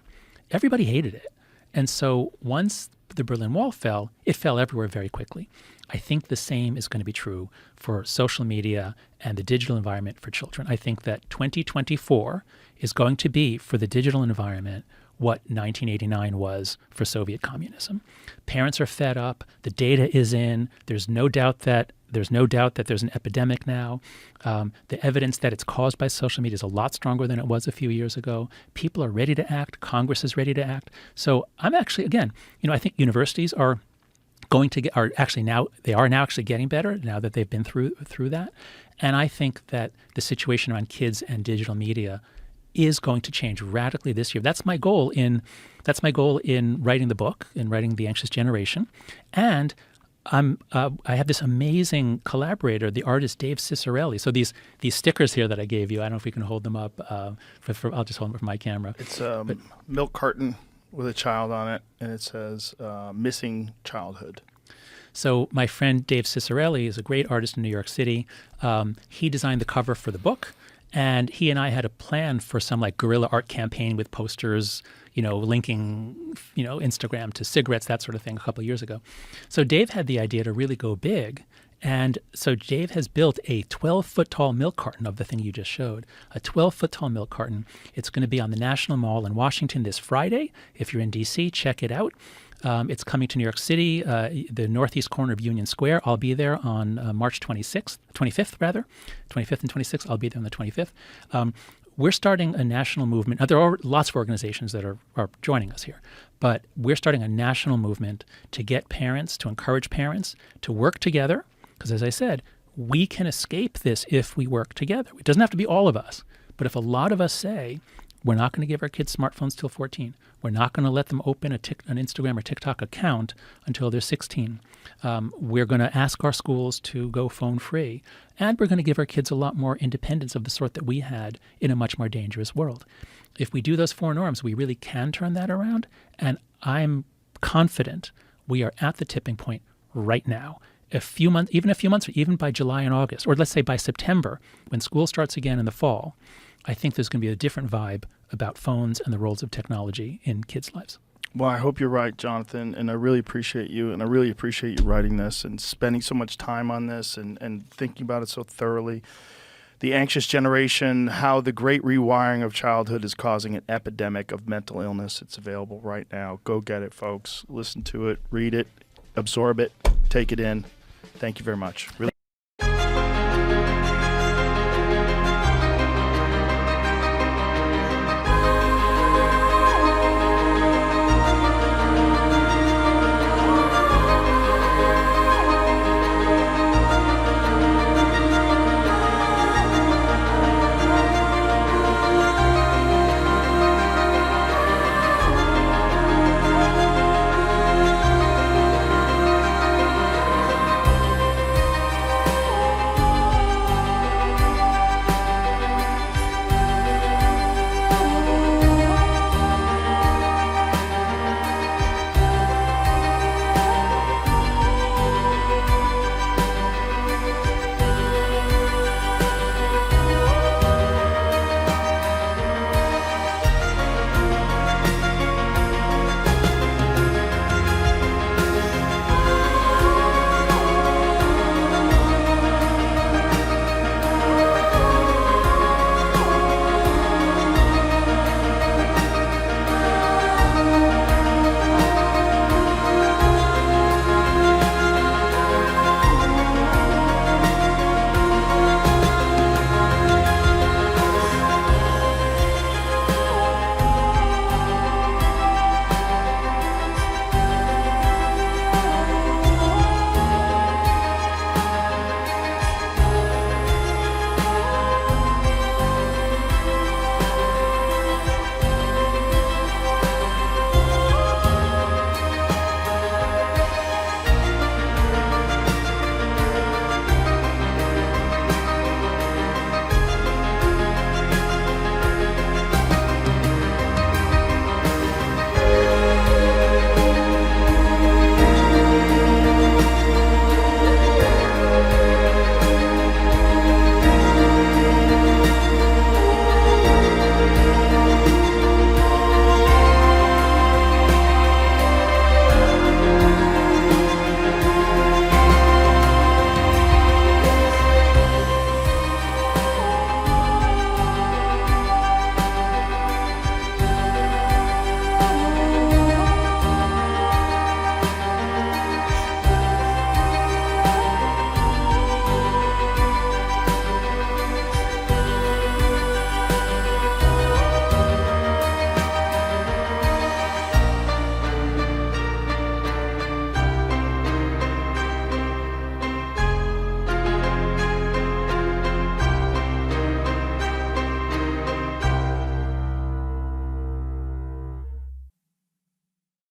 Everybody hated it. And so once the Berlin Wall fell, it fell everywhere very quickly. I think the same is going to be true for social media and the digital environment for children. I think that 2024 is going to be, for the digital environment, what 1989 was for Soviet communism. Parents are fed up. The data is in. There's no doubt that there's an epidemic now. The evidence that it's caused by social media is a lot stronger than it was a few years ago. People are ready to act. Congress is ready to act. So I'm actually, again, I think universities are now actually getting better now that they've been through that. And I think that the situation around kids and digital media is going to change radically this year. That's my goal in writing the book, in writing The Anxious Generation. And I have this amazing collaborator, the artist Dave Cicerelli. So these stickers here that I gave you, I don't know if we can hold them up. I'll just hold them for my camera. It's a milk carton with a child on it, and it says "Missing Childhood." So my friend Dave Cicerelli is a great artist in New York City. He designed the cover for the book, and he and I had a plan for some like guerrilla art campaign with posters, linking, Instagram to cigarettes, that sort of thing, a couple of years ago. So Dave had the idea to really go big. And so Dave has built a 12-foot tall milk carton of the thing you just showed, a 12-foot tall milk carton. It's going to be on the National Mall in Washington this Friday. If you're in D.C., check it out. It's coming to New York City, the northeast corner of Union Square. I'll be there on March 25th and 26th. I'll be there on the 25th. We're starting a national movement. Now, there are lots of organizations that are joining us here, but we're starting a national movement to get parents, to encourage parents to work together. Because as I said, we can escape this if we work together. It doesn't have to be all of us. But if a lot of us say, we're not going to give our kids smartphones till 14, we're not going to let them open an Instagram or TikTok account until they're 16, we're going to ask our schools to go phone free, and we're going to give our kids a lot more independence of the sort that we had in a much more dangerous world. If we do those 4 norms, we really can turn that around. And I'm confident we are at the tipping point right now. A few months, or even by July and August, or let's say by September, when school starts again in the fall, I think there's going to be a different vibe about phones and the roles of technology in kids' lives. Well, I hope you're right, Jonathan, and I really appreciate you, and I really appreciate you writing this and spending so much time on this and thinking about it so thoroughly. The Anxious Generation, how the great rewiring of childhood is causing an epidemic of mental illness. It's available right now. Go get it, folks. Listen to it, read it, absorb it, take it in. Thank you very much. Really